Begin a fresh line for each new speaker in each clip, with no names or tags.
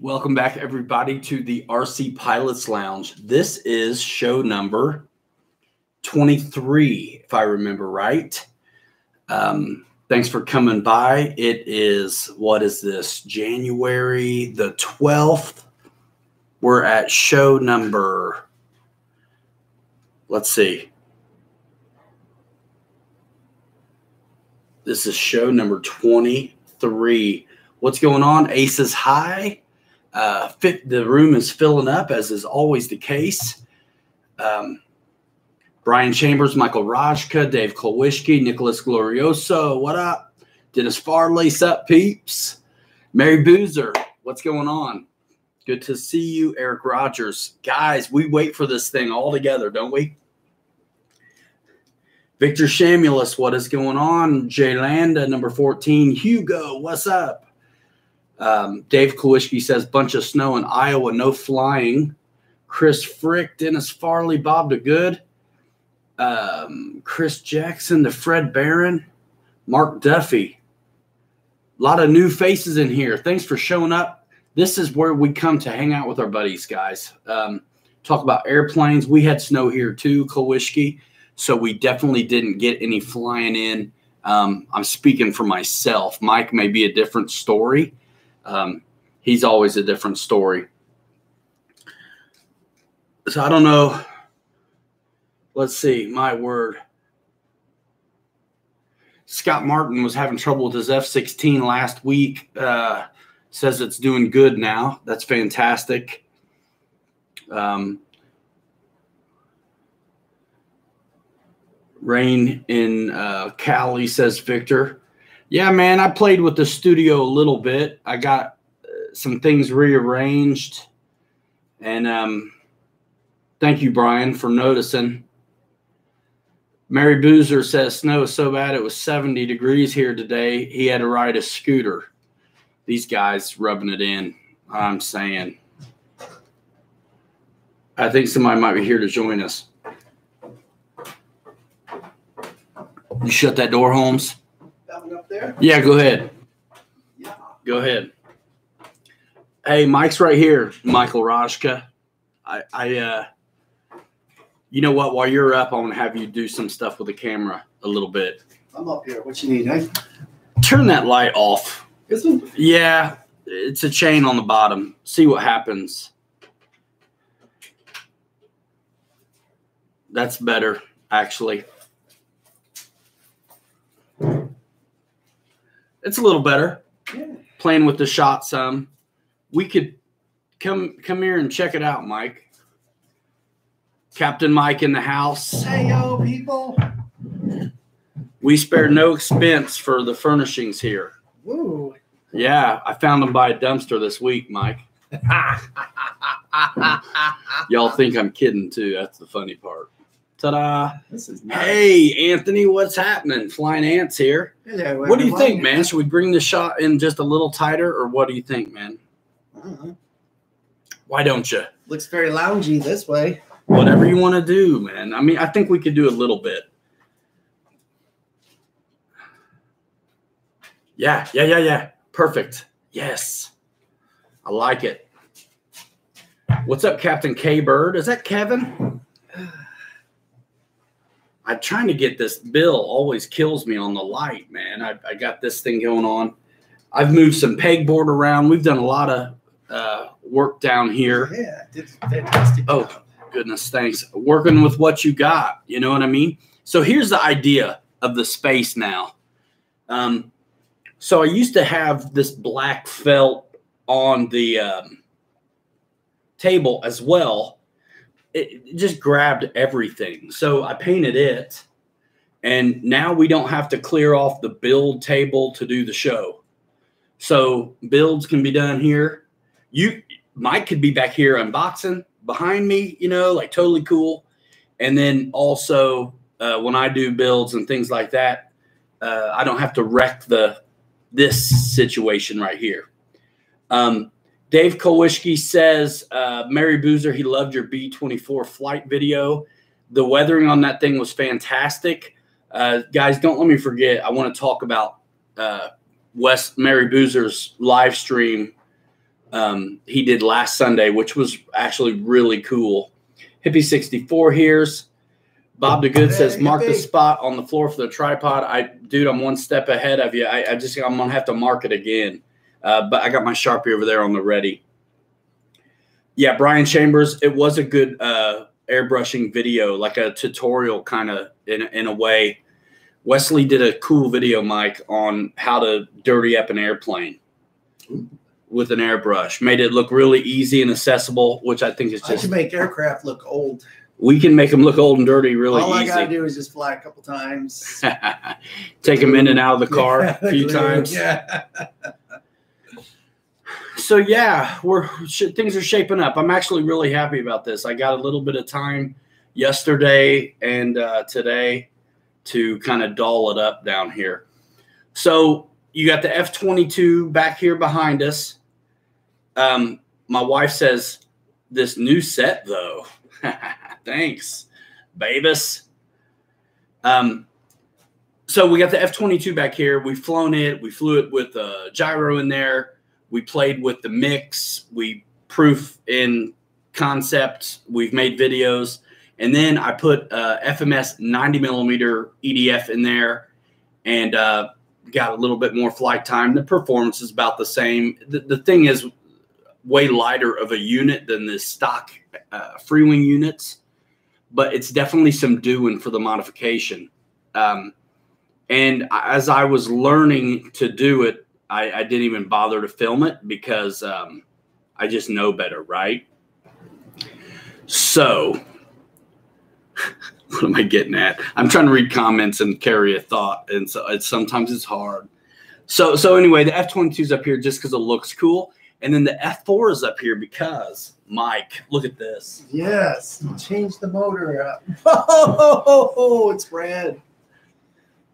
Welcome back, everybody, to the RC Pilots Lounge. This is show number 23, if I remember right. Thanks for coming by. It is, what is this, January the 12th. We're at show number, let's see. This is show number 23. What's going on? Aces high. The room is filling up, as is always the case. Brian Chambers, Michael Rajka, Dave Klowischke, Nicholas Glorioso, what up? Dennis Farley's up, peeps. Mary Boozer, what's going on? Good to see you, Eric Rogers. Guys, we wait for this thing all together, don't we? Victor Shamulus, what is going on? Jay Landa, number 14. Hugo, what's up? Dave Klowischke says, bunch of snow in Iowa, no flying. Chris Frick, Dennis Farley, Bob DeGood, Chris Jackson, the Fred Barron, Mark Duffy. A lot of new faces in here. Thanks for showing up. This is where we come to hang out with our buddies, guys. Talk about airplanes. We had snow here too, Klowischke, so we definitely didn't get any flying in. I'm speaking for myself. Mike may be a different story. He's always a different story. So I don't know. Let's see. My word. Scott Martin was having trouble with his F-16 last week. Says it's doing good now. That's fantastic. Rain in Cali, says Victor. Yeah, man, I played with the studio a little bit. I got some things rearranged. And thank you, Brian, for noticing. Mary Boozer says snow is so bad it was 70 degrees here today. He had to ride a scooter. These guys rubbing it in, I'm saying. I think somebody might be here to join us. You shut that door, Holmes?
Up there?
Yeah, go ahead.
Yeah.
Go ahead. Hey, Mike's right here, Michael Rajka. You know what? While you're up, I want to have you do some stuff with the camera a little bit.
I'm up here. What you need, eh?
Turn that light off.
This one?
Yeah, it's a chain on the bottom. See what happens. That's better, actually. It's a little better.
Yeah.
Playing with the shot some. We could come here and check it out, Mike. Captain Mike in the house.
Hey, yo, people.
We spared no expense for the furnishings here.
Woo.
Yeah, I found them by a dumpster this week, Mike. Y'all think I'm kidding, too. That's the funny part. Ta-da.
This is nice.
Hey, Anthony, what's happening? Flying Ants here.
Hello,
What do you think, man? Should we bring the shot in just a little tighter, or what do you think, man? Why don't you?
Looks very loungy this way.
Whatever you want to do, man. I mean, I think we could do a little bit. Yeah. Perfect. Yes. I like it. What's up, Captain K-Bird? Is that Kevin? I'm trying to get this. Bill always kills me on the light, man. I got this thing going on. I've moved some pegboard around. We've done a lot of work down here.
Yeah, did fantastic.
Oh, goodness, thanks. Working with what you got, you know what I mean? So here's the idea of the space now. So I used to have this black felt on the table as well. It just grabbed everything. So I painted it, and now we don't have to clear off the build table to do the show. So builds can be done here. Mike could be back here unboxing behind me, you know, like totally cool. And then also when I do builds and things like that, I don't have to wreck this situation right here. Dave Klowischke says, Mary Boozer, he loved your B-24 flight video. The weathering on that thing was fantastic. Guys, don't let me forget. I want to talk about Mary Boozer's live stream he did last Sunday, which was actually really cool. Hippie 64 here's. Bob the Good says, mark the spot on the floor for the tripod. Dude, I'm one step ahead of you. I'm going to have to mark it again. But I got my Sharpie over there on the ready. Yeah, Brian Chambers, it was a good airbrushing video, like a tutorial kind of in a way. Wesley did a cool video, Mike, on how to dirty up an airplane with an airbrush. Made it look really easy and accessible, which I think is just...
I can make aircraft look old.
We can make them look old and dirty really easy.
All I got to do is just fly a couple times.
Take them in and out of the car a few times.
Yeah.
So, yeah, things are shaping up. I'm actually really happy about this. I got a little bit of time yesterday and today to kind of doll it up down here. So you got the F-22 back here behind us. My wife says, this new set, though. Thanks, babus. So we got the F-22 back here. We've flown it. We flew it with a gyro in there. We played with the mix. We proof in concept. We've made videos. And then I put FMS 90mm EDF in there and got a little bit more flight time. The performance is about the same. The thing is way lighter of a unit than the stock free wing units, but it's definitely some doing for the modification. And as I was learning to do it, I didn't even bother to film it because I just know better, right? So what am I getting at? I'm trying to read comments and carry a thought, and so sometimes it's hard. So anyway, the F-22 is up here just because it looks cool, and then the F-4 is up here because, Mike, look at this.
Yes, change the motor up. Oh, it's red.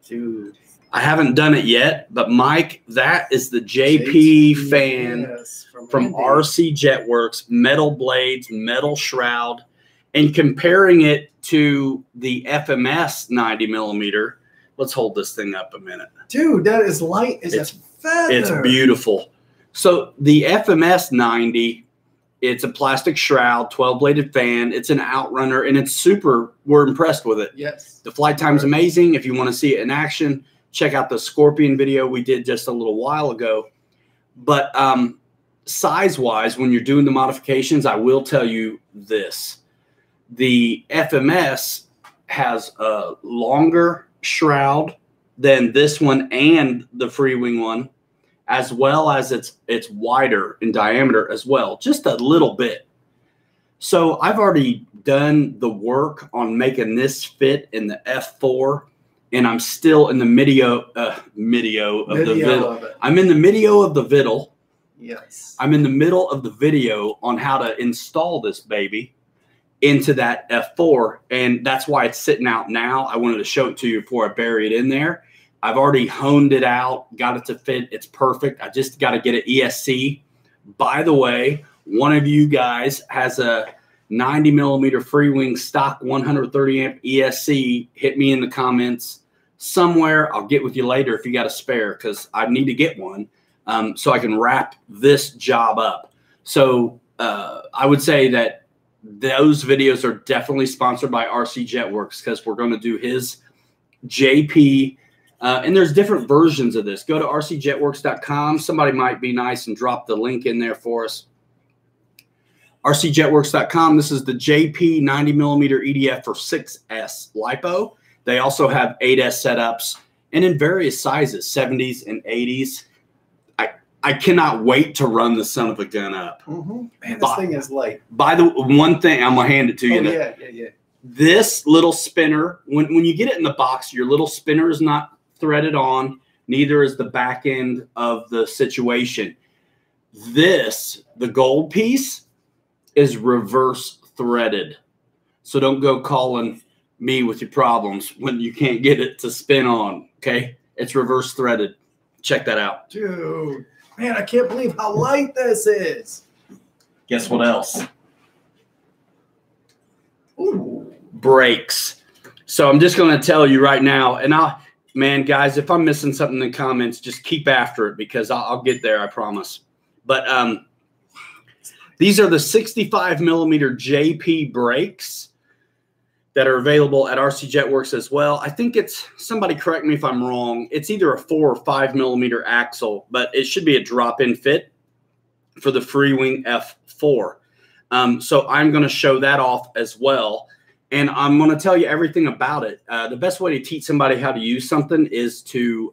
Dude, I haven't done it yet, but Mike, that is the JP fan, yes, from RC Jetworks, metal blades, metal shroud, and comparing it to the FMS 90mm. Let's hold this thing up a minute.
Dude, that is light as a feather.
It's beautiful. So the FMS 90, it's a plastic shroud, 12-bladed fan. It's an outrunner, and it's super. We're impressed with it.
Yes.
The flight time's amazing. If you want to see it in action, check out the Scorpion video we did just a little while ago. But size-wise, when you're doing the modifications, I will tell you this. The FMS has a longer shroud than this one and the free wing one, as well as it's wider in diameter as well, just a little bit. So I've already done the work on making this fit in the F4, and I'm still in the midio of the video. I'm in the midio of the viddle.
Yes.
I'm in the middle of the video on how to install this baby into that F4, and that's why it's sitting out now. I wanted to show it to you before I bury it in there. I've already honed it out, got it to fit. It's perfect. I just got to get it ESC. By the way, one of you guys has a 90mm free wing stock 130 amp ESC. Hit me in the comments somewhere. I'll get with you later if you got a spare, because I need to get one so I can wrap this job up. So I would say that those videos are definitely sponsored by RC Jetworks, because we're going to do his JP. And there's different versions of this. Go to rcjetworks.com. Somebody might be nice and drop the link in there for us. rcjetworks.com. This is the JP 90mm EDF for 6S LiPo. They also have 8S setups and in various sizes, 70s and 80s. I cannot wait to run the son of a gun up.
Mm-hmm. Man, this thing is light.
By the one thing, I'm going to hand it to you.
Yeah.
This little spinner, when you get it in the box, your little spinner is not threaded on. Neither is the back end of the situation. This, the gold piece, is reverse threaded. So don't go calling me with your problems when you can't get it to spin on, okay? It's reverse threaded. Check that out.
Dude, man, I can't believe how light this is.
Guess what else?
Ooh.
Brakes. So I'm just going to tell you right now, and man, guys, if I'm missing something in the comments, just keep after it, because I'll get there, I promise. But These are the 65 millimeter JP brakes that are available at RC Jetworks as well. I think it's, somebody correct me if I'm wrong, it's either a 4 or 5 millimeter axle, but it should be a drop-in fit for the Freewing F4. So I'm going to show that off as well. And I'm going to tell you everything about it. The best way to teach somebody how to use something is to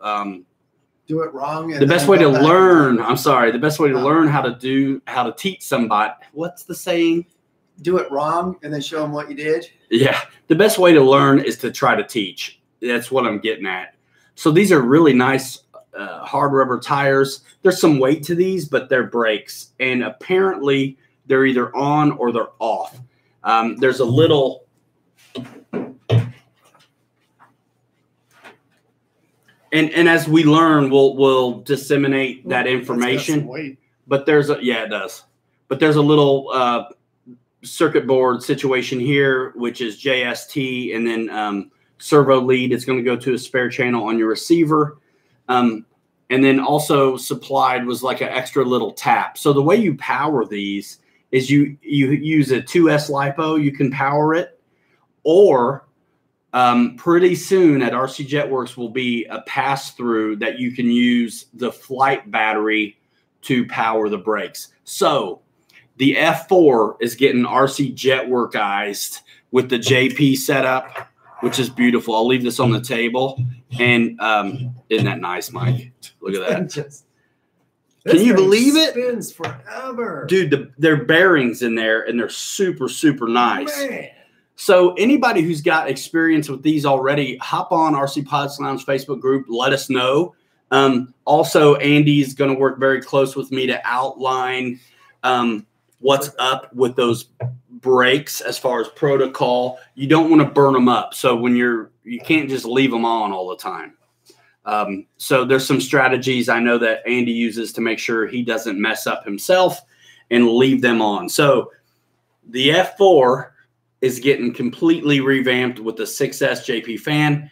do it wrong.
The best way to learn, I'm sorry, the best way to learn how to teach somebody. What's the saying?
Do it wrong and then show them what you did.
Yeah. The best way to learn is to try to teach. That's what I'm getting at. So these are really nice hard rubber tires. There's some weight to these, but they're brakes. And apparently they're either on or they're off. There's a little... And as we learn, we'll disseminate that information. But there's a, yeah, it does. But there's a little circuit board situation here, which is JST, and then servo lead. It's going to go to a spare channel on your receiver. And then also supplied was like an extra little tap. So the way you power these is you use a 2S LiPo. You can power it, or pretty soon at RC Jetworks will be a pass-through that you can use the e-flite battery to power the brakes. So the F4 is getting RC Jetworkized with the JP setup, which is beautiful. I'll leave this on the table. And isn't that nice, Mike? Look at that. Can you believe it?
Spins forever.
Dude, there are bearings in there, and they're super, super nice.
Man.
So anybody who's got experience with these already, hop on RC Pods Lounge Facebook group. Let us know. Also, Andy's going to work very close with me to outline what's up with those brakes as far as protocol. You don't want to burn them up. So when you can't just leave them on all the time. So there's some strategies I know that Andy uses to make sure he doesn't mess up himself and leave them on. So the F4 is getting completely revamped with the 6S JP fan,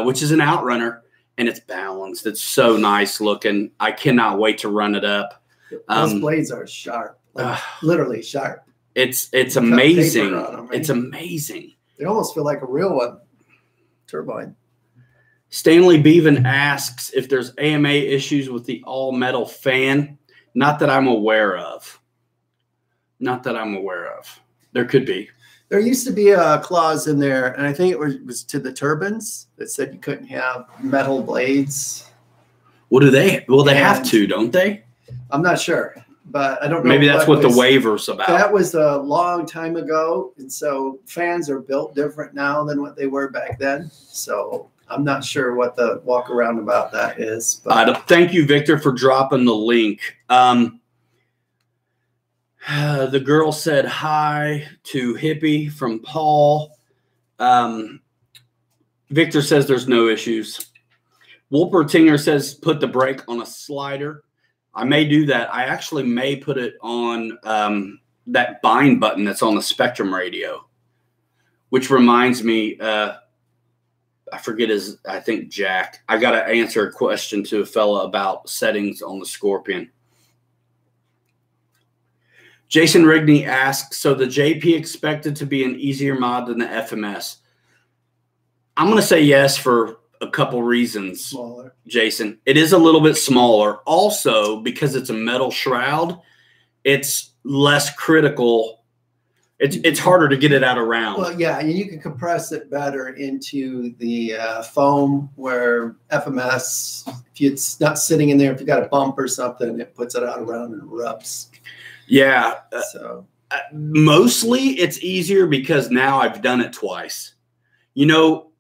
which is an outrunner, and it's balanced. It's so nice looking. I cannot wait to run it up.
Those blades are sharp, like literally sharp.
It's amazing. It's amazing.
They almost feel like a real one. Turbine.
Stanley Bevan asks if there's AMA issues with the all-metal fan. Not that I'm aware of. Not that I'm aware of. There could be.
There used to be a clause in there, and I think it was to the turbines that said you couldn't have metal blades.
What do they? Well, they have to, don't they?
I'm not sure, but I don't know.
Maybe that's what the waiver's about.
That was a long time ago, and so fans are built different now than what they were back then. So I'm not sure what the walk around about that is. But
thank you, Victor, for dropping the link. The girl said hi to Hippie from Paul. Victor says there's no issues. Wolpertinger says put the brake on a slider. I may do that. I actually may put it on that bind button that's on the Spectrum radio, which reminds me, I forget his, I think Jack. I got to answer a question to a fella about settings on the Scorpion. Jason Rigney asks, so the JP expected to be an easier mod than the FMS? I'm going to say yes for a couple reasons,
smaller.
Jason. It is a little bit smaller. Also, because it's a metal shroud, it's less critical. It's harder to get it out around.
Well, yeah, and you can compress it better into the foam, where FMS, if it's not sitting in there, if you got a bump or something, it puts it out around and rubs.
Yeah.
So
mostly it's easier because now I've done it twice. You know,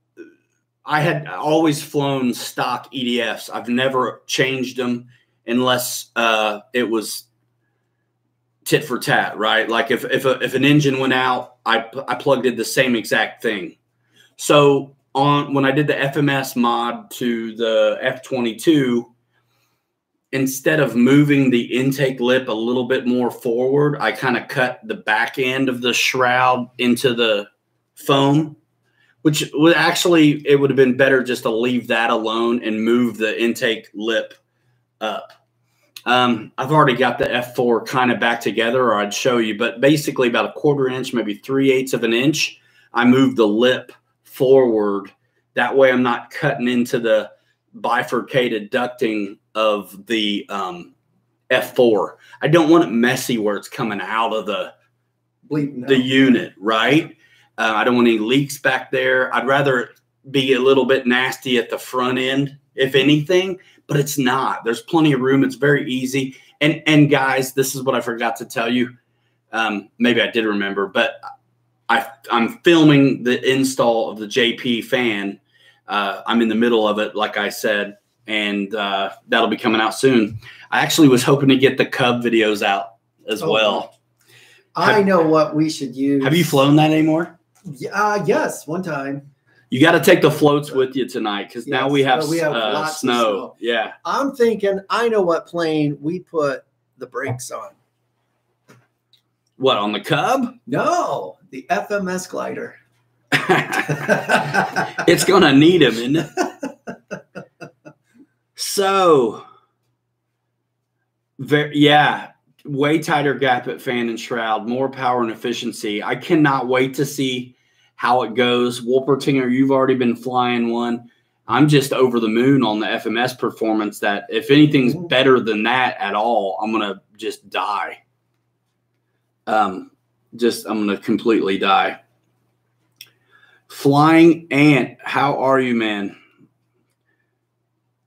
I had always flown stock EDFs. I've never changed them unless it was tit for tat, right? Like if an engine went out, I plugged in the same exact thing. So when I did the FMS mod to the F-22, instead of moving the intake lip a little bit more forward, I kind of cut the back end of the shroud into the foam, which would actually, it would have been better just to leave that alone and move the intake lip up. I've already got the F4 kind of back together, or I'd show you, but basically about a 1/4 inch, maybe 3/8 of an inch. I move the lip forward. That way I'm not cutting into the bifurcated ducting of the F4. I don't want it messy where it's coming out of the unit, right? I don't want any leaks back there. I'd rather it be a little bit nasty at the front end, if anything, but it's not. There's plenty of room. It's very easy. And guys, this is what I forgot to tell you. Maybe I did remember, but I'm filming the install of the JP fan. I'm in the middle of it, like I said, and that'll be coming out soon. I actually was hoping to get the Cub videos out as well.
I know what we should use.
Have you flown that anymore?
Yes, one time.
You got to take the floats with you tonight, because now we have,
lots
snow.
of snow.
Yeah.
I'm thinking, I know what plane we put the brakes on.
What, on the Cub?
No, the FMS glider.
It's going to need him, isn't it? So, yeah, way tighter gap at fan and shroud, more power and efficiency. I cannot wait to see how it goes. Wolpertinger, you've already been flying one. I'm just over the moon on the FMS performance, that if anything's better than that at all, I'm going to just die. I'm going to completely die. Flying Ant, how are you, man?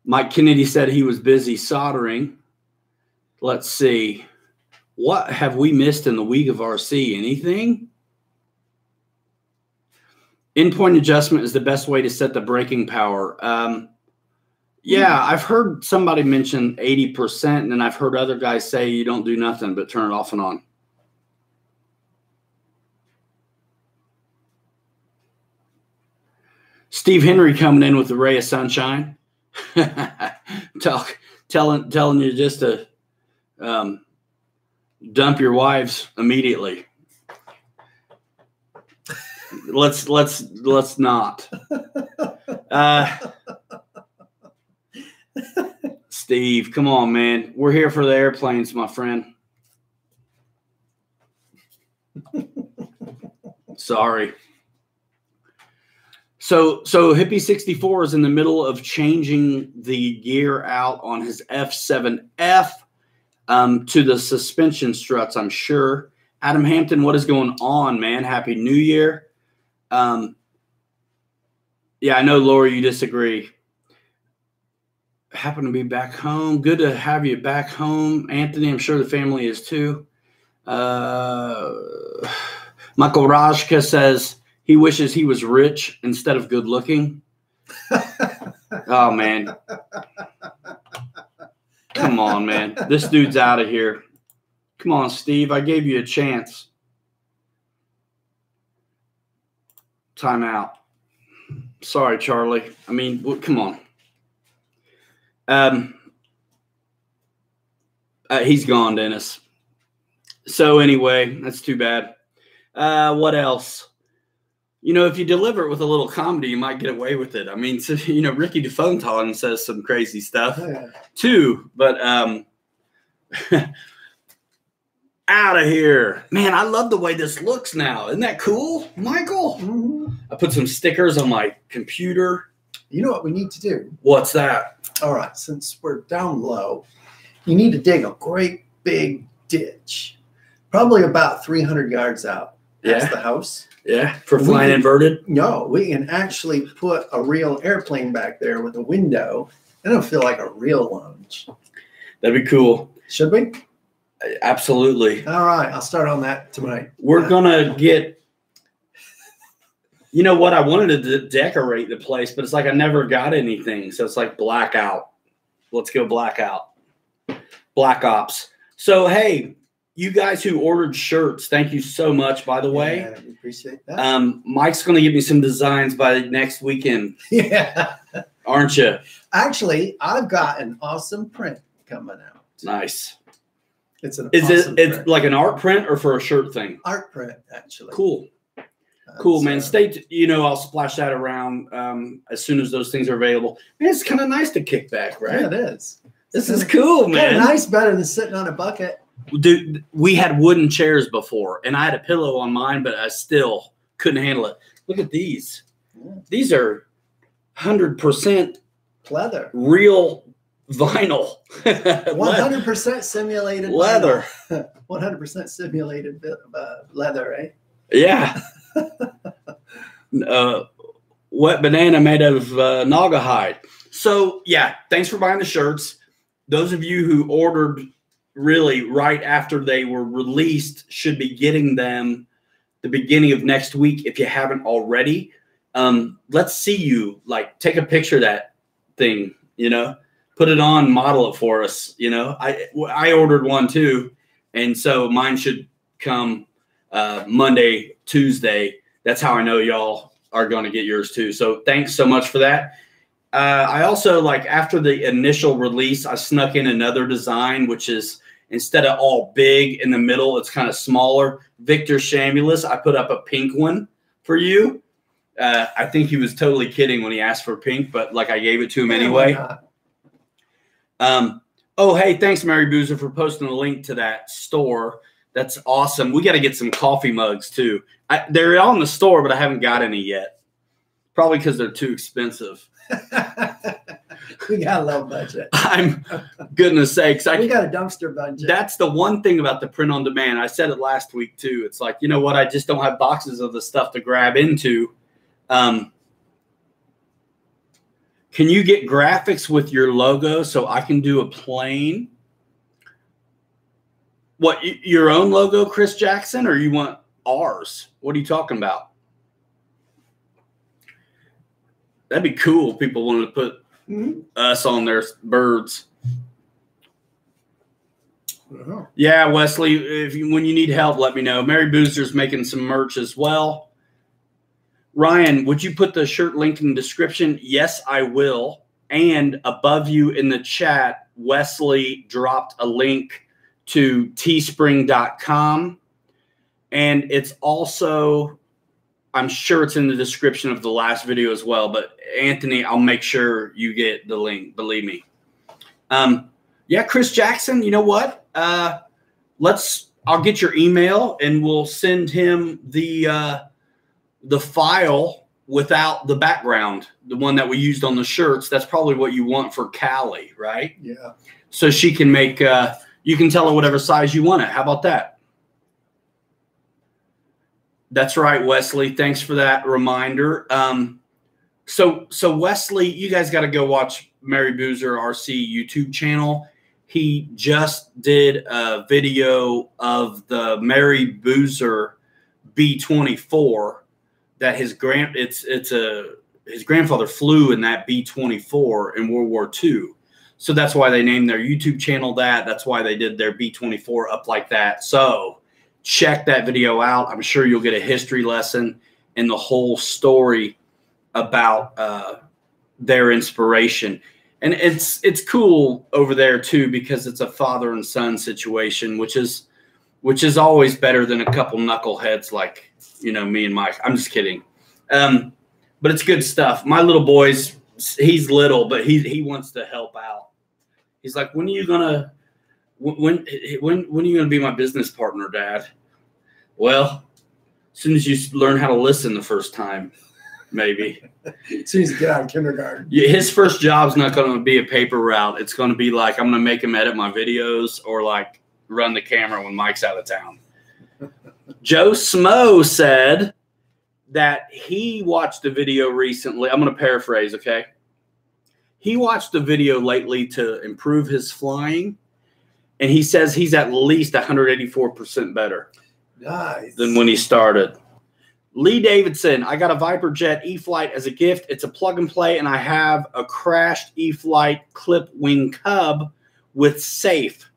Mike Kennedy said he was busy soldering. Let's see. What have we missed in the week of RC? Anything? Endpoint adjustment is the best way to set the braking power. Yeah, I've heard somebody mention 80%, and then I've heard other guys say you don't do nothing but turn it off and on. Steve Henry coming in with a ray of sunshine. telling you just to dump your wives immediately. Let's not. Steve, come on, man. We're here for the airplanes, my friend. Sorry. So Hippie 64 is in the middle of changing the gear out on his F7F to the suspension struts, I'm sure. Adam Hampton, what is going on, man? Happy New Year. Yeah, I know, Laura, you disagree. Happen to be back home. Good to have you back home. Anthony, I'm sure the family is too. Michael Rajka says he wishes he was rich instead of good looking. Oh, man. Come on, man. This dude's out of here. Come on, Steve. I gave you a chance. Time out. Sorry, Charlie. I mean, come on. He's gone, Dennis. So anyway, that's too bad. What else? You know, if you deliver it with a little comedy, you might get away with it. I mean, so, you know, Ricky DeFontaine says some crazy stuff too, but out of here. Man, I love the way this looks now. Isn't that cool, Michael? Mm-hmm. I put some stickers on my computer.
You know what we need to do?
What's that?
All right, since we're down low, you need to dig a great big ditch, probably about 300 yards out. That's the house.
Yeah, for flying inverted?
No, we can actually put a real airplane back there with a window, and it'll feel like a real lounge.
That'd be cool.
Should we?
Absolutely.
All right, I'll start on that tonight.
We're going to get, you know what, I wanted to decorate the place, but it's like I never got anything. So it's like blackout. Let's go blackout. Black Ops. So, hey, you guys who ordered shirts, thank you so much, by the way.
Yeah, we appreciate that.
Mike's going to give me some designs by next weekend.
Yeah.
Aren't you?
Actually, I've got an awesome print coming out.
Nice.
It's an
awesome print. Like an art print or for a shirt thing?
Art print, actually.
Cool. Cool, man. I'll splash that around as soon as those things are available. Man, it's kind of nice to kick back, right?
Yeah, it is.
This is cool, man.
Kind of nice, better than sitting on a bucket.
Dude, we had wooden chairs before, and I had a pillow on mine, but I still couldn't handle it. Look at these. Yeah. These are 100%
leather,
real vinyl.
100% simulated
leather.
100% simulated leather, eh?
Yeah. Wet banana made of naga hide. So, yeah, thanks for buying the shirts. Those of you who ordered really right after they were released should be getting them the beginning of next week if you haven't already. Let's see you, like, take a picture of that thing, you know, put it on, model it for us. You know, I ordered one too. And so mine should come Monday, Tuesday. That's how I know y'all are going to get yours too. So thanks so much for that. I also, like, after the initial release, I snuck in another design, which is instead of all big in the middle, it's kind of smaller. Victor Shamulus, I put up a pink one for you. I think he was totally kidding when he asked for pink, but like I gave it to him anyway. Oh, hey, thanks, Mary Boozer, for posting a link to that store. That's awesome. We got to get some coffee mugs too. They're on the store, but I haven't got any yet. Probably because they're too expensive.
We got a low budget.
I'm goodness sakes.
We got a dumpster budget.
That's the one thing about the print on demand. I said it last week too. It's like, you know what? I just don't have boxes of the stuff to grab into. Can you get graphics with your logo so I can do a plain? What, your own logo, Chris Jackson, or you want ours? What are you talking about? That'd be cool. People wanted to put us on their birds. Yeah, Wesley, when you need help, let me know. Mary Boozer's making some merch as well. Ryan, would you put the shirt link in the description? Yes, I will. And above you in the chat, Wesley dropped a link to teespring.com. And it's also, I'm sure it's in the description of the last video as well. But Anthony, I'll make sure you get the link. Believe me. Yeah, Chris Jackson, you know what? I'll get your email and we'll send him the file without the background, the one that we used on the shirts. That's probably what you want for Callie, right?
Yeah. So
she can make, you can tell her whatever size you want it. How about that? That's right, Wesley. Thanks for that reminder. So Wesley, you guys got to go watch Mary Boozer RC YouTube channel. He just did a video of the Mary Boozer B-24 that his grandfather flew in that B-24 in World War II. So that's why they named their YouTube channel that. That's why they did their B-24 up like that. So check that video out. I'm sure you'll get a history lesson and the whole story about their inspiration. And it's cool over there too, because it's a father and son situation, which is always better than a couple knuckleheads like, you know, me and Mike. I'm just kidding. But it's good stuff. My little boy's, he's little, but he wants to help out. He's like, when are you gonna be my business partner, Dad? Well, as soon as you learn how to listen the first time, maybe.
As soon as you get out of kindergarten.
Yeah, his first job's not going to be a paper route. It's going to be like, I'm going to make him edit my videos or like run the camera when Mike's out of town. Joe Smo said that he watched a video recently. I'm going to paraphrase, okay? He watched a video lately to improve his flying, and he says he's at least 184% better than when he started. Lee Davidson, I got a Viper Jet e-flite as a gift. It's a plug and play, and I have a crashed e-flite clip wing cub with safe.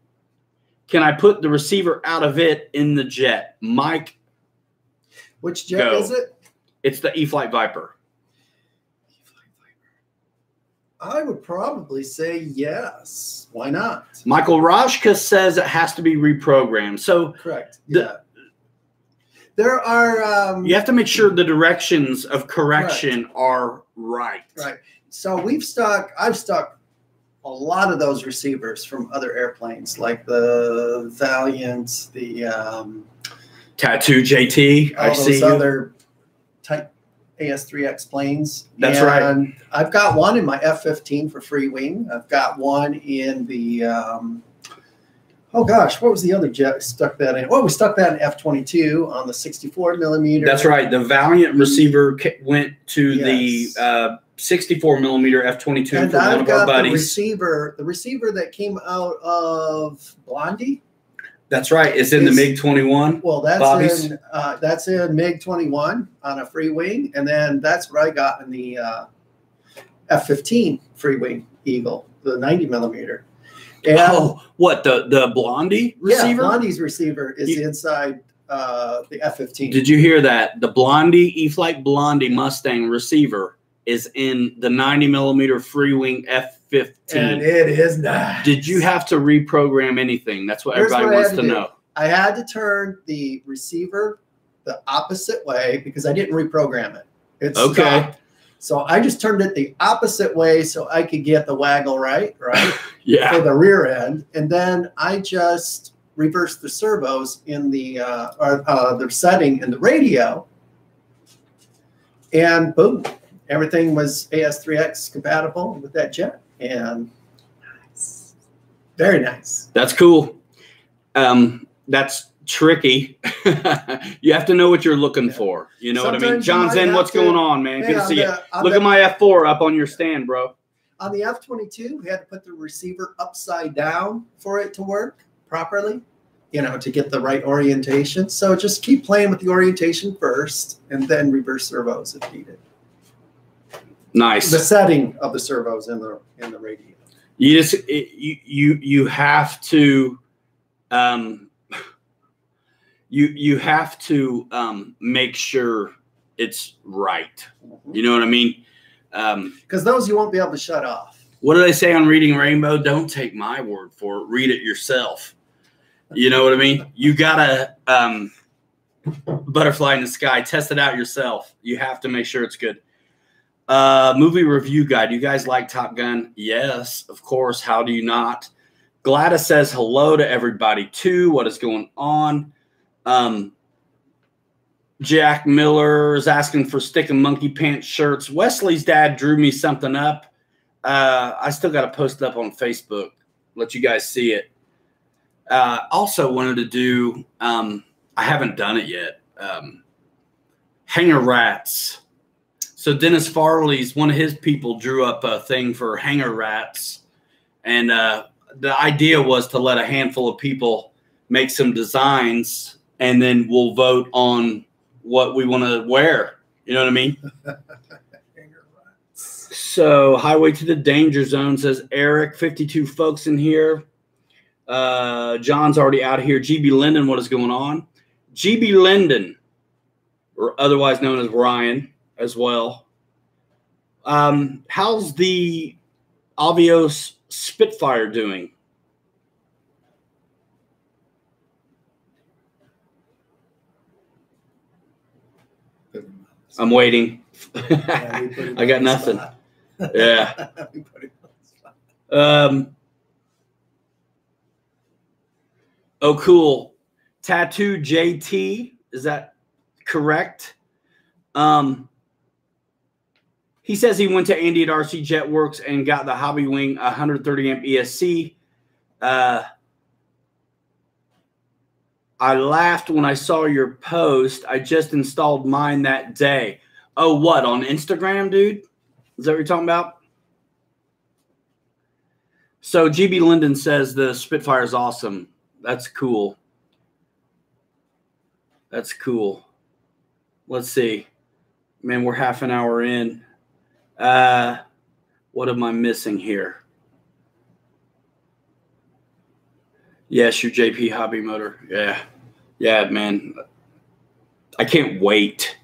Can I put the receiver out of it in the jet? Mike,
which jet is it?
It's the e-flite Viper.
I would probably say yes. Why not?
Michael Rajka says it has to be reprogrammed. So
correct. Yeah. There are.
You have to make sure the directions of correction are right.
Right. So I've stuck a lot of those receivers from other airplanes, like the Valiant, the
Tattoo JT. I see you.
Other type AS3X planes.
That's right.
And I've got one in my F-15 for free wing. I've got one in the oh gosh, what was the other jet stuck that in? Well, we stuck that in F-22 on the 64 millimeter.
That's right. The Valiant receiver went to the 64 millimeter F-22
and
for one
I've
of our
got
buddies.
the receiver that came out of Blondie.
That's right. It's in the MiG-21.
Well, that's in MiG-21 on a free wing, and then that's what I got in the F-15 free wing Eagle, the 90 millimeter. And
what the Blondie receiver?
Yeah, Blondie's receiver is inside the F-15.
Did you hear that? The Blondie E-flite Blondie Mustang receiver is in the 90 millimeter free wing F-15.
And it is nice.
Did you have to reprogram anything? That's what everybody wants to know.
I had to turn the receiver the opposite way because I didn't reprogram it. It's okay. So I just turned it the opposite way so I could get the waggle right?
Yeah.
For the rear end. And then I just reversed the servos in the setting in the radio. And boom, everything was AS3X compatible with that jet. And nice. Very nice.
That's cool. That's tricky. You have to know what you're looking for. You know what I mean? John Zen, what's going on, man? Good to see you. Look at my F4 up on your stand, bro.
On the F-22, we had to put the receiver upside down for it to work properly, you know, to get the right orientation. So just keep playing with the orientation first and then reverse servos if needed.
Nice.
The setting of the servos in the radio.
You just you have to you have to make sure it's right. You know what I mean?
Because those you won't be able to shut off.
What do they say on Reading Rainbow? Don't take my word for it. Read it yourself. You know what I mean? You gotta butterfly in the sky. Test it out yourself. You have to make sure it's good. Movie review guide. You guys like Top Gun? Yes, of course. How do you not? Gladys says hello to everybody too. What is going on? Jack Miller is asking for stick and monkey pants shirts. Wesley's dad drew me something up. I still got to post it up on Facebook. Let you guys see it. Also wanted to do, I haven't done it yet. Hanger rats. So Dennis Farley's, one of his people drew up a thing for hanger rats. And the idea was to let a handful of people make some designs and then we'll vote on what we want to wear. You know what I mean? So Highway to the Danger Zone says Eric, 52 folks in here. John's already out here. GB Linden, what is going on? GB Linden, or otherwise known as Ryan as well. How's the Avios Spitfire doing? I'm waiting. I got nothing. Yeah. Oh, cool. Tattoo JT. Is that correct? He says he went to Andy at RC Jetworks and got the Hobby Wing 130 amp ESC. I laughed when I saw your post. I just installed mine that day. Oh, what? On Instagram, dude? Is that what you're talking about? So GB Linden says the Spitfire is awesome. That's cool. That's cool. Let's see. Man, we're half an hour in. What am I missing here? Yes, your JP hobby motor. Yeah. Yeah, man. I can't wait.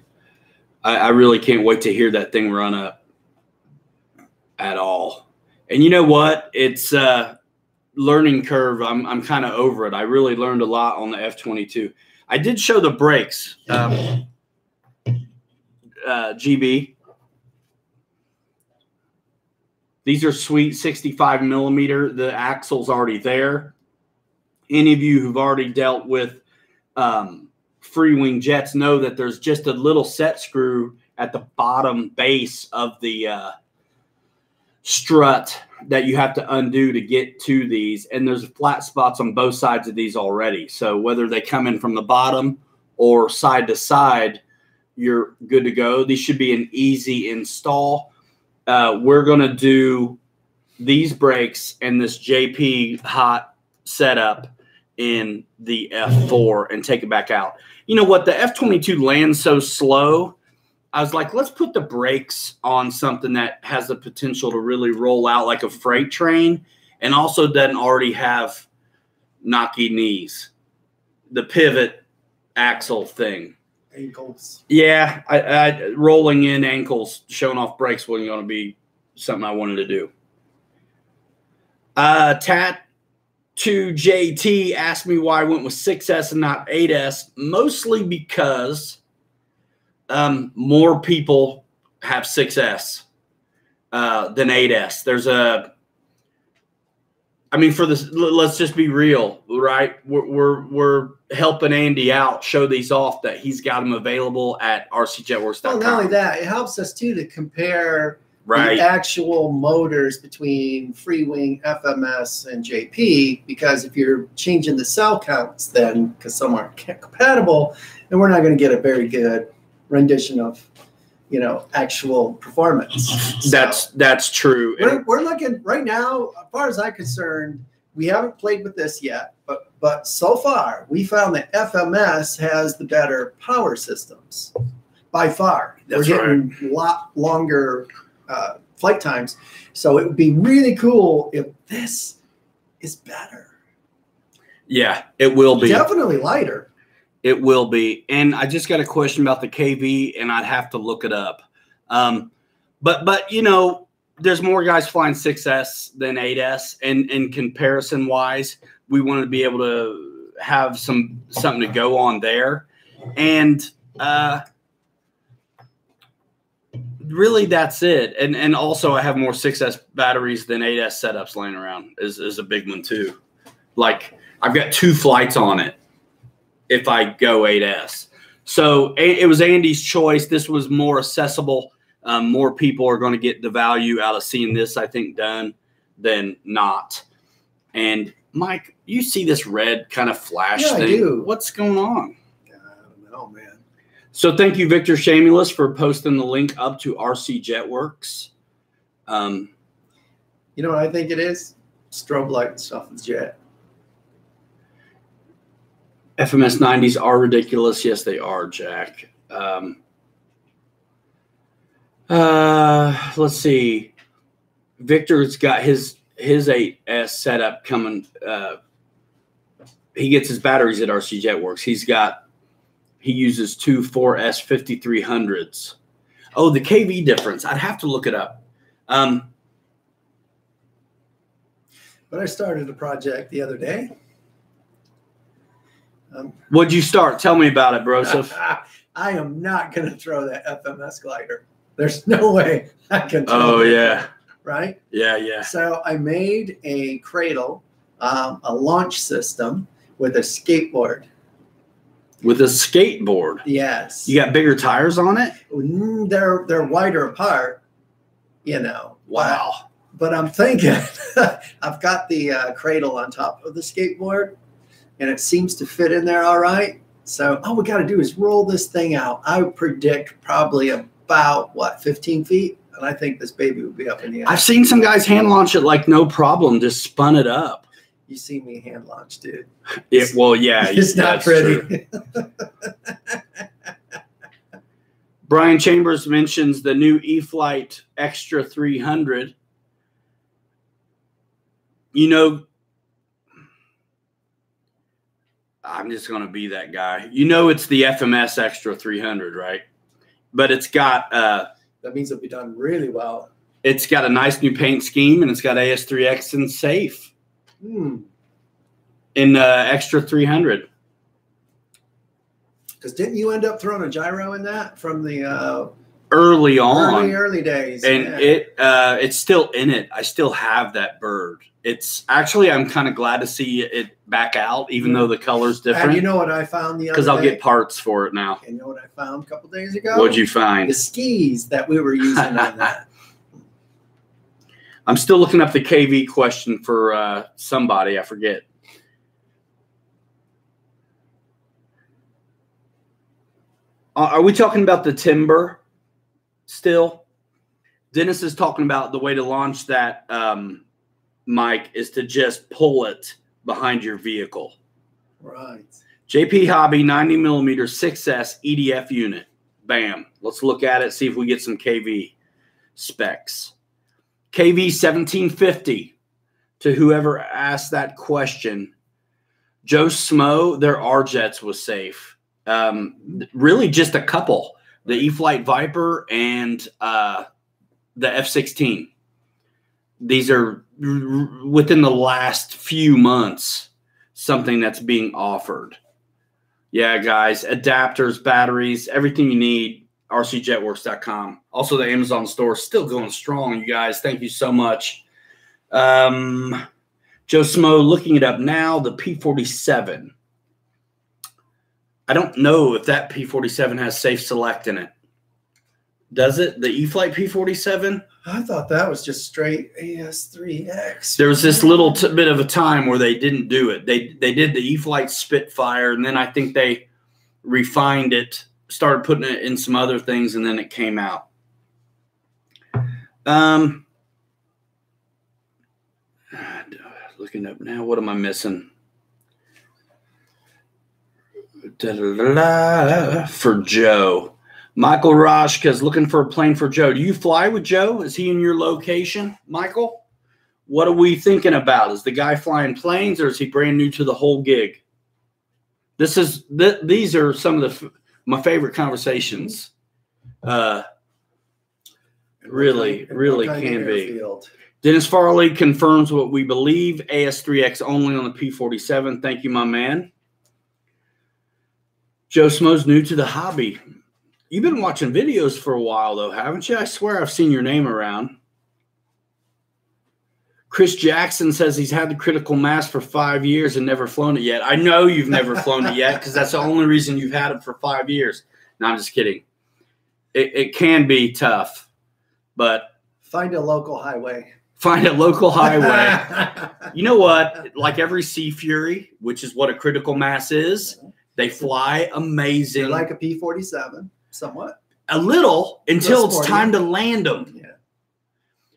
I really can't wait to hear that thing run up at all. And you know what? It's learning curve. I'm kind of over it. I really learned a lot on the F-22. I did show the brakes, GB. These are sweet 65 millimeter. The axle's already there. Any of you who've already dealt with free wing jets know that there's just a little set screw at the bottom base of the strut that you have to undo to get to these. And there's flat spots on both sides of these already. So whether they come in from the bottom or side to side, you're good to go. These should be an easy install. We're going to do these brakes and this JP hot setup in the F4 and take it back out. You know what? The F22 lands so slow. I was like, let's put the brakes on something that has the potential to really roll out like a freight train and also doesn't already have knocky knees. The pivot axle thing.
Ankles.
Yeah, I rolling in ankles, showing off brakes wasn't going to be something I wanted to do. Tat2JT asked me why I went with 6S and not 8S, mostly because more people have 6S than 8S. There's I mean, for this, let's just be real, right? We're helping Andy out, show these off that he's got them available at rcjetworks.com.
Well, not only that, it helps us too to compare
the
actual motors between Freewing, FMS, and JP. Because if you're changing the cell counts, then because some aren't compatible, then we're not going to get a very good rendition of, you know, actual performance.
That's true.
We're looking right now, as far as I'm concerned, we haven't played with this yet, but so far we found that FMS has the better power systems by far.
That's
We're getting a lot longer flight times. So it would be really cool if this is better.
Yeah, it will be.
Definitely lighter.
It will be. And I just got a question about the KV, and I'd have to look it up. But you know, there's more guys flying 6S than 8S, and in comparison wise, we wanted to be able to have something to go on there. And really that's it. And also I have more 6S batteries than 8S setups laying around is a big one too. Like I've got 2 flights on it if I go 8S. So it was Andy's choice. This was more accessible. More people are going to get the value out of seeing this, I think, done than not. And Mike, you see this red kind of flash thing.
I do.
What's going on?
I don't know, man.
So thank you, Victor Shamulus, for posting the link up to RC Jetworks.
You know what I think it is? Strobe light stuff with jet.
FMS 90s are ridiculous. Yes, they are, Jack. Let's see. Victor's got his 8S setup coming. He gets his batteries at RC Jetworks. He uses 2 4S 5300s. Oh, the KV difference. I'd have to look it up.
But I started a project the other day.
What'd you start? Tell me about it, Broseph.
I am not going to throw that FMS glider. There's no way I can throw
it. Yeah.
Right?
Yeah.
So I made a cradle, a launch system with a skateboard.
With a skateboard?
Yes.
You got bigger tires on it?
They're wider apart, you know.
Wow.
But I'm thinking, I've got the cradle on top of the skateboard, and it seems to fit in there all right. So all we got to do is roll this thing out. I would predict probably about, 15 feet? And I think this baby would be up in the air.
I've seen some guys hand launch it like no problem, just spun it up.
You see me hand launch, dude.
Well, yeah.
It's not pretty.
Brian Chambers mentions the new e-flite Extra 300. You know, I'm just going to be that guy. You know, it's the FMS Extra 300, right? But it's got
that means it'll be done really well.
It's got a nice new paint scheme, and it's got AS3X and safe in Extra 300.
Because didn't you end up throwing a gyro in that from the
early on.
Early days.
And it's still in it. I still have that bird. It's actually, I'm kind of glad to see it back out, even though the color's different.
And you know what I found the other day?
Because I'll get parts for it now.
And you know what I found a couple days ago?
What'd you find?
The skis that we were using on that.
I'm still looking up the KV question for somebody. I forget. Are we talking about the timber still? Dennis is talking about the way to launch that mic is to just pull it behind your vehicle.
Right.
JP Hobby 90mm 6S EDF unit. Bam. Let's look at it, see if we get some KV specs. KV 1750 to whoever asked that question. Joe Smo, their R-Jets was safe. Really just a couple. The e-flite Viper and the F-16. These are within the last few months something that's being offered. Yeah, guys, adapters, batteries, everything you need, rcjetworks.com. Also, the Amazon store still going strong, you guys. Thank you so much. Joe Smo, looking it up now, the P47. I don't know if that P47 has Safe Select in it. Does it? The e-flite P47?
I thought that was just straight AS3X.
There was this little bit of a time where they didn't do it. They did the e-flite Spitfire, and then I think they refined it, started putting it in some other things, and then it came out. Looking up now, what am I missing? For Joe. Michael Roshka is looking for a plane for Joe. Do you fly with Joe? Is he in your location, Michael? What are we thinking about? Is the guy flying planes, or is he brand new to the whole gig? These are some of my favorite conversations. Really can be. Dennis Farley confirms what we believe. AS3X only on the P47. Thank you, my man. Joe Smo's new to the hobby. You've been watching videos for a while, though, haven't you? I swear I've seen your name around. Chris Jackson says he's had the critical mass for 5 years and never flown it yet. I know you've never flown it yet because that's the only reason you've had it for 5 years. No, I'm just kidding. It can be tough, but
find a local highway.
Find a local highway. You know what? Like every Sea Fury, which is what a critical mass is, they fly amazing.
They're like a P47, somewhat.
A little, until it's time to land them.
Yeah.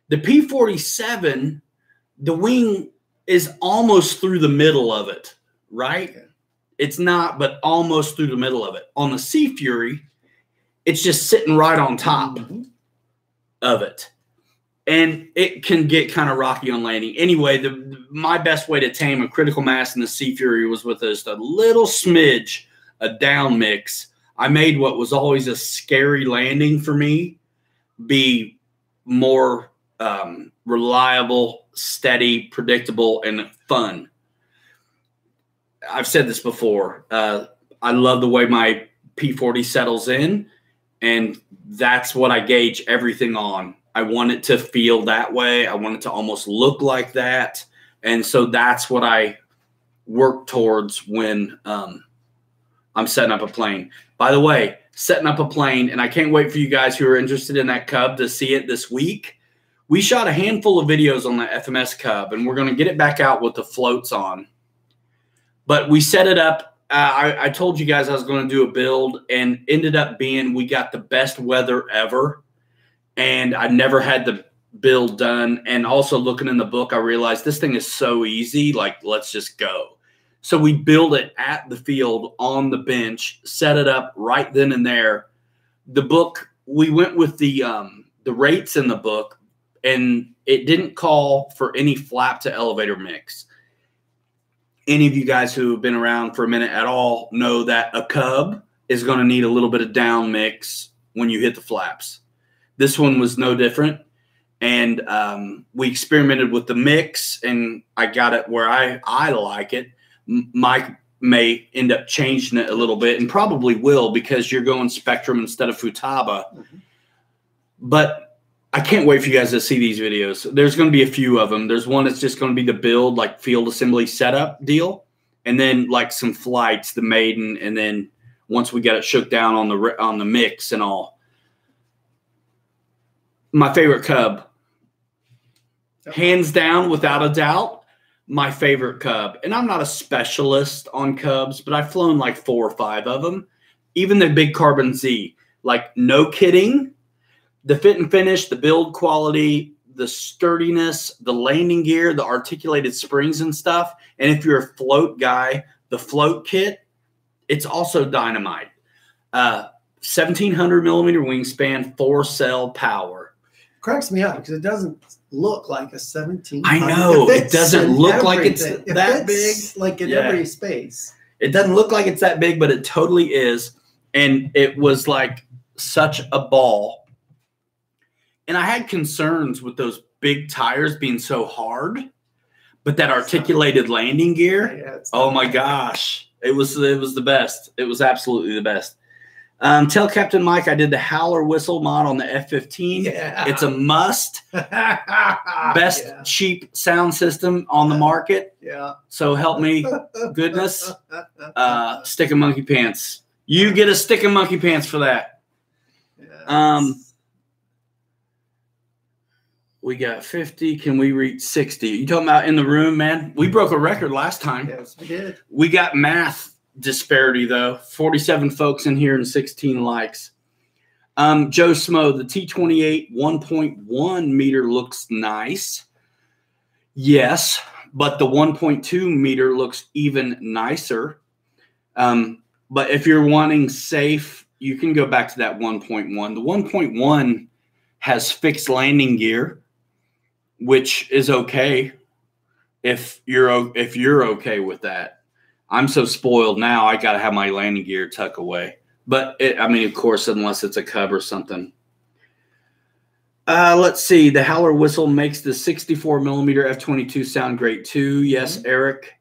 The P47, the wing is almost through the middle of it, right?
Okay.
It's not, but almost through the middle of it. On the Sea Fury, it's just sitting right on top of it. And it can get kind of rocky on landing. Anyway, my best way to tame a critical mass in the Sea Fury was with just a little smidge, a down mix. I made what was always a scary landing for me be more reliable, steady, predictable, and fun. I've said this before. I love the way my P40 settles in, and that's what I gauge everything on. I want it to feel that way. I want it to almost look like that. And so that's what I work towards when I'm setting up a plane. By the way, setting up a plane, and I can't wait for you guys who are interested in that Cub to see it this week. We shot a handful of videos on the FMS Cub, and we're going to get it back out with the floats on. But we set it up. I told you guys I was going to do a build, and ended up being we got the best weather ever. And I never had the build done. And also looking in the book, I realized this thing is so easy. Like, let's just go. So we build it at the field on the bench, set it up right then and there. The book, we went with the rates in the book, and it didn't call for any flap to elevator mix. Any of you guys who have been around for a minute at all know that a Cub is going to need a little bit of down mix when you hit the flaps. This one was no different, and we experimented with the mix, and I got it where I like it. Mike may end up changing it a little bit, and probably will because you're going Spectrum instead of Futaba. But I can't wait for you guys to see these videos. There's going to be a few of them. There's one that's just going to be the build, like field assembly setup deal. And then like some flights, the maiden. And then once we get it shook down on the mix and all. My favorite Cub. Hands down, without a doubt, my favorite Cub. And I'm not a specialist on Cubs, but I've flown like 4 or 5 of them. Even the Big Carbon Z. Like, no kidding. The fit and finish, the build quality, the sturdiness, the landing gear, the articulated springs and stuff. And if you're a float guy, the float kit, it's also dynamite. 1,700 millimeter wingspan, 4-cell power.
Cracks me up because it doesn't look like a 17.
I know. It doesn't look like it's that big.
Like in every space.
It doesn't look like it's that big, but it totally is. And it was like such a ball. And I had concerns with those big tires being so hard, but that articulated landing gear, oh my gosh, it was the best. It was absolutely the best. Tell Captain Mike I did the howler whistle mod on the F-15.
Yeah.
It's a must. Best cheap sound system on the market.
Yeah.
So help me, goodness. Stick of monkey pants. You get a stick of monkey pants for that. Yes. We got 50. Can we reach 60? You talking about in the room, man? We broke a record last time.
Yes, we did.
We got math disparity, though. 47 folks in here and 16 likes. Joe Smo, the T28 1.1 meter looks nice. Yes, but the 1.2 meter looks even nicer. But if you're wanting safe, you can go back to that 1.1. The 1.1 has fixed landing gear, which is okay if you're okay with that. I'm so spoiled now. I got to have my landing gear tucked away. But I mean, of course, unless it's a Cub or something. Let's see. The howler whistle makes the 64 millimeter F-22 sound great too. Yes, Eric.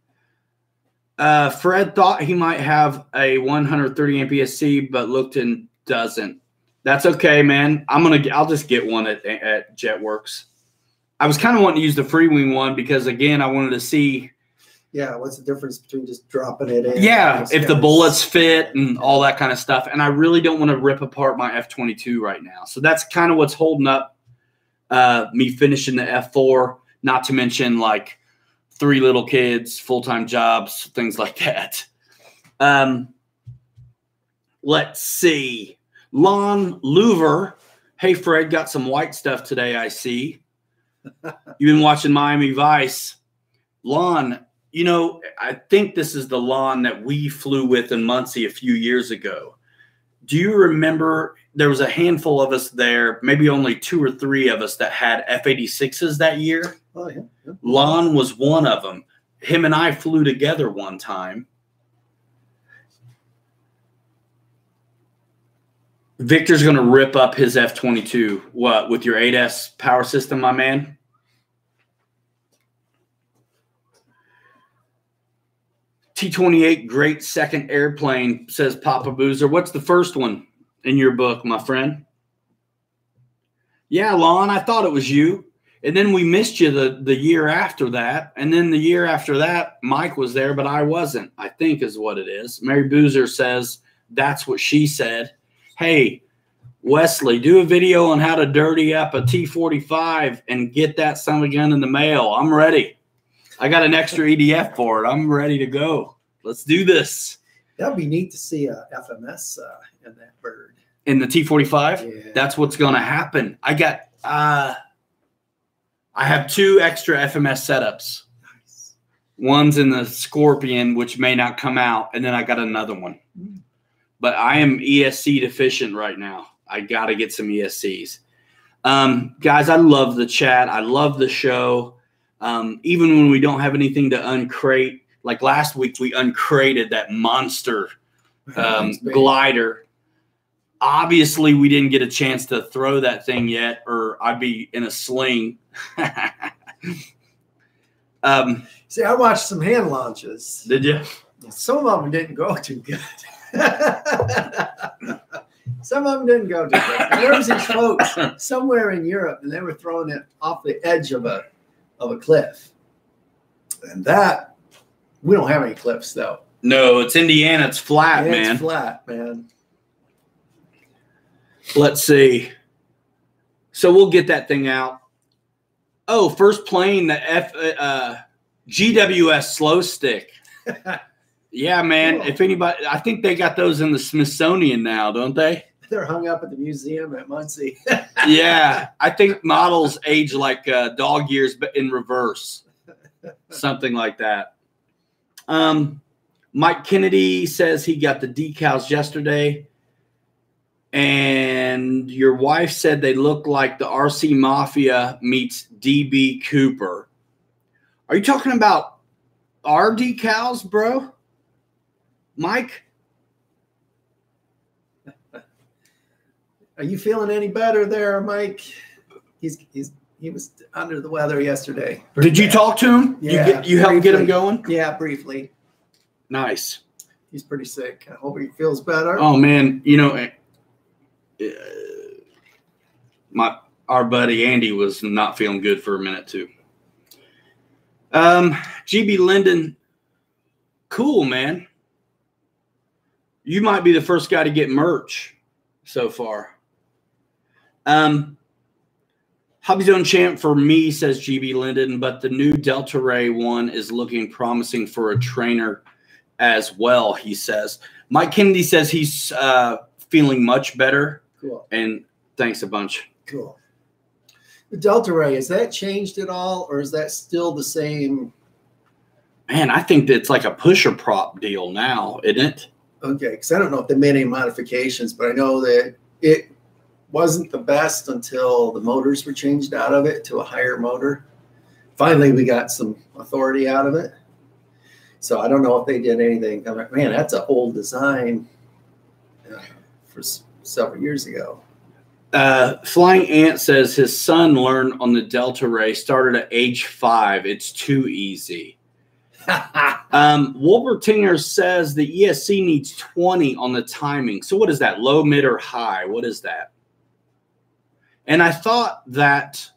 Fred thought he might have a 130 APS-C, but looked and doesn't. That's okay, man. I'll just get one at JetWorks. I was kind of wanting to use the Freewing one because, again, I wanted to see.
Yeah, what's the difference between just dropping it in?
Yeah, if the bullets fit and all that kind of stuff. And I really don't want to rip apart my F-22 right now. So that's kind of what's holding up me finishing the F-4, not to mention, like, 3 little kids, full-time jobs, things like that. Let's see. Lon Louver. Hey, Fred, got some white stuff today, I see. You've been watching Miami Vice. Lon, you know, I think this is the Lon that we flew with in Muncie a few years ago. Do you remember there was a handful of us there, maybe only 2 or 3 of us that had F-86s that year?
Oh, yeah.
Lon was one of them. Him and I flew together one time. Victor's going to rip up his F-22. What, with your 8S power system, my man? T-28, great second airplane, says Papa Boozer. What's the first one in your book, my friend? Yeah, Lon, I thought it was you. And then we missed you the year after that. And then the year after that, Mike was there, but I wasn't, I think is what it is. Mary Boozer says, that's what she said. Hey, Wesley, do a video on how to dirty up a T-45 and get that son of a gun in the mail. I'm ready. I got an extra EDF for it. I'm ready to go. Let's do this.
That'd be neat to see a FMS in that bird.
In the T-45?
Yeah.
That's what's going to happen. I got I have 2 extra FMS setups.
Nice.
One's in the Scorpion, which may not come out, and then I got another one. But I am ESC deficient right now. I got to get some ESCs. Guys, I love the chat. I love the show. Even when we don't have anything to uncrate, like last week we uncrated that monster glider. Obviously, we didn't get a chance to throw that thing yet, or I'd be in a sling.
See, I watched some hand launches.
Did you?
Some of them didn't go too good. Some of them didn't go too good. And there was these folks somewhere in Europe, and they were throwing it off the edge of a cliff. And that, we don't have any cliffs, though.
No, it's Indiana. It's flat, man.
It's flat, man.
Let's see. So we'll get that thing out. Oh, first plane, the GWS slow stick. Yeah, man. Cool. If anybody, I think they got those in the Smithsonian now, don't they?
They're hung up at the museum at Muncie.
Yeah, I think models age like dog years, but in reverse. Something like that. Mike Kennedy says he got the decals yesterday. And your wife said they look like the RC Mafia meets DB Cooper. Are you talking about our decals, bro? Mike?
Are you feeling any better there, Mike? He was under the weather yesterday.
Did you talk to him?
Yeah.
You helped get him going?
Yeah, briefly.
Nice.
He's pretty sick. I hope he feels better.
Oh, man. You know, our buddy Andy was not feeling good for a minute too. GB Linden, cool, man. You might be the first guy to get merch so far. Hobby Zone champ for me, says GB Linden, but the new Delta Ray one is looking promising for a trainer as well, he says. Mike Kennedy says he's feeling much better.
Cool. And
thanks a bunch.
Cool. The Delta Ray, has that changed at all, or is that still the same?
Man, I think that it's like a pusher prop deal now, isn't it?
Okay, because I don't know if they made any modifications, but I know that it wasn't the best until the motors were changed out of it to a higher motor. Finally, we got some authority out of it. So I don't know if they did anything. I'm like, man, that's an old design for several years ago.
Flying Ant says his son learned on the Delta Ray, started at age 5. It's too easy. Wolpertinger says the ESC needs 20 on the timing. So what is that? Low, mid, or high? What is that? And I thought that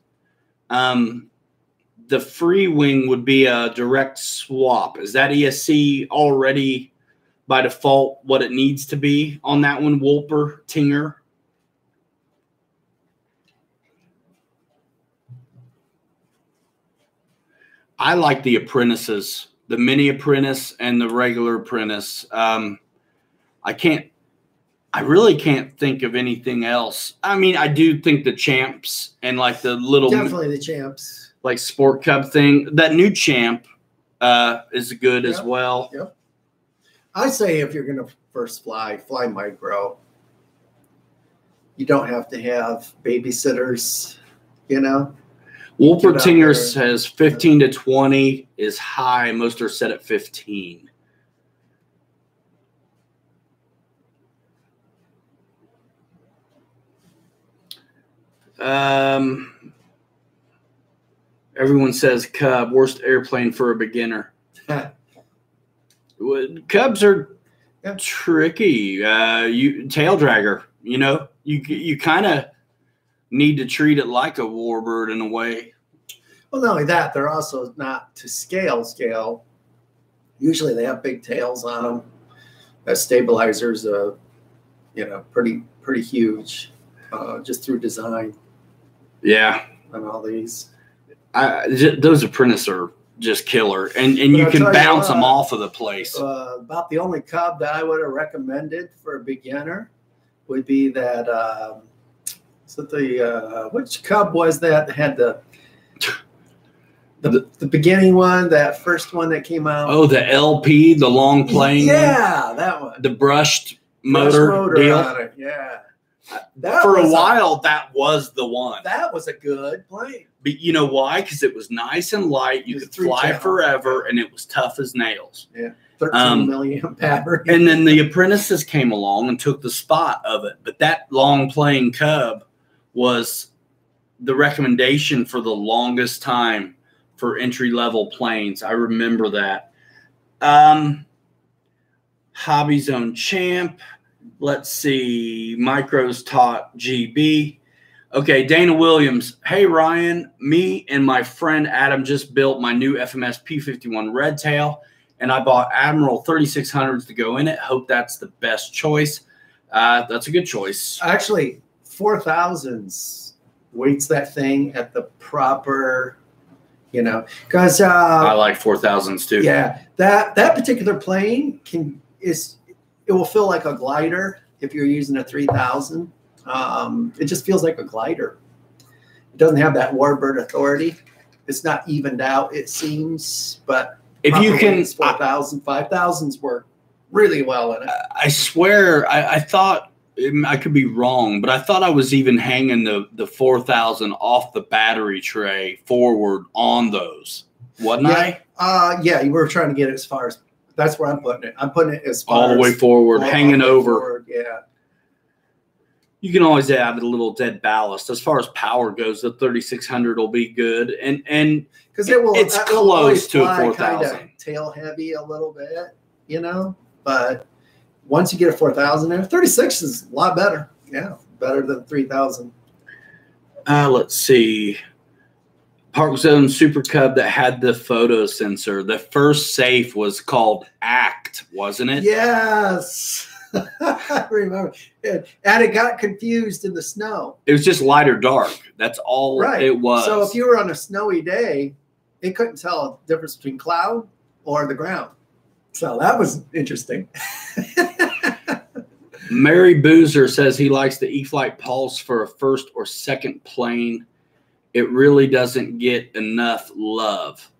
the free wing would be a direct swap. Is that ESC already by default what it needs to be on that one, Wolpertinger? I like the apprentices, the mini apprentice and the regular apprentice. I really can't think of anything else. I mean, I do think the champs and like the little,
definitely the champs,
like Sport Cub thing. That new champ is good as well.
Yep. I say if you're going to first fly micro. You don't have to have babysitters, you know.
Wolpertinger says 15 to 20 is high. Most are set at 15. Everyone says Cub, worst airplane for a beginner. Cubs are tricky. Tail dragger, you know, you kind of need to treat it like a warbird in a way.
Well, not only that, they're also not to scale. Usually they have big tails on them. That stabilizer's pretty huge, just through design. Yeah, on all these.
Those apprentices are just killer, and you can bounce them off of the place.
About the only Cub that I would have recommended for a beginner would be that. Which Cub was that had the beginning one, that first one that came out? Oh, the
LP, the long plane.
Yeah,
one.
That one.
The brushed motor deal.
On it. Yeah.
For a while, that was the one.
That was a good plane.
But you know why? Because it was nice and light. You could fly forever, and it was tough as nails.
Yeah. 13 milliamp battery.
And then the apprentices came along and took the spot of it. But that long plane Cub was the recommendation for the longest time for entry-level planes. I remember that. Hobby Zone champ. Let's see. Micros taught GB. Okay, Dana Williams. Hey, Ryan, me and my friend Adam just built my new FMS P51 Red Tail, and I bought Admiral 3600s to go in it. Hope that's the best choice. That's a good choice.
Actually, 4000s weights that thing at the proper, because
I like 4000s too.
Yeah, that particular plane it will feel like a glider if you're using a 3000. It just feels like a glider. It doesn't have that warbird authority. It's not evened out, it seems, but
if you can,
4,000, 5,000s work really well in it.
I swear, I thought, I could be wrong, but I thought I was even hanging the 4000 off the battery tray forward on those, wasn't I?
Yeah, you were trying to get it as far as, that's where I'm putting it. I'm putting it as far
all the way forward, hanging over.
Forward, yeah.
You can always add a little dead ballast. As far as power goes, the 3600 will be good, and
because
it's close to a 4000.
Tail heavy a little bit, but once you get a 4000 there, 36 is a lot better. Yeah, better than 3000.
Let's see. Park Zone Super Cub that had the photo sensor. The first safe was called ACT, wasn't it?
Yes. I remember. And it got confused in the snow.
It was just light or dark. That's all it was.
So if you were on a snowy day, it couldn't tell the difference between cloud or the ground. So that was interesting.
Mary Boozer says he likes the e-flite Pulse for a first or second plane. It really doesn't get enough love.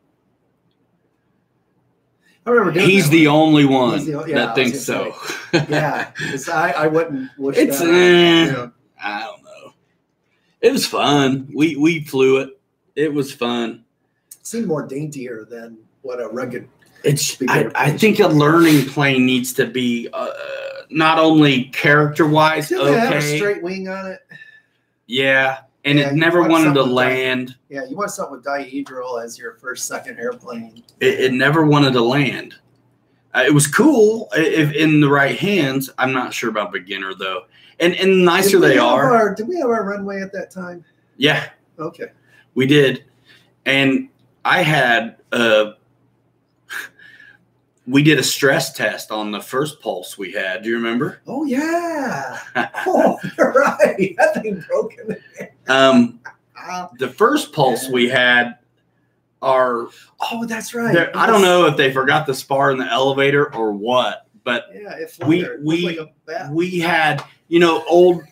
I remember doing
He's the only one
that
that thinks so.
Yeah, I wouldn't wish
it's
that.
I don't know. It was fun. We flew it. It was fun.
It seemed more daintier than what a rugged.
I think a learning plane needs to be not only character-wise
okay. Have a straight wing on it.
Yeah, and it never wanted to land.
Yeah, you want something with dihedral as your first, second airplane.
It never wanted to land. It was cool if in the right hands. I'm not sure about beginner though. And nicer they are.
Did we have our runway at that time?
Yeah.
Okay.
We did, and I had we did a stress test on the first Pulse we had. Do you remember?
Oh yeah. Oh, you're right. That thing broke in there.
The first Pulse we had are.
Oh, that's right.
I don't know if they forgot the spar in the elevator or what, but
yeah,
we had old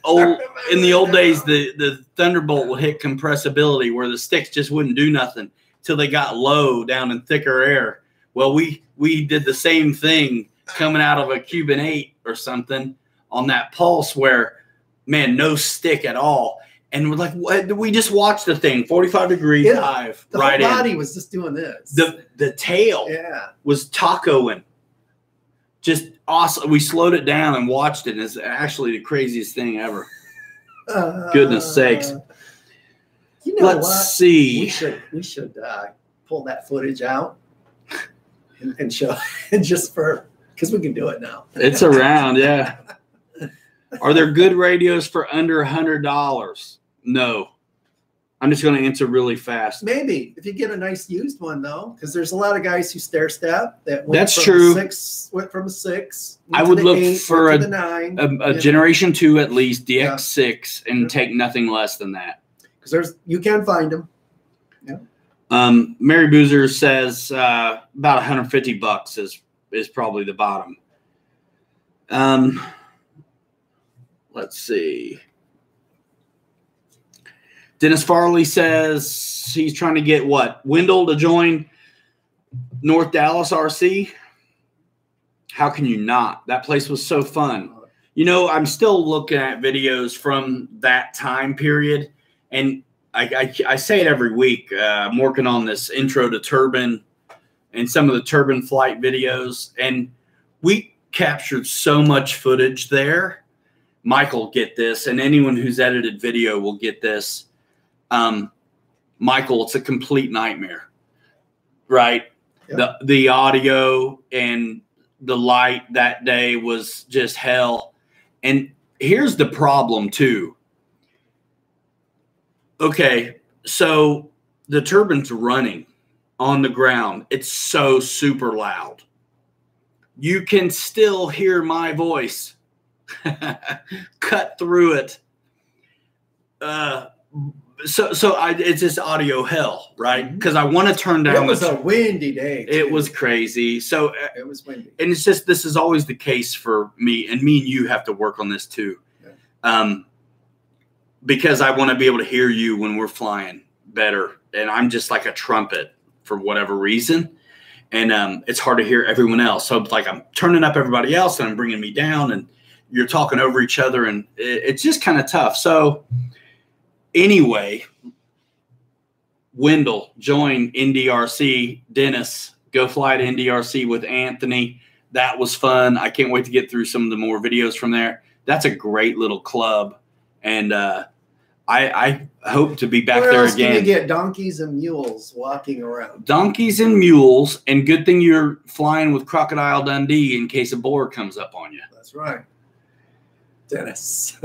in the old days the Thunderbolt would hit compressibility where the sticks just wouldn't do nothing till they got low down in thicker air. Well, we did the same thing coming out of a Cuban 8 or something on that Pulse where, man, no stick at all. And we're like, what? We just watched the thing, 45 degree dive.
The whole body was just doing this.
The tail was tacoing. Just awesome. We slowed it down and watched it. And it's actually the craziest thing ever. Goodness sakes. Let's see.
We should pull that footage out and show and just because we can do it now.
It's around, yeah. Are there good radios for under $100? No. I'm just going to answer really fast.
Maybe if you get a nice used one though, because there's a lot of guys who stair step that went
That's
from
true.
Went from a 6.
I would look 8, for
the 9,
a Generation 2 at least, DX6, and take nothing less than that.
Because you can find them. Yeah.
Mary Boozer says about $150 is probably the bottom. Let's see. Dennis Farley says he's trying to get Wendell to join North Dallas RC. How can you not? That place was so fun. I'm still looking at videos from that time period, and I say it every week. I'm working on this intro to turbine and some of the turbine flight videos, and we captured so much footage there. Michael get this, and anyone who's edited video will get this. Michael, it's a complete nightmare, right? Yep. The audio and the light that day was just hell. And here's the problem too. Okay, so the turbine's running on the ground. It's so super loud. You can still hear my voice cut through it. It's just audio hell, right? Because I want to turn down.
It was a windy day.
It was crazy. So
it was windy,
and it's just this is always the case for me, and you have to work on this too. Yeah. Because I want to be able to hear you when we're flying better, and I'm just like a trumpet for whatever reason, and it's hard to hear everyone else. So it's like I'm turning up everybody else, and I'm bringing me down, and you're talking over each other, and it's just kind of tough. So anyway, Wendell, join NDRC. Dennis, go fly to NDRC with Anthony. That was fun. I can't wait to get through some of the more videos from there. That's a great little club. And I hope to be back there again. Where else can
you get donkeys and mules walking around?
Donkeys and mules. And good thing you're flying with Crocodile Dundee in case a boar comes up on you.
That's right. Dennis.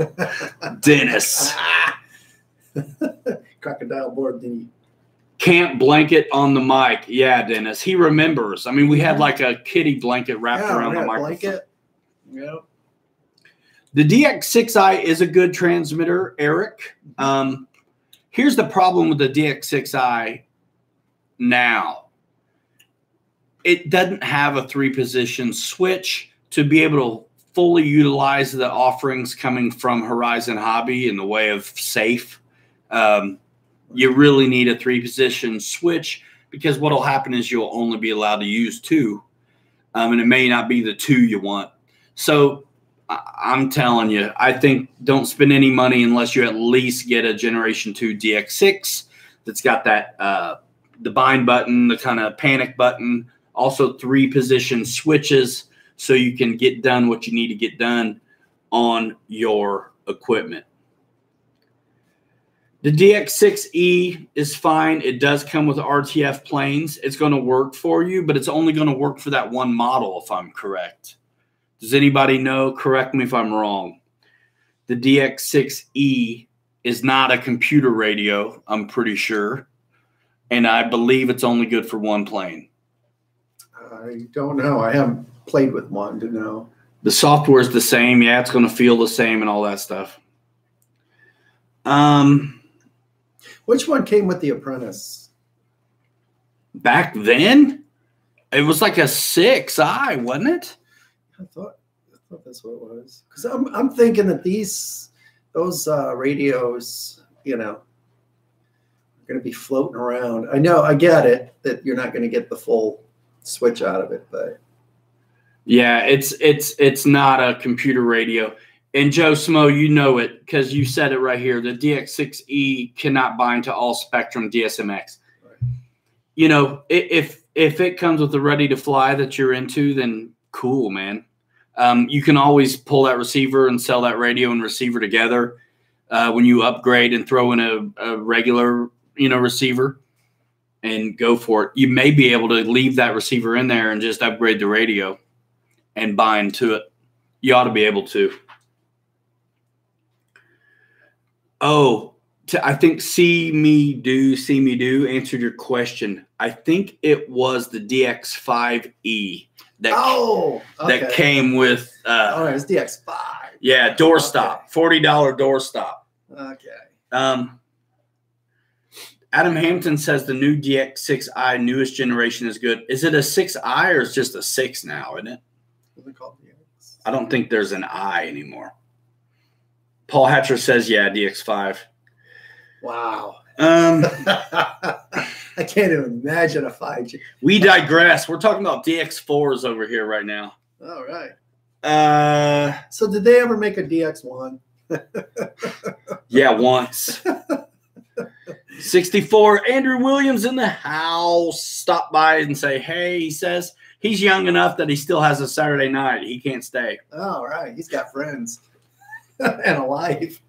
Dennis.
Crocodile board thingy.
Camp blanket on the mic. Yeah, Dennis. He remembers. I mean, we had like a kitty blanket wrapped around the microphone. Blanket.
Yep.
The DX6i is a good transmitter, Eric. Here's the problem with the DX6i now. It doesn't have a 3-position switch to be able to fully utilize the offerings coming from Horizon Hobby in the way of safe. You really need a 3-position switch because what will happen is you'll only be allowed to use 2, and it may not be the 2 you want. So I'm telling you, I think don't spend any money unless you at least get a Generation 2 DX6 that's got that the bind button, the kind of panic button, also 3-position switches so you can get done what you need to get done on your equipment. The DX6E is fine. It does come with RTF planes. It's going to work for you, but it's only going to work for that one model if I'm correct. Does anybody know? Correct me if I'm wrong. The DX6E is not a computer radio, I'm pretty sure. And I believe it's only good for one plane.
I don't know. I haven't played with one to know.
The software is the same. Yeah, it's going to feel the same and all that stuff.
Which one came with the Apprentice?
Back then, it was like a 6i, wasn't it?
I thought that's what it was. Because I'm thinking that those radios, you know, are going to be floating around. I know, I get it that you're not going to get the full switch out of it, but
yeah, it's not a computer radio. And Joe Smo, you know it because you said it right here. The DX6E cannot bind to all Spectrum DSMX. Right. You know, if it comes with the ready to fly that you're into, then cool, man. You can always pull that receiver and sell that radio and receiver together when you upgrade and throw in a regular, receiver and go for it. You may be able to leave that receiver in there and just upgrade the radio and bind to it. You ought to be able to. Oh, I think See Me Do answered your question. I think it was the DX5E that came with.
It was DX5.
Yeah, doorstop, $40 doorstop.
Okay.
Adam Hampton says the new DX6i newest generation is good. Is it a 6i or is it just a 6 now? Isn't it?
What are they called? DX?
I don't think there's an I anymore. Paul Hatcher says, yeah, DX5.
Wow. I can't even imagine a 5G.
We digress. We're talking about DX4s over here right now.
All right. So did they ever make a DX1?
Yeah, once. 64. Andrew Williams in the house. Stop by and say, hey, he says he's young enough that he still has a Saturday night. He can't stay.
All right. He's got friends. And a life.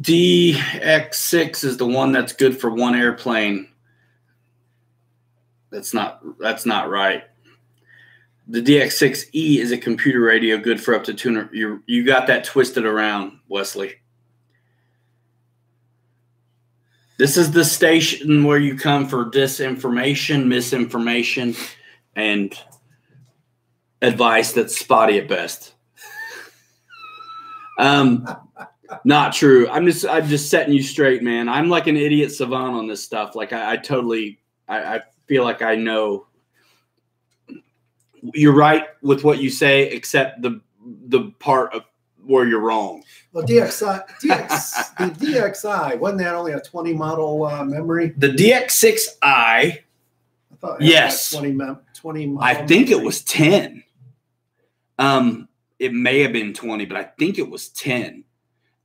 DX6 is the one that's good for one airplane. That's not right. The DX6E is a computer radio good for up to 200. You got that twisted around, Wesley. This is the station where you come for disinformation, misinformation, and advice that's spotty at best. Not true. I'm just setting you straight, man. I'm like an idiot savant on this stuff. Like I feel like I know. You're right with what you say, except the part of where you're wrong.
Well, the DXI, wasn't that only a 20 model memory?
The DX6i, yes.
20 model
I think
memory.
it was 10. It may have been 20, but I think it was 10.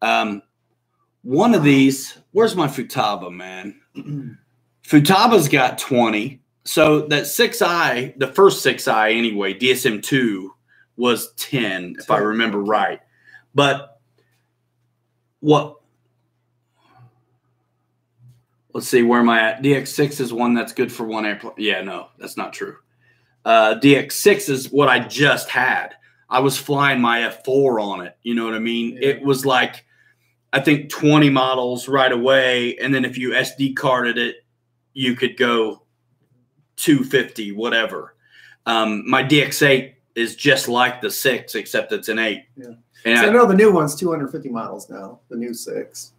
One of these, where's my Futaba, man? Futaba's got 20. So that 6i, the first 6i anyway, DSM2 was 10, if I remember right. But let's see, where am I at? DX6 is one that's good for one airplane. Yeah, no, that's not true. DX6 is what I just had. I was flying my F4 on it. You know what I mean? Yeah. It was like, I think 20 models right away. And then if you SD carded it, you could go 250, whatever. My DX8 is just like the 6, except it's an 8.
Yeah.
And
so I know the new one's 250 models now, the new 6.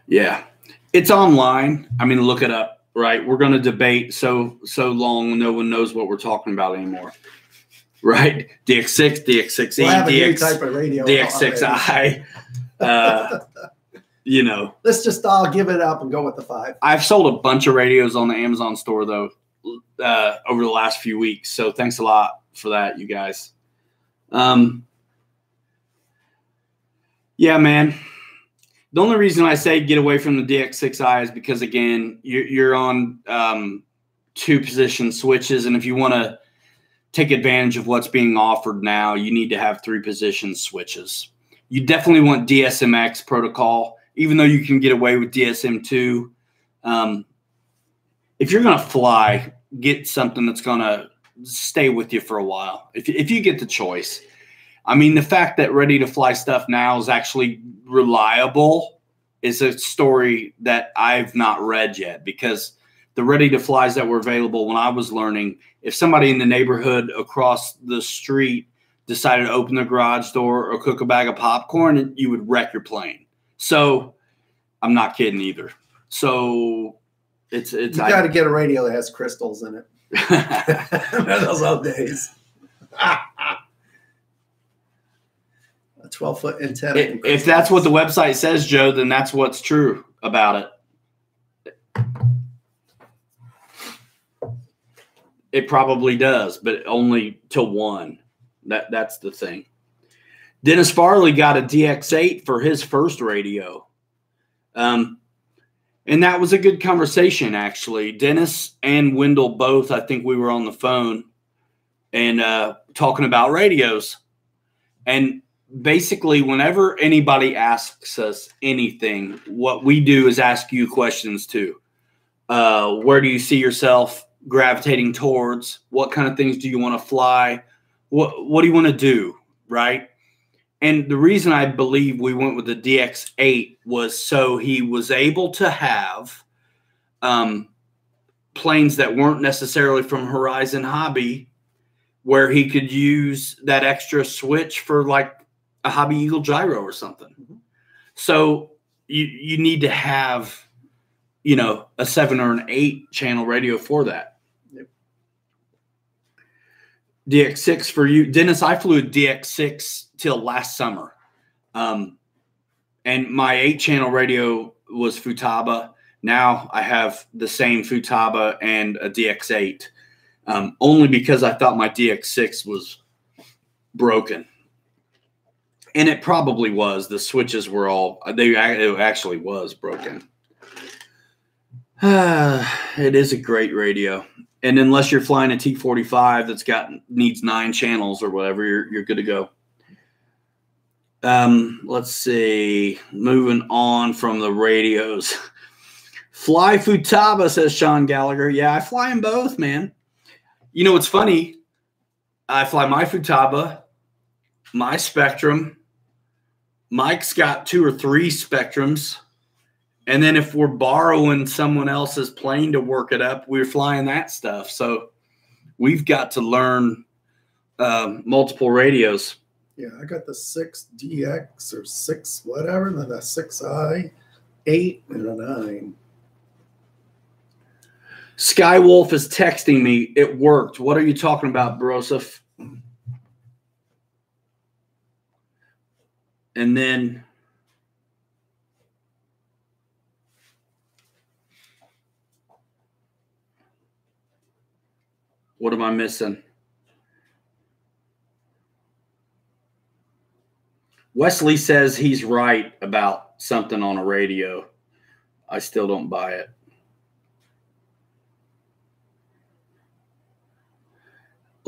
Yeah. It's online. I mean, look it up, right? We're going to debate so long no one knows what we're talking about anymore. Right? DX6, DX6E,
we'll have a new type of radio
DX6i. You know.
Let's just all give it up and go with the 5.
I've sold a bunch of radios on the Amazon store, though, over the last few weeks. So thanks a lot for that, you guys. Yeah, man. The only reason I say get away from the DX6i is because, again, you're on 2-position switches. And if you want to take advantage of what's being offered now, you need to have 3-position switches. You definitely want DSMX protocol, even though you can get away with DSM2. If you're going to fly, get something that's going to stay with you for a while. If you get the choice. I mean, the fact that ready to fly stuff now is actually reliable is a story that I've not read yet, because the ready to flies that were available when I was learning, if somebody in the neighborhood across the street decided to open their garage door or cook a bag of popcorn, you would wreck your plane. So I'm not kidding either. So it's you
got to get a radio that has crystals in it. Those old days. A 12-foot antenna.
If that's what the website says, Joe, then that's what's true about it. It probably does, but only to one. That's the thing. Dennis Farley got a DX8 for his first radio. And that was a good conversation, actually. Dennis and Wendell both, I think we were on the phone and talking about radios. And basically, whenever anybody asks us anything, what we do is ask you questions too. Where do you see yourself gravitating towards? What kind of things do you want to fly? What do you want to do, right? And the reason I believe we went with the DX8 was so he was able to have planes that weren't necessarily from Horizon Hobby, where he could use that extra switch for like a Hobby Eagle gyro or something. Mm-hmm. So you need to have, a 7 or an 8 channel radio for that. Yep. DX6 for you. Dennis, I flew a DX6 till last summer. And my 8 channel radio was Futaba. Now I have the same Futaba and a DX8. Only because I thought my DX6 was broken. And it probably was. The switches were it actually was broken. It is a great radio. And unless you're flying a T-45 that's needs 9 channels or whatever, you're good to go. Let's see. Moving on from the radios. Fly Futaba, says Sean Gallagher. Yeah, I fly them both, man. You know what's funny? I fly my Futaba, my Spectrum. Mike's got 2 or 3 Spectrums. And then if we're borrowing someone else's plane to work it up, we're flying that stuff. So we've got to learn multiple radios.
Yeah, I got the 6DX or 6 whatever, and then a 6I, 8, and a 9.
Skywolf is texting me. It worked. What are you talking about, Broseph? And then what am I missing? Wesley says he's right about something on a radio. I still don't buy it.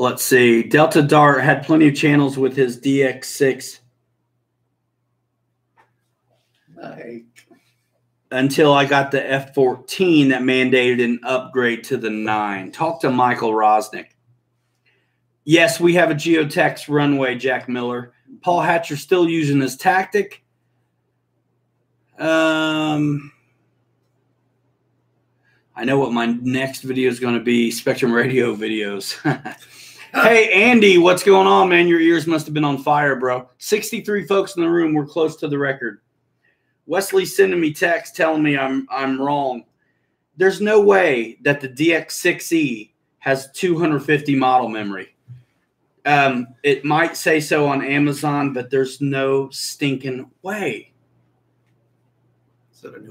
Let's see. Delta Dart had plenty of channels with his DX6 until I got the F-14 that mandated an upgrade to the 9. Talk to Michael Rosnick. Yes, we have a Geotex runway, Jack Miller. Paul Hatcher still using this tactic. I know what my next video is going to be, Spectrum Radio videos. Hey, Andy, what's going on, man? Your ears must have been on fire, bro. 63 folks in the room. We're close to the record. Wesley's sending me text telling me I'm wrong. There's no way that the DX6E has 250 model memory. It might say so on Amazon, but there's no stinking way.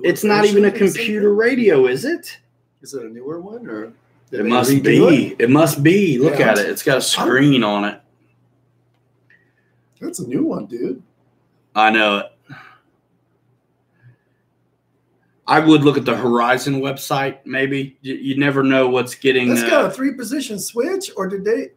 It's not even a computer radio, is it?
Is it a newer one, or
it must be? It must be. Look at it. It's got a screen on it.
That's a new one, dude.
I know it. I would look at the Horizon website, maybe. You never know what's getting.
That's got a 3-position switch, or did they?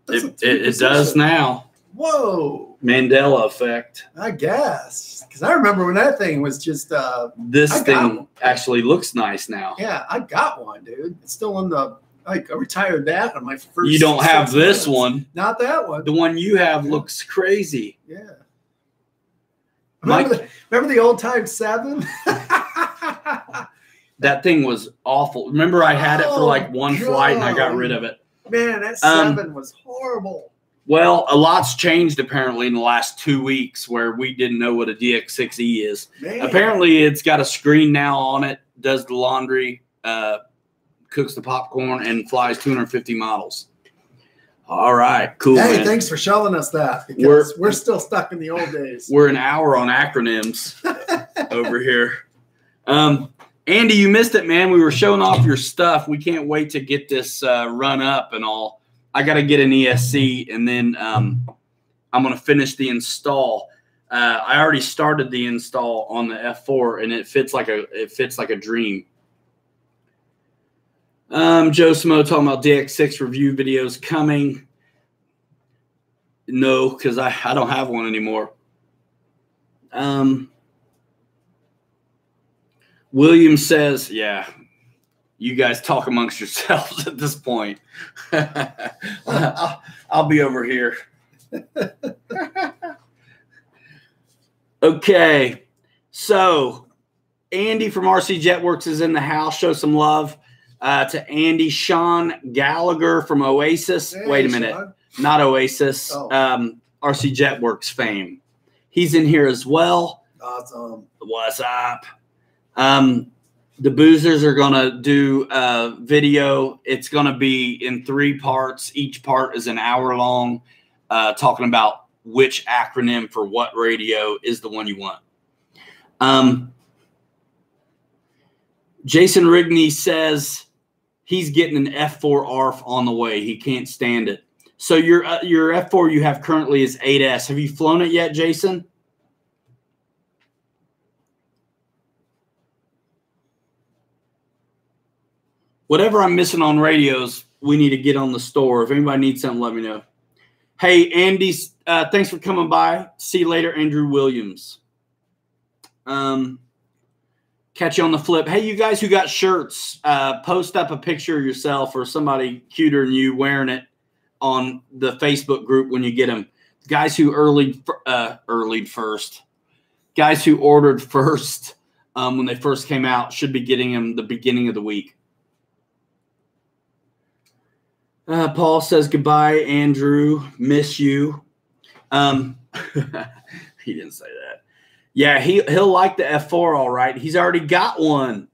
It does now.
Whoa.
Mandela effect.
I guess. Because I remember when that thing was just.
This thing actually looks nice now.
Yeah, I got one, dude. It's still in the. I retired that on my first.
You don't have this one.
Not that one.
The one you have looks crazy.
Yeah. Remember the old time 7?
That thing was awful. Remember, I had it for like one flight and I got rid of it.
Man, that 7 was horrible.
Well, a lot's changed apparently in the last 2 weeks where we didn't know what a DX6E is. Man. Apparently, it's got a screen now on it, does the laundry, cooks the popcorn, and flies 250 models. All right, cool.
Hey,
man.
Thanks for showing us that, because we're still stuck in the old days.
We're an hour on acronyms over here. Andy, you missed it, man. We were showing off your stuff. We can't wait to get this run up and all. I got to get an ESC, and then I'm going to finish the install. I already started the install on the F4, and it fits like a dream. Joe Smo talking about DX6 review videos coming. No, because I don't have one anymore. William says, yeah, you guys talk amongst yourselves at this point. I'll be over here. Okay. So Andy from RC Jetworks is in the house. Show some love to Andy. Sean Gallagher from Oasis.
Hey,
wait a minute.
Sean.
Not Oasis.
Oh.
RC Jetworks fame. He's in here as well.
Awesome.
What's up? The Boozers are going to do a video. It's going to be in 3 parts. Each part is an hour long, talking about which acronym for what radio is the one you want. Jason Rigney says he's getting an F4 ARF on the way. He can't stand it. So your F4 you have currently is 8S. Have you flown it yet, Jason? Whatever I'm missing on radios, we need to get on the store. If anybody needs something, let me know. Hey, Andy, thanks for coming by. See you later, Andrew Williams. Catch you on the flip. Hey, you guys who got shirts, post up a picture of yourself or somebody cuter than you wearing it on the Facebook group when you get them. Guys who earlied first. Guys who ordered first when they first came out should be getting them the beginning of the week. Paul says goodbye, Andrew. Miss you. He didn't say that. Yeah, he'll like the F4 all right. He's already got one.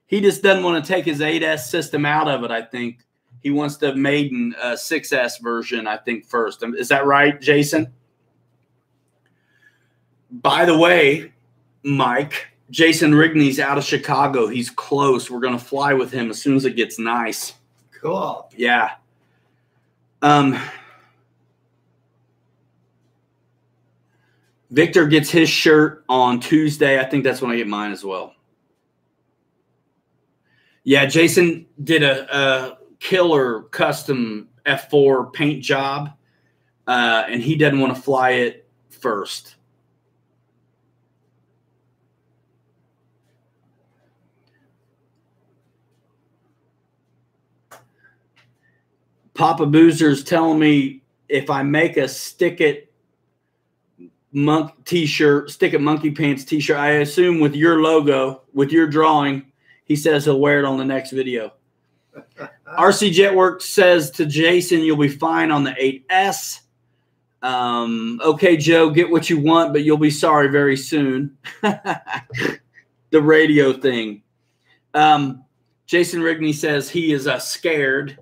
He just doesn't want to take his 8S system out of it, I think. He wants the maiden 6S version, I think, first. Is that right, Jason? By the way, Mike, Jason Rigney's out of Chicago. He's close. We're going to fly with him as soon as it gets nice.
Cool.
Yeah. Victor gets his shirt on Tuesday. I think that's when I get mine as well. Yeah, Jason did a killer custom F4 paint job, and he doesn't want to fly it first. Papa Boozer's telling me if I make a Stick It t-shirt, Stick It Monkey Pants t-shirt, I assume with your logo, with your drawing, he says he'll wear it on the next video. RC Jetworks says to Jason, you'll be fine on the 8S. Okay, Joe, get what you want, but you'll be sorry very soon. The radio thing. Jason Rigney says he is scared.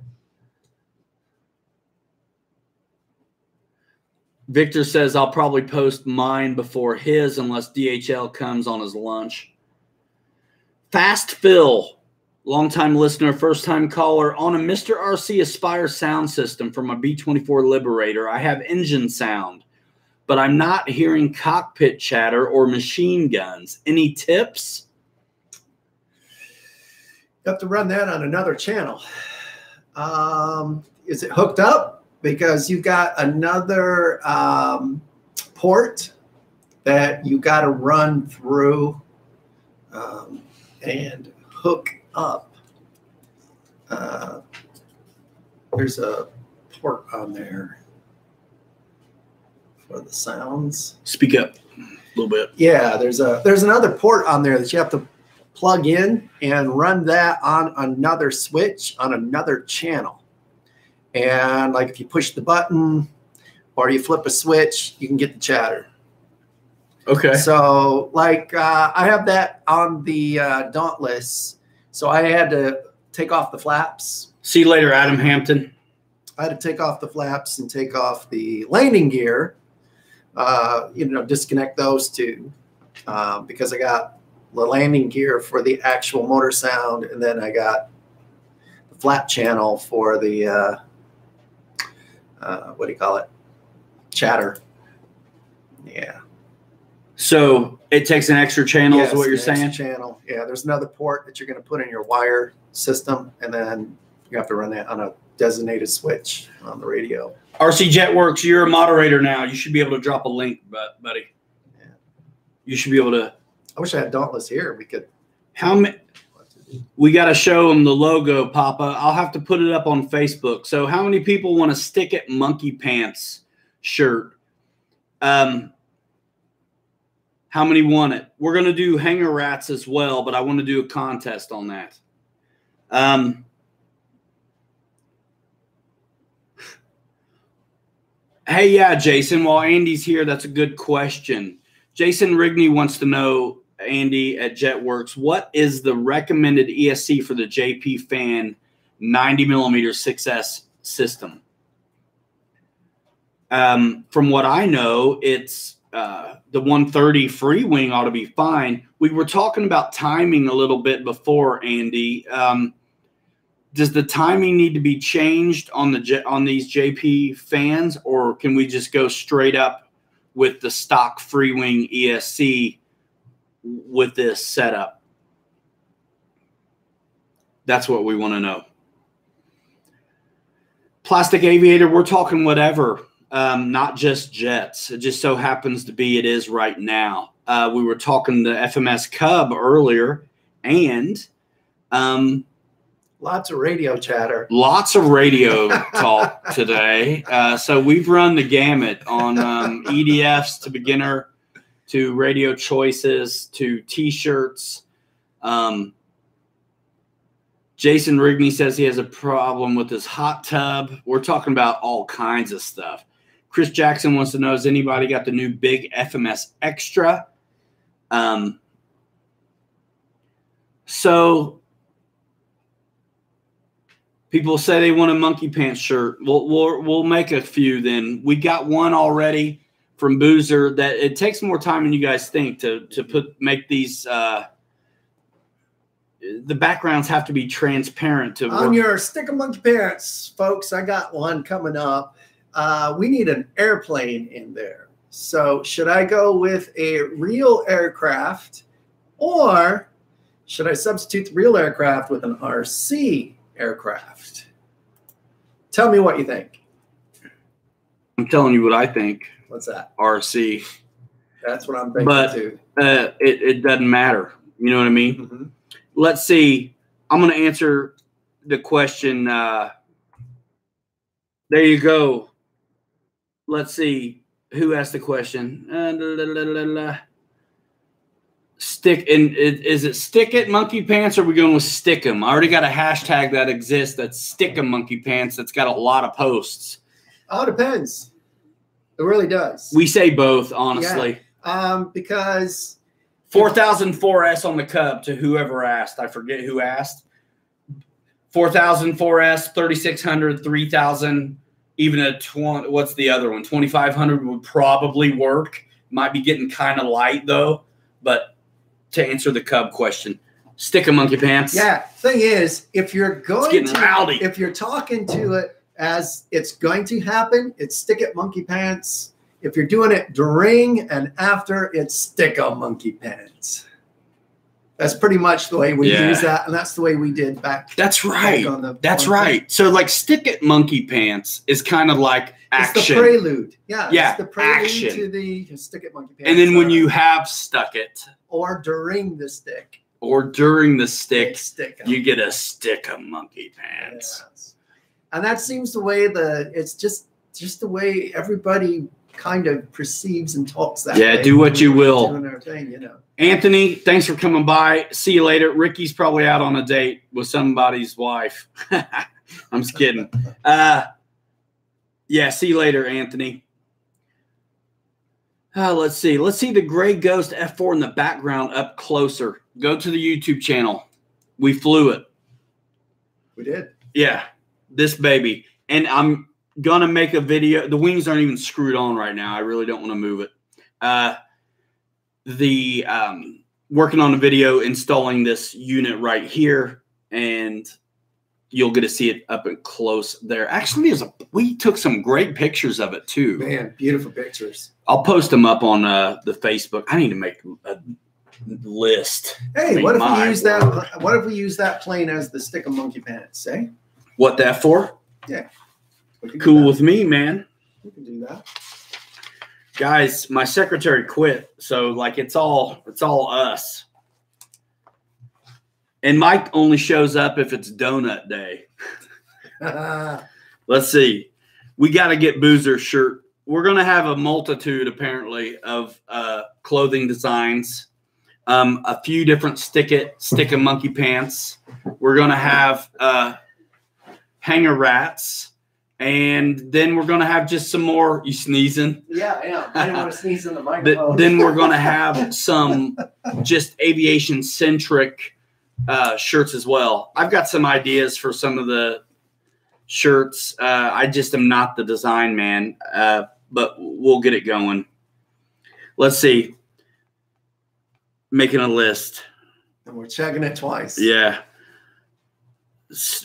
Victor says, I'll probably post mine before his unless DHL comes on his lunch. Fast Phil, longtime listener, first-time caller. On a Mr. RC Aspire sound system from a B-24 Liberator, I have engine sound, but I'm not hearing cockpit chatter or machine guns. Any tips?
You have to run that on another channel. Is it hooked up? Because you got another port that you got to run through and hook up. There's a port on there for the sounds.
Speak up a little bit.
Yeah, there's another port on there that you have to plug in and run that on another switch on another channel. And like if you push the button or you flip a switch, you can get the chatter.
Okay.
So like I have that on the Dauntless. So I had to take off the flaps.
See you later, Adam Hampton.
I had to take off the flaps and take off the landing gear, disconnect those two because I got the landing gear for the actual motor sound. And then I got the flap channel for the what do you call it? Chatter. Yeah.
So it takes an extra channel, is what you're saying?
Channel. Yeah. There's another port that you're going to put in your wire system, and then you have to run that on a designated switch on the radio.
RC Jetworks, you're a moderator now. You should be able to drop a link, buddy. Yeah. You should be able to.
I wish I had Dauntless here. We could.
How many? We got to show them the logo, Papa. I'll have to put it up on Facebook. So how many people want to Stick It Monkey Pants shirt? How many want it? We're going to do Hanger Rats as well, but I want to do a contest on that. Hey, yeah, Jason, while Andy's here, that's a good question. Jason Rigney wants to know, Andy at Jetworks, what is the recommended ESC for the JP Fan 90mm 6S system? From what I know, it's the 130 free wing ought to be fine. We were talking about timing a little bit before, Andy. Does the timing need to be changed on these JP fans, or can we just go straight up with the stock free wing ESC with this setup? That's what we want to know. Plastic Aviator, we're talking whatever, not just jets. It just so happens to be it is right now. We were talking the FMS Cub earlier, and
lots of radio chatter.
Lots of radio talk today. So we've run the gamut on EDFs to beginner, to radio choices, to T-shirts. Jason Rigney says he has a problem with his hot tub. We're talking about all kinds of stuff. Chris Jackson wants to know, has anybody got the new big FMS Extra? So people say they want a monkey pants shirt. We'll make a few then. We got one already from Boozer that it takes more time than you guys think to make these. The backgrounds have to be transparent to
on
work.
Your sticker monkey pants, folks. I got one coming up. We need an airplane in there. So should I go with a real aircraft, or should I substitute the real aircraft with an RC aircraft? Tell me what you think.
I'm telling you what I think.
What's that?
RC.
That's what I'm thinking too.
It doesn't matter. You know what I mean?
Mm-hmm.
Let's see. I'm going to answer the question. There you go. Let's see. Who asked the question? Is it stick it monkey pants, or are we going with stick 'em? I already got a hashtag that exists that's stick 'em monkey pants that's got a lot of posts.
Oh, it depends. It really does.
We say both, honestly.
Yeah. Because
4004S on the Cub to whoever asked. I forget who asked. 4004S, 3600, 3000, even a 20. What's the other one? 2500 would probably work. Might be getting kind of light though. But to answer the Cub question, stick 'em monkey pants.
Yeah. Thing is, if you're going to,
rowdy.
If you're talking to it as it's going to happen, it's stick it monkey pants. If you're doing it during and after, it's stick 'em monkey pants. That's pretty much the way we use that, and that's the way we did back.
That's right. That's right. So like stick it monkey pants is kind of like action.
It's the prelude. Yeah.
Yeah.
It's the prelude
action.
to the stick it monkey pants.
And then when you have stuck it,
or during the stick,
or during the stick, you
'em.
get a stick 'em monkey pants.
Yes. And that seems the way it's just the way everybody kind of perceives and talks that way.
Yeah, do what you will.
Doing their thing, you know.
Anthony, thanks for coming by. See you later. Ricky's probably out on a date with somebody's wife. I'm just kidding. Yeah, see you later, Anthony. Let's see. Let's see the Gray Ghost F4 in the background up closer. Go to the YouTube channel. We flew it.
We did.
Yeah, this baby. And I'm going to make a video. The wings aren't even screwed on right now. I really don't want to move it. Working on a video installing this unit right here, and you'll get to see it up and close there. Actually, we took some great pictures of it too.
Man, beautiful pictures.
I'll post them up on the Facebook. I need to make a list.
Hey, what if we use that? What if we use that plane as the stick 'em monkey pants? Eh?
What that for?
Yeah.
Cool with me, man.
We can do that.
Guys, my secretary quit, so like it's all us. And Mike only shows up if it's donut day. Let's see. We got to get Boozer's shirt. We're going to have a multitude, apparently, of clothing designs. A few different stick 'em monkey pants. We're going to have hanger rats. And then we're going to have just some more. You sneezing?
Yeah, I am. I didn't want to sneeze in the microphone.
Then we're going to have some just aviation-centric shirts as well. I've got some ideas for some of the shirts. I just am not the design man, but we'll get it going. Let's see. Making a list.
And we're checking it twice.
Yeah.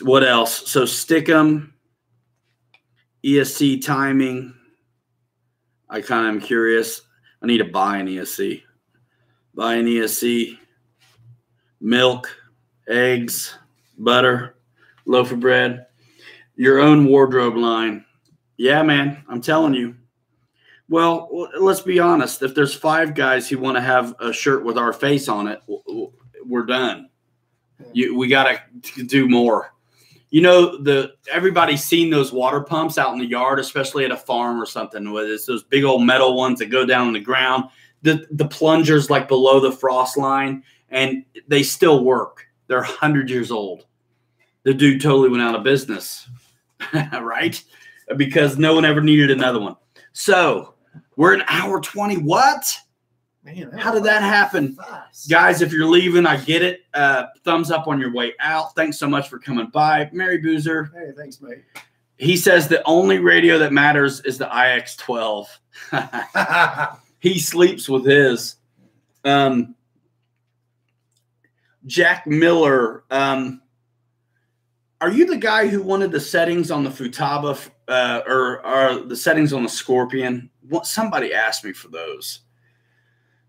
What else? So stick 'em. ESC timing. I kind of am curious. I need to buy an ESC. Buy an ESC. Milk, eggs, butter, loaf of bread. Your own wardrobe line. Yeah, man. I'm telling you. Well, let's be honest. If there's 5 guys who want to have a shirt with our face on it, we're done. We got to do more. You know, everybody's seen those water pumps out in the yard, especially at a farm or something, where it's those big old metal ones that go down on the ground. The plungers like below the frost line, and they still work. They're 100 years old. The dude totally went out of business, right? Because no one ever needed another one. So we're an hour 20. What?
Man,
how did that happen?
Fast.
Guys, if you're leaving, I get it. Thumbs up on your way out. Thanks so much for coming by. Mary Boozer.
Hey, thanks, mate.
He says the only radio that matters is the IX-12. He sleeps with his. Jack Miller. Are you the guy who wanted the settings on the Futaba or the settings on the Scorpion? Somebody asked me for those.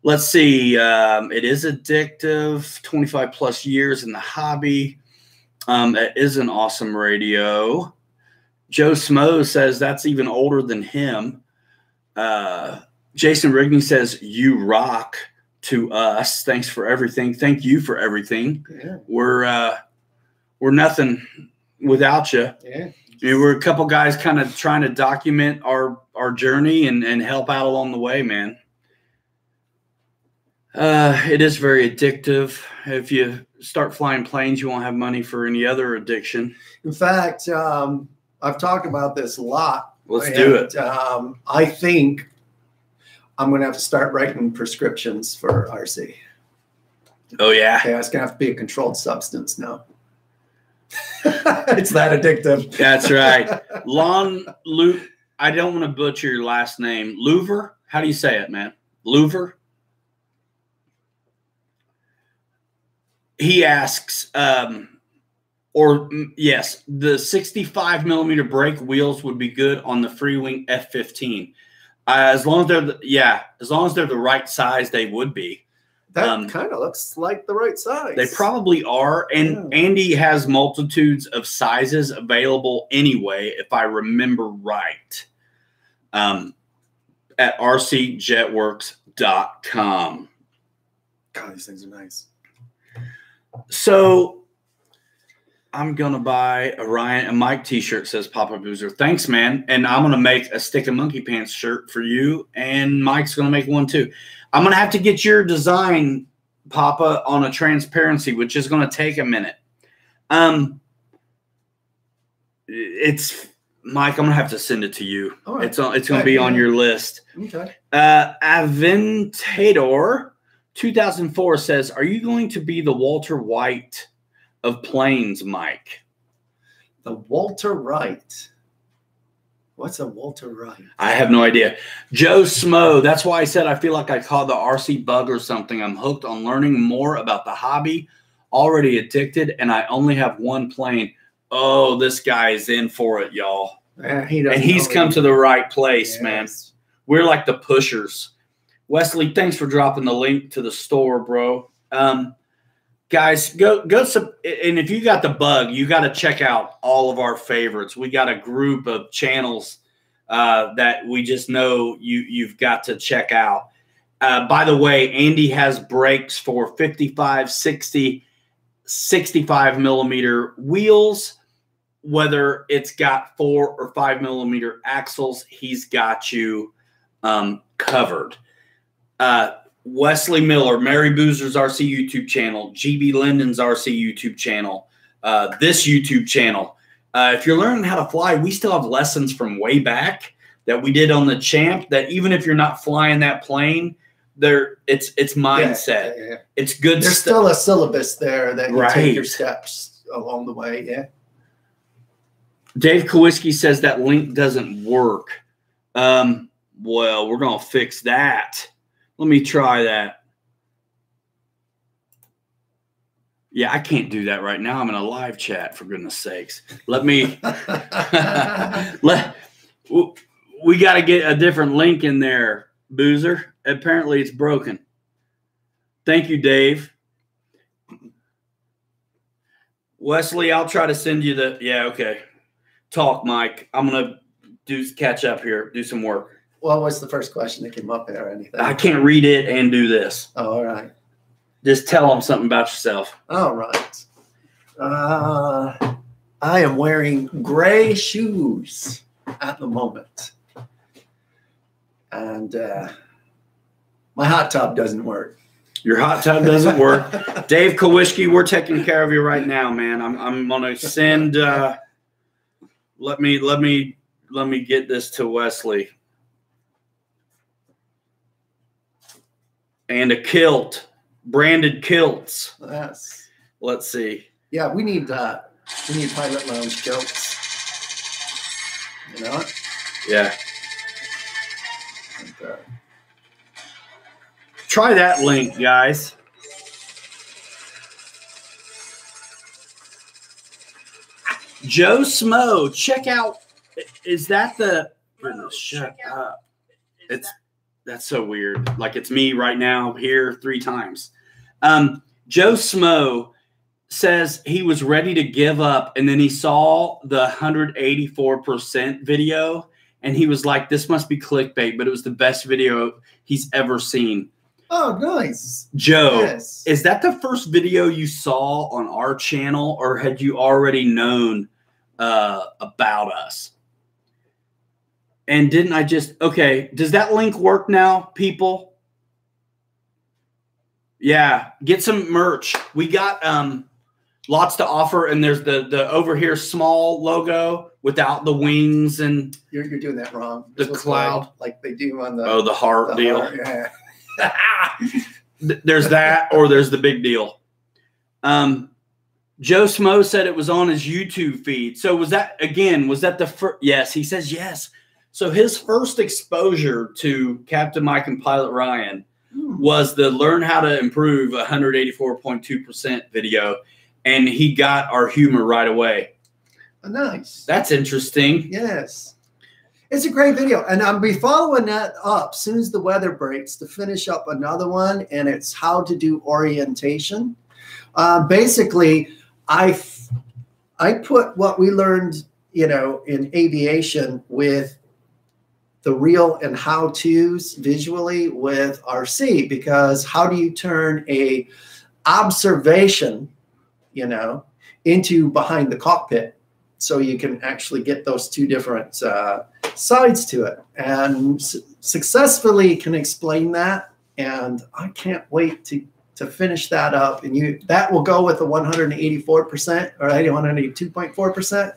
Let's see. It is addictive. 25 plus years in the hobby. It is an awesome radio. Joe Smo says that's even older than him. Jason Rigney says you rock to us. Thanks for everything. Thank you for everything.
Yeah.
We're nothing without you.
Yeah.
We're a couple guys kind of trying to document our journey and help out along the way, man. It is very addictive. If you start flying planes, you won't have money for any other addiction.
In fact, I've talked about this a lot.
Let's do it.
I think I'm going to have to start writing prescriptions for RC.
Oh, yeah.
Yeah, it's going to have to be a controlled substance now. It's that addictive.
That's right. I don't want to butcher your last name. Louver? How do you say it, man? Louver? He asks, yes, the 65 millimeter brake wheels would be good on the Freewing F-15. As long as they're the right size, they would be.
That kind of looks like the right size.
They probably are. And Andy has multitudes of sizes available anyway, if I remember right, at rcjetworks.com.
God, these things are nice.
So I'm going to buy a Ryan and Mike t-shirt, says Papa Boozer. Thanks, man. And I'm going to make a Stick of Monkey Pants shirt for you. And Mike's going to make one too. I'm going to have to get your design, Papa, on a transparency, which is going to take a minute. It's Mike, I'm going to have to send it to you.
All right.
It's going to be on your list.
Okay.
Aventador 2004 says, are you going to be the Walter White of planes, Mike?
The Walter Wright. What's a Walter Wright?
I have no idea. Joe Smo, that's why I said I feel like I caught the RC bug or something. I'm hooked on learning more about the hobby, already addicted, and I only have one plane. Oh, this guy is in for it, y'all.
And
he's come to the right place, man. We're like the pushers. Wesley, thanks for dropping the link to the store, bro. Guys, go. And if you got the bug, you got to check out all of our favorites. We got a group of channels that we just know you've got to check out. By the way, Andy has brakes for 55, 60, 65 millimeter wheels. Whether it's got 4 or 5 millimeter axles, he's got you covered. Wesley Miller, Mary Boozer's RC YouTube channel, GB Linden's RC YouTube channel, this YouTube channel. If you're learning how to fly, we still have lessons from way back that we did on the Champ, that even if you're not flying that plane, it's mindset.
Yeah.
It's good.
There's still a syllabus there that you take your steps along the way. Yeah.
Dave Kowalski says that link doesn't work. Well, we're going to fix that. Let me try that. Yeah, I can't do that right now. I'm in a live chat, for goodness sakes. Let me we got to get a different link in there, Boozer. Apparently it's broken. Thank you, Dave. Wesley, I'll try to send you okay. Talk, Mike. I'm going to catch up here, do some work.
Well, what's the first question that came up there or anything?
I can't read it and do this.
Oh, all right.
Just tell them something about yourself.
All right. I am wearing gray shoes at the moment. And my hot tub doesn't work.
Your hot tub doesn't work. Dave Kowalski, we're taking care of you right now, man. I'm gonna send let me get this to Wesley. And a kilt. Branded kilts.
Yes.
Let's see.
Yeah, we need Pilot Lounge kilts. You know it?
Yeah.
And,
try that link, guys. Joe Smo, check out. Is that the? Shut up. That's so weird. Like it's me right now here 3 times. Joe Smo says he was ready to give up, and then he saw the 184% video, and he was like, "This must be clickbait," but it was the best video he's ever seen.
Oh, nice.
Joe,
yes.
Is that the first video you saw on our channel, or had you already known about us? And didn't I just, okay, does that link work now, people? Yeah, get some merch. We got lots to offer, and there's the over here small logo without the wings and
you're doing that wrong.
The cloud,
like they do on the
the heart deal.
Heart, yeah.
There's that, or there's the big deal. Joe Smo said it was on his YouTube feed. So was that the first? Yes, he says yes. So his first exposure to Captain Mike and Pilot Ryan was the Learn How to Improve 184.2% video, and he got our humor right away.
Oh, nice.
That's interesting.
Yes. It's a great video, and I'll be following that up as soon as the weather breaks to finish up another one, and it's how to do orientation. Basically, I put what we learned, in aviation with the real and how-tos visually with RC, because how do you turn a observation, into behind the cockpit so you can actually get those 2 different sides to it, and successfully can explain that. And I can't wait to finish that up, and that will go with the 184% or 182.4%,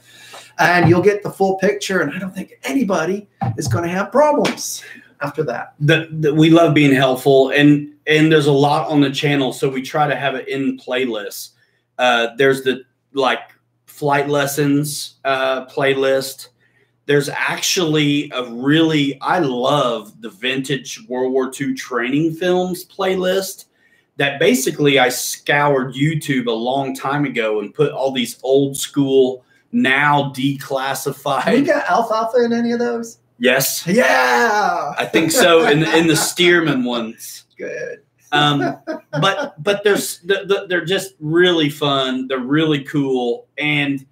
and you'll get the full picture. And I don't think anybody is going to have problems after that.
We love being helpful, and there's a lot on the channel, so we try to have it in playlists. There's the flight lessons playlist. There's actually I love the vintage World War II training films playlist that basically I scoured YouTube a long time ago and put all these old school, now declassified.
You got alfalfa in any of those?
Yes.
Yeah.
I think so in the Stearman ones.
Good.
But they're just really fun. They're really cool. And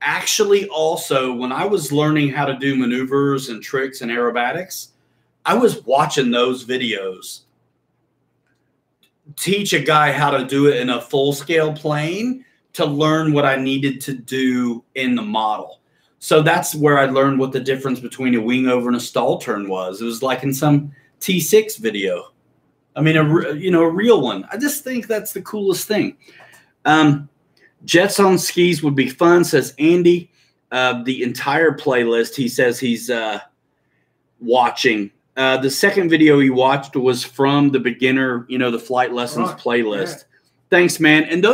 actually also when I was learning how to do maneuvers and tricks and aerobatics, I was watching those videos teach a guy how to do it in a full scale plane to learn what I needed to do in the model. So that's where I learned what the difference between a wing over and a stall turn was. It was like in some T6 video. I mean, a real one. I just think that's the coolest thing. Jets on skis would be fun, says Andy. The entire playlist, he says he's watching. The second video he watched was from the beginner, the flight lessons playlist. Yeah. Thanks, man. And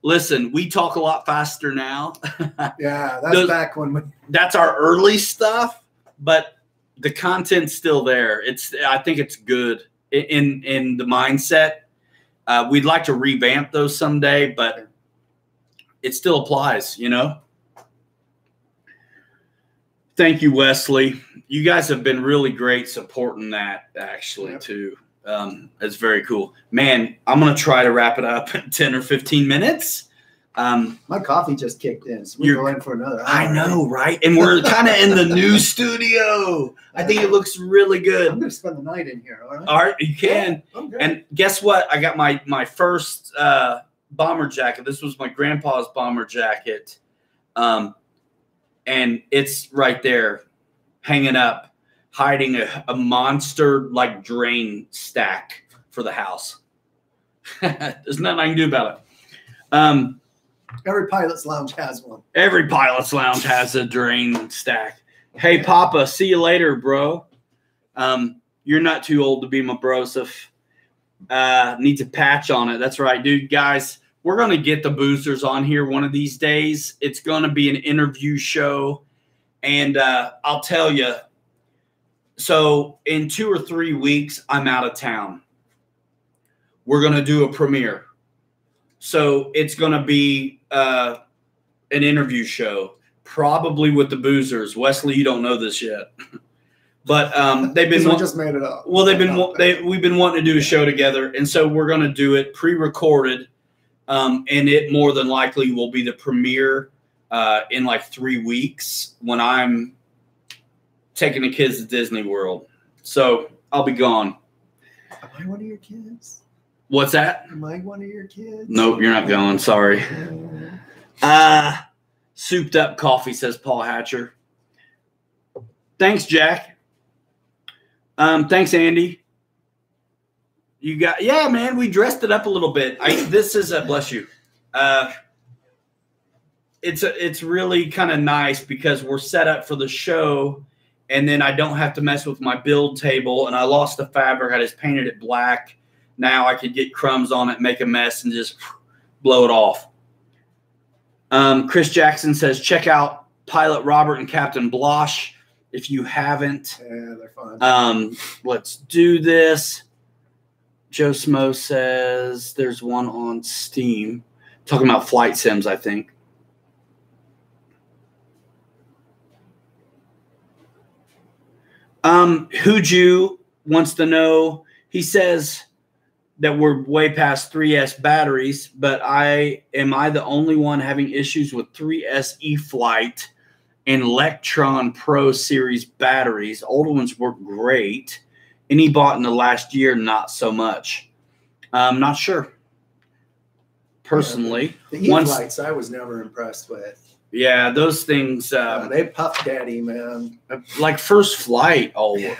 listen, we talk a lot faster now.
Yeah, that's back when
that's our early stuff, but the content's still there. I think it's good in the mindset. We'd like to revamp those someday, but it still applies, Thank you, Wesley. You guys have been really great supporting that, actually, too. It's very cool. Man, I'm going to try to wrap it up in 10 or 15 minutes.
My coffee just kicked in, so we're going for another hour.
I know, right? And we're kind of in the new studio. I think it looks really good.
I'm going to spend the night in here, all right?
All right, you can.
Yeah,
and guess what? I got my first bomber jacket. This was my grandpa's bomber jacket. And it's right there hanging up, hiding a monster like drain stack for the house. There's nothing I can do about it.
Every pilot's lounge has one.
Every pilot's lounge has a drain stack. Hey, Papa, see you later, bro. You're not too old to be my broseph. Needs a patch on it. That's right, dude. Guys, we're going to get the boosters on here one of these days. It's going to be an interview show. And I'll tell you, so in 2 or 3 weeks, I'm out of town. We're going to do a premiere. So it's going to be an interview show, probably with the boozers. Wesley, you don't know this yet. But they've been
just made it up.
Well, we've been wanting to do a show together, and so we're going to do it pre-recorded, and it more than likely will be the premiere in like 3 weeks when I'm taking the kids to Disney World. So I'll be gone.
Am I one of your kids?
What's that?
Am I one of your kids?
Nope, you're not going. Sorry. Souped up coffee, says Paul Hatcher. Thanks, Jack. Thanks, Andy. You got, yeah, man, we dressed it up a little bit. This is a, bless you. It's really kind of nice because we're set up for the show, and then I don't have to mess with my build table, and I lost the fabric. I just painted it black. Now I could get crumbs on it, make a mess, and just blow it off. Chris Jackson says, check out Pilot Robert and Captain Blosh if you haven't.
Yeah, they're fun.
Let's do this. Joe Smo says there's one on Steam. Talking about flight sims, I think. Huju wants to know, he says that we're way past 3S batteries, but am I the only one having issues with 3S e-flite and Electron Pro series batteries? Older ones work great. Any bought in the last year, not so much. I'm not sure. Personally.
The e-flites I was never impressed with.
Yeah, those things.
They puff daddy, man.
Like first flight always.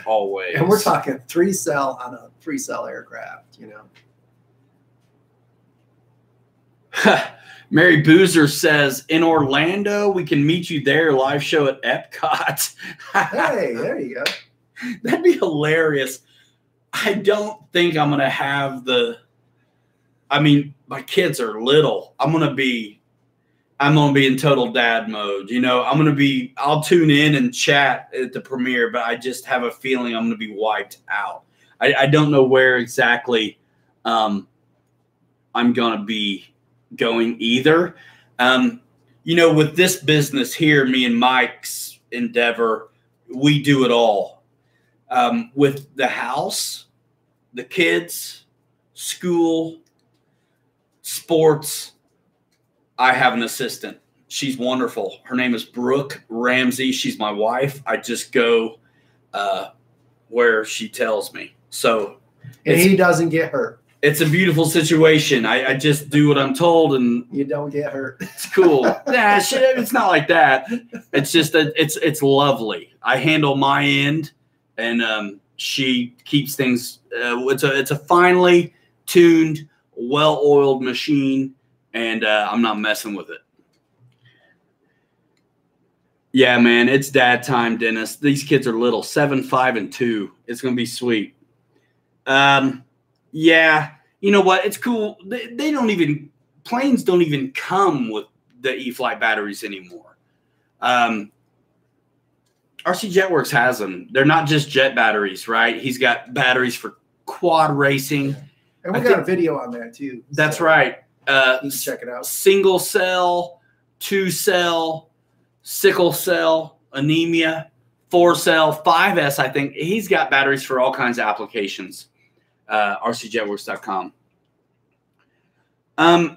And we're talking 3-cell on a 3-cell aircraft, you know.
Mary Boozer says, in Orlando, we can meet you there, live show at Epcot.
Hey, there you go.
That'd be hilarious. I don't think I'm going to have my kids are little. I'm going to be in total dad mode. You know, I'll tune in and chat at the premiere, but I just have a feeling I'm going to be wiped out. I don't know where exactly I'm going to be going either. You know, with this business here, me and Mike's endeavor, we do it all. With the house, the kids, school, sports, I have an assistant. She's wonderful. Her name is Brooke Ramsey. She's my wife. I just go where she tells me. So,
and he doesn't get hurt.
It's a beautiful situation. I just do what I'm told, and
you don't get hurt.
It's cool. Nah, it's not like that. It's just that it's lovely. I handle my end, and she keeps things. It's a finely tuned, well-oiled machine, and I'm not messing with it. Yeah, man, it's dad time, Dennis. These kids are little, 7, 5, and 2. It's gonna be sweet. Yeah, you know what? It's cool. Planes don't even come with the e-flite batteries anymore. RC Jetworks has them. They're not just jet batteries, right? He's got batteries for quad racing.
And we got a video on that too.
That's right.
You can check it out.
Single cell, 2-cell, sickle cell, anemia, 4-cell, 5S, I think. He's got batteries for all kinds of applications. RCJetworks.com.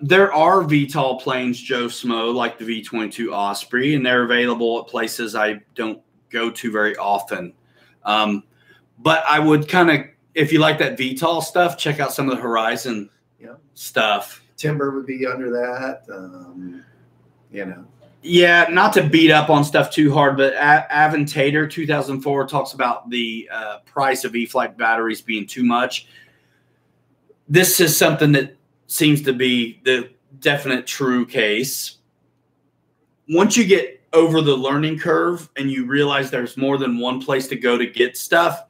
There are VTOL planes, Joe Smo, like the V-22 Osprey, and they're available at places I don't go to very often. But I would kind of, if you like that VTOL stuff, check out some of the Horizon stuff.
Timber would be under that. You know.
Yeah, not to beat up on stuff too hard, but Aventator 2004 talks about the price of e-flite batteries being too much. This is something that seems to be the definite true case. Once you get over the learning curve and you realize there's more than one place to go to get stuff,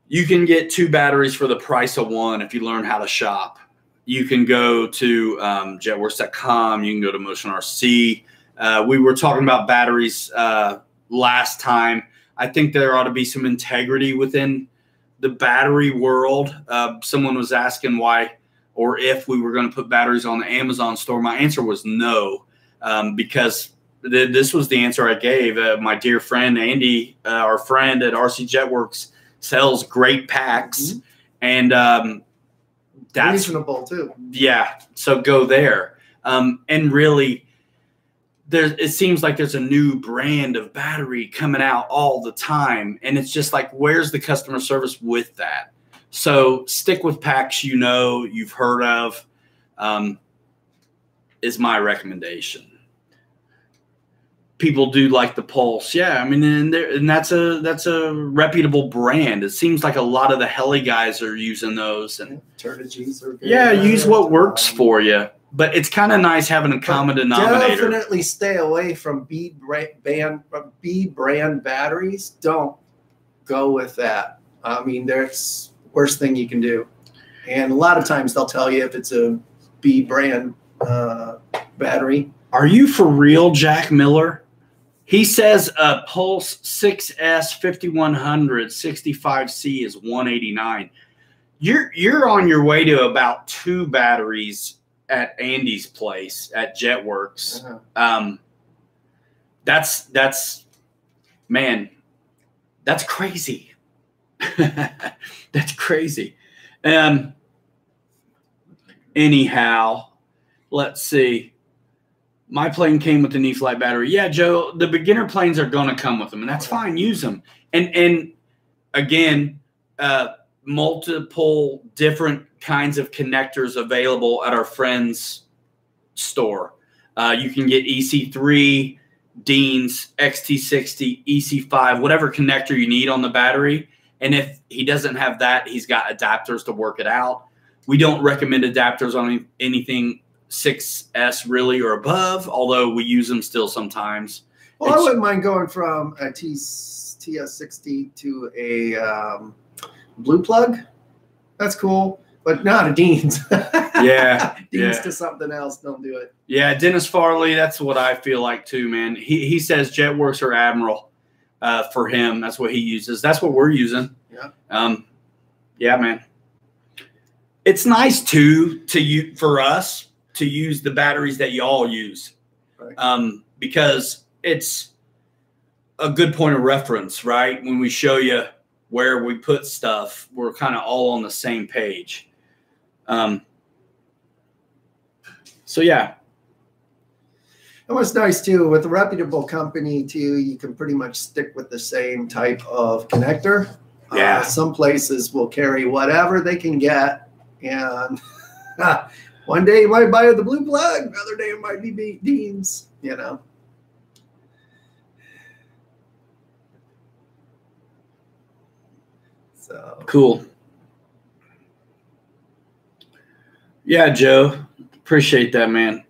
you can get 2 batteries for the price of 1 if you learn how to shop. You can go to jetworks.com. You can go to Motion RC. We were talking about batteries last time. I think there ought to be some integrity within the battery world. Someone was asking why or if we were going to put batteries on the Amazon store. My answer was no, because this was the answer I gave. My dear friend Andy, our friend at RC Jetworks, sells great packs, and that's
reasonable too.
Yeah, so go there. And really, it seems like there's a new brand of battery coming out all the time, and it's just like, where's the customer service with that? So stick with packs you've heard of, is my recommendation. People do like the Pulse. Yeah, I mean, and that's a reputable brand. It seems like a lot of the heli guys are using those. And
Turnigies are good.
Yeah, use what works for you. But it's kind of nice having a common denominator.
Definitely stay away from B brand batteries. Don't go with that. I mean, there's worst thing you can do. And a lot of times they'll tell you if it's a B brand battery.
Are you for real, Jack Miller? He says a Pulse 6S 5100 65C is $189. You're on your way to about 2 batteries at Andy's place at Jetworks. That's man, that's crazy. That's crazy. Anyhow, let's see. My plane came with an e-flite battery. Yeah, Joe, the beginner planes are going to come with them, and that's fine. Use them. And again, multiple different kinds of connectors available at our friend's store. You can get EC3, Dean's, XT60, EC5, whatever connector you need on the battery. And if he doesn't have that, he's got adapters to work it out. We don't recommend adapters on anything 6S really or above, although we use them still sometimes.
Well, I wouldn't mind going from a TS60 to a blue plug. That's cool, but not a Dean's.
Yeah.
Dean's to something else. Don't do it.
Yeah, Dennis Farley, that's what I feel like too, man. He says Jetworks or Admiral for him. That's what he uses. That's what we're using.
Yeah.
Yeah, man. It's nice too for us to use the batteries that y'all use, right? Because it's a good point of reference, right? When we show you where we put stuff, we're kind of all on the same page. So yeah.
And what's nice too, with a reputable company too, you can pretty much stick with the same type of connector.
Yeah.
Some places will carry whatever they can get, and one day you might buy the blue plug, another day it might be Dean's, you know. So
cool. Yeah, Joe, appreciate that, man.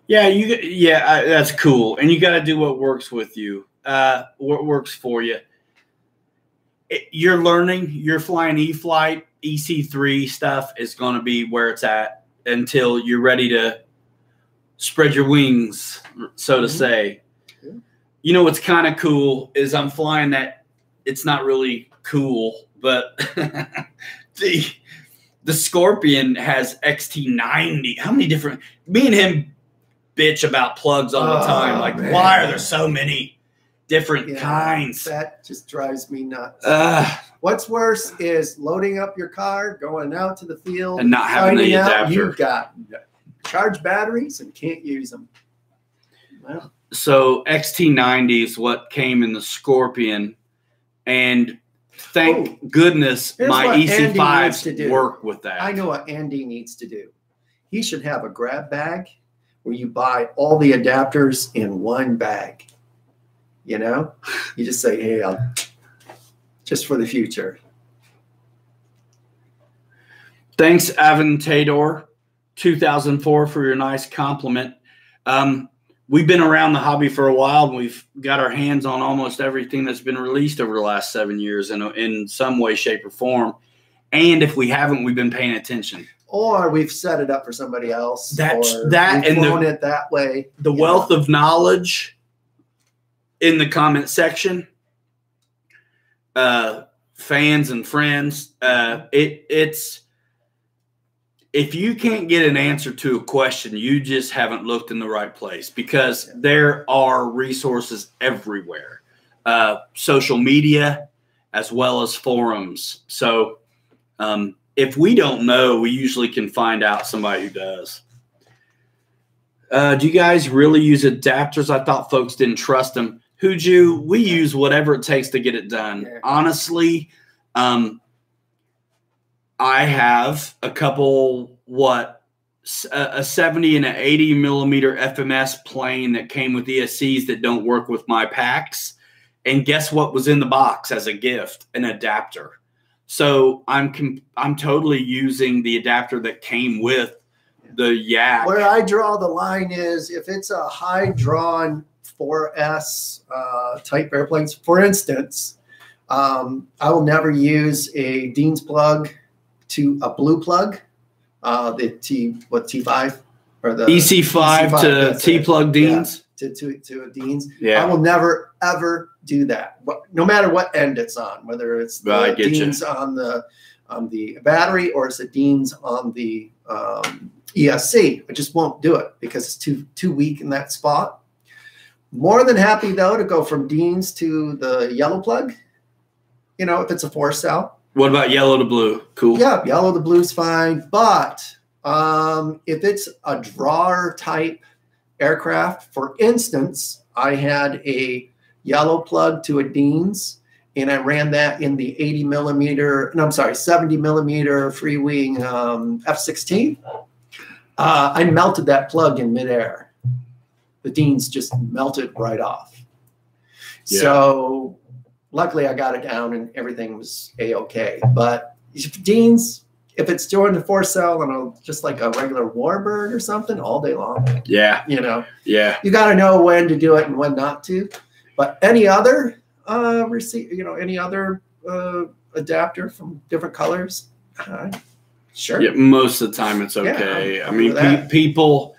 Yeah, that's cool. And you got to do what works with you, what works for you. You're learning, you're flying e-flite, EC3 stuff is going to be where it's at until you're ready to spread your wings, so to say.
Yeah.
You know what's kind of cool is I'm flying that. It's not really cool, but the Scorpion has XT90. How many different? Me and him bitch about plugs all the time. Like, man, why are there so many different kinds?
That just drives me nuts. What's worse is loading up your car, going out to the field,
and not having the adapter.
You've got charged batteries and can't use them. Well,
so XT90 is what came in the Scorpion, and thank goodness my EC5s work with that.
I know what Andy needs to do. he should have a grab bag where you buy all the adapters in one bag. You know, you just say, hey, just for the future.
Thanks, Avon Tador, 2004, for your nice compliment. We've been around the hobby for a while, and we've got our hands on almost everything that's been released over the last 7 years in some way, shape, or form. And if we haven't, we've been paying attention.
Or we've set it up for somebody else.
That's
or
that,
we've
and
flown it that way.
The wealth of knowledge in the comment section, fans and friends, it's. If you can't get an answer to a question, you just haven't looked in the right place, because there are resources everywhere, social media as well as forums. So if we don't know, we usually can find out somebody who does. Do you guys really use adapters? I thought folks didn't trust them. Huju, we use whatever it takes to get it done. Yeah. Honestly, I have a couple, a 70 and an 80 millimeter FMS plane that came with ESCs that don't work with my packs. And guess what was in the box as a gift? An adapter. So I'm totally using the adapter that came with the Yak.
Where I draw the line is if it's a high drawn 4S type airplanes, for instance, I will never use a Dean's plug to a blue plug, the T5 or the
EC5 to T plug Dean's.
Yeah, to a Dean's.
Yeah.
I will never ever do that. No matter what end it's on, whether it's the Dean's on the battery or it's the Dean's on the ESC. I just won't do it because it's too weak in that spot. More than happy though to go from Dean's to the yellow plug. You know, if it's a 4-cell.
What about yellow to blue? Cool.
Yeah, yellow to blue is fine. But if it's a drawer type aircraft, for instance, I had a yellow plug to a Dean's, and I ran that in the 70 millimeter free wing F-16. I melted that plug in midair. The Dean's just melted right off. Yeah. So luckily, I got it down and everything was A-okay. But Dean's, if it's during the 4-cell and just like a regular Warbird or something, all day long.
Yeah.
You know.
Yeah.
You got to know when to do it and when not to. But any other any other adapter from different colors, sure.
Yeah, most of the time it's okay. Yeah, I mean, people.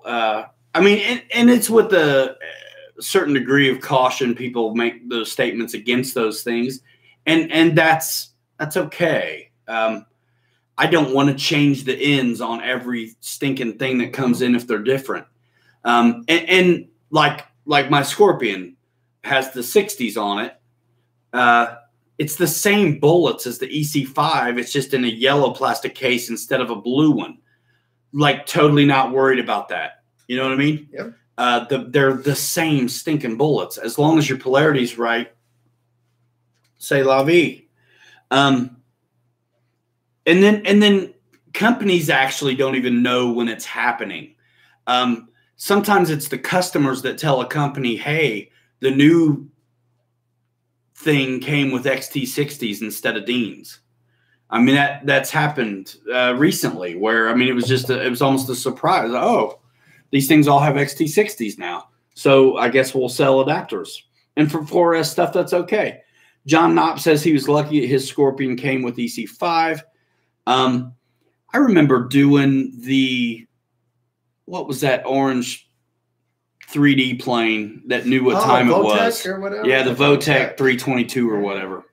I mean, and it's with a certain degree of caution. People make those statements against those things, and that's okay. I don't want to change the ends on every stinking thing that comes in if they're different. And like my Scorpion has the 60s on it. It's the same bullets as the EC5. It's just in a yellow plastic case instead of a blue one. Like, totally not worried about that. You know what I mean?
Yep.
They're the same stinking bullets. As long as your polarity's right, say la vie. And then companies actually don't even know when it's happening. Sometimes it's the customers that tell a company, hey, the new thing came with XT60s instead of Dean's. I mean, that's happened recently where, I mean, it was almost a surprise. Oh, these things all have XT60s now. So I guess we'll sell adapters. And for 4S stuff, that's okay. John Knopp says he was lucky his Scorpion came with EC5. I remember doing what was that orange 3D plane that knew what time it was?
Or whatever.
Yeah, the Votech 322 or whatever.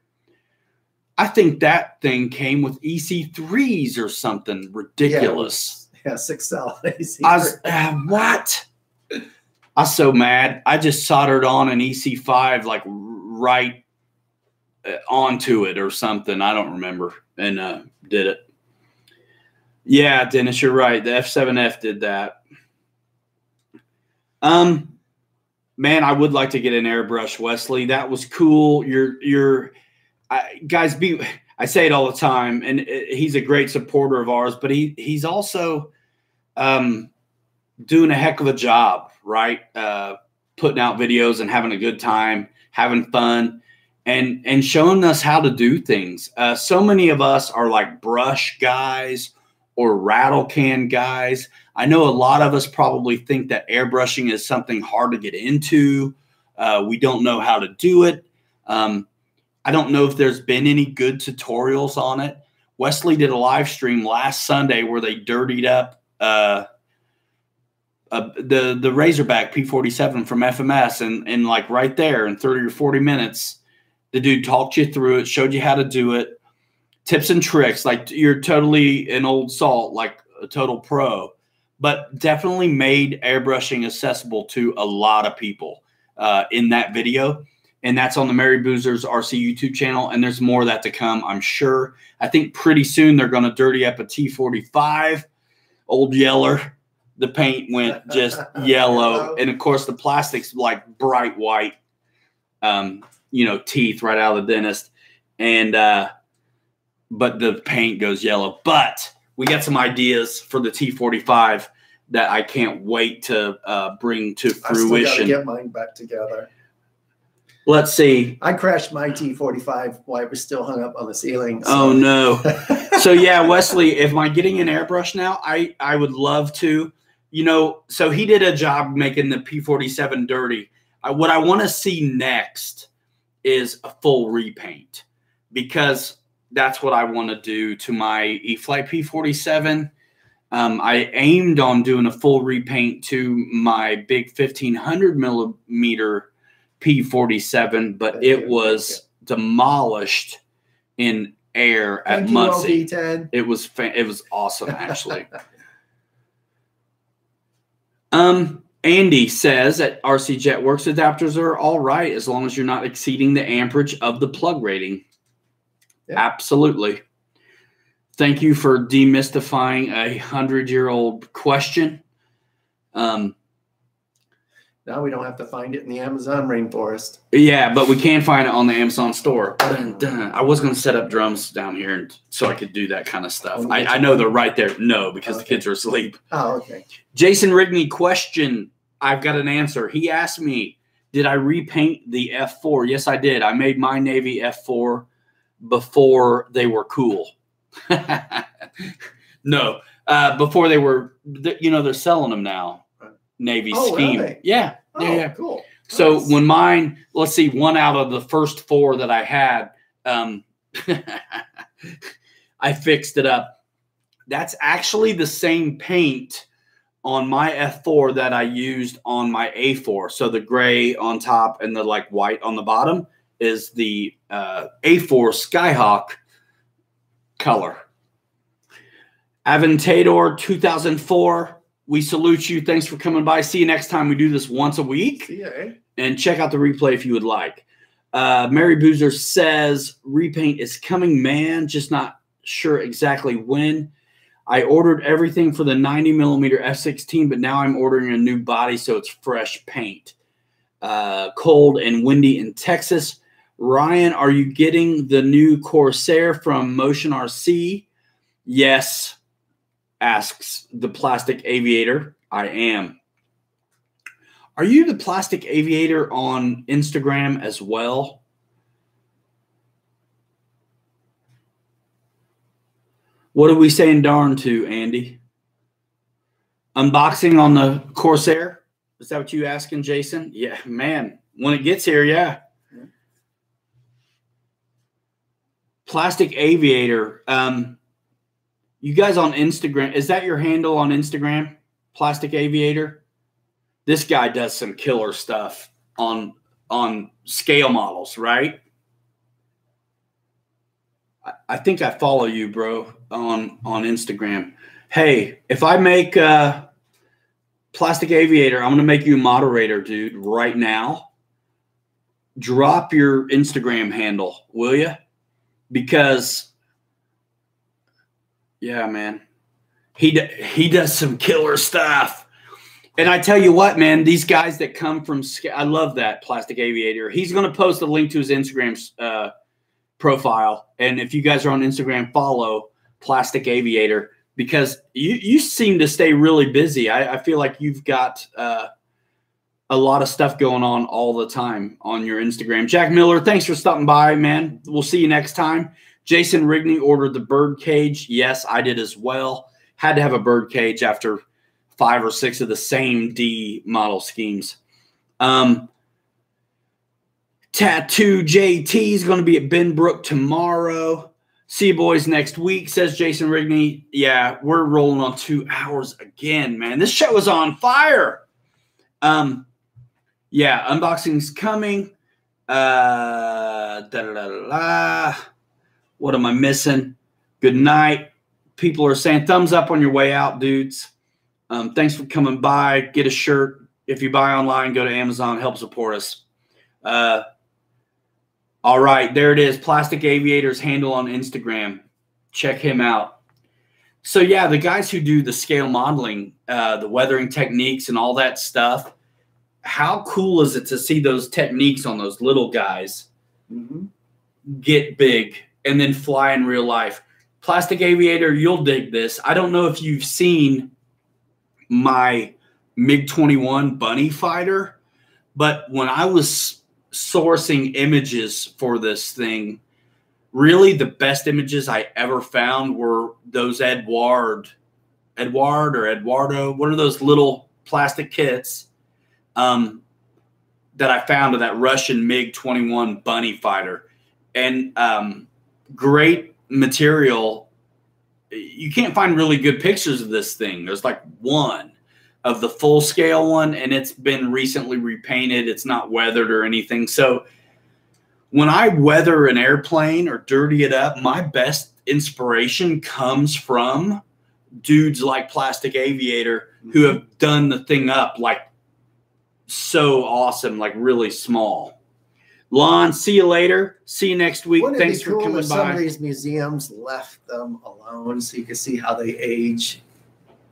I think that thing came with EC3s or something ridiculous.
Yeah, 6-cell EC3.
What? I was so mad. I just soldered on an EC5 like right onto it or something. I don't remember. And did it. Yeah, Dennis, you're right. The F7F did that. Man, I would like to get an airbrush, Wesley. That was cool. Guys, I say it all the time, and he's a great supporter of ours, but he's also doing a heck of a job, right? Putting out videos and having a good time, having fun, and showing us how to do things. So many of us are like brush guys or rattle can guys. I know a lot of us probably think that airbrushing is something hard to get into. We don't know how to do it. I don't know if there's been any good tutorials on it. Wesley did a live stream last Sunday where they dirtied up the Razorback P47 from FMS, and like right there in 30 or 40 minutes, the dude talked you through it, showed you how to do it, tips and tricks. Like you're totally an old salt, like a total pro, but definitely made airbrushing accessible to a lot of people in that video. And that's on the Mary Boozer's RC YouTube channel. And there's more of that to come, I'm sure. I think pretty soon they're going to dirty up a T45, Old Yeller. The paint went just yellow. And, of course, the plastic's like bright white, teeth right out of the dentist. And but the paint goes yellow. But we got some ideas for the T45 that I can't wait to bring to fruition.
I still got to get mine back together.
Let's see.
I crashed my T45 while it was still hung up on the ceiling.
So. Oh, no. So, yeah, Wesley, am I getting an airbrush now? I would love to. So he did a job making the P47 dirty. What I want to see next is a full repaint, because that's what I want to do to my e-flite P47. I aimed on doing a full repaint to my big 1500 millimeter P47, but it was demolished in air at Muncie. It was awesome, actually. Andy says at RC Jet Works, adapters are all right as long as you're not exceeding the amperage of the plug rating. Yeah. Absolutely. Thank you for demystifying a 100-year-old question.
Now we don't have to find it in the Amazon rainforest.
Yeah, but we can find it on the Amazon store. I was going to set up drums down here so I could do that kind of stuff. I know they're right there. No, because the kids are asleep.
Oh, okay.
Jason Rigney question. I've got an answer. He asked me, did I repaint the F4? Yes, I did. I made my Navy F4 before they were cool. No, before they were, they're selling them now. Navy scheme.
Really?
Yeah.
Oh,
yeah.
Cool.
So
nice.
when mine, let's see, one out of the first four that I had, I fixed it up. That's actually the same paint on my F4 that I used on my A4. So the gray on top and the like white on the bottom is the A4 Skyhawk color. Aventador 2004. We salute you. Thanks for coming by. See you next time. We do this once a week.
See ya, eh?
And check out the replay if you would like. Mary Boozer says, repaint is coming, man. Just not sure exactly when. I ordered everything for the 90 millimeter F16, but now I'm ordering a new body, so it's fresh paint. Cold and windy in Texas. Ryan, are you getting the new Corsair from Motion RC? Yes. Asks the Plastic Aviator. I am. Are you the Plastic Aviator on Instagram as well? What are we saying darn to, Andy? Unboxing on the Corsair? Is that what you asking, Jason? Yeah, man. When it gets here, yeah. Plastic Aviator. You guys on Instagram, is that your handle on Instagram? Plastic Aviator? This guy does some killer stuff on scale models, right? I think I follow you, bro, on Instagram. Hey, if I make Plastic Aviator, I'm going to make you a moderator, dude, right now. Drop your Instagram handle, will you? Because... yeah, man. He does some killer stuff. And I tell you what, man, these guys that come from – I love that Plastic Aviator. He's going to post a link to his Instagram profile. And if you guys are on Instagram, follow Plastic Aviator, because you seem to stay really busy. I feel like you've got a lot of stuff going on all the time on your Instagram. Jack Miller, thanks for stopping by, man. We'll see you next time. Jason Rigney ordered the bird cage. Yes, I did as well. Had to have a bird cage after 5 or 6 of the same D model schemes. Tattoo JT is going to be at Benbrook tomorrow. See you boys next week, says Jason Rigney. Yeah, we're rolling on 2 hours again, man. This show is on fire. Yeah, unboxing's coming. What am I missing? Good night. People are saying thumbs up on your way out, dudes. Thanks for coming by. Get a shirt. If you buy online, go to Amazon. Help support us. All right, there it is. Plastic Aviator's handle on Instagram. Check him out. So, yeah, the guys who do the scale modeling, the weathering techniques and all that stuff, how cool is it to see those techniques on those little guys get big and then fly in real life? Plastic Aviator, you'll dig this. I don't know if you've seen my MiG-21 bunny fighter, but when I was sourcing images for this thing, really the best images I ever found were those Eduardo, what are those little plastic kits that I found of that Russian MiG-21 bunny fighter. And great material. You can't find really good pictures of this thing. There's like one of the full scale one, and it's been recently repainted. It's not weathered or anything. So when I weather an airplane or dirty it up, my best inspiration comes from dudes like Plastic Aviator who have done the thing up like so awesome, like really small. Lon, see you later. See you next week. Thanks for coming by.
Some of these museums left them alone so you can see how they age,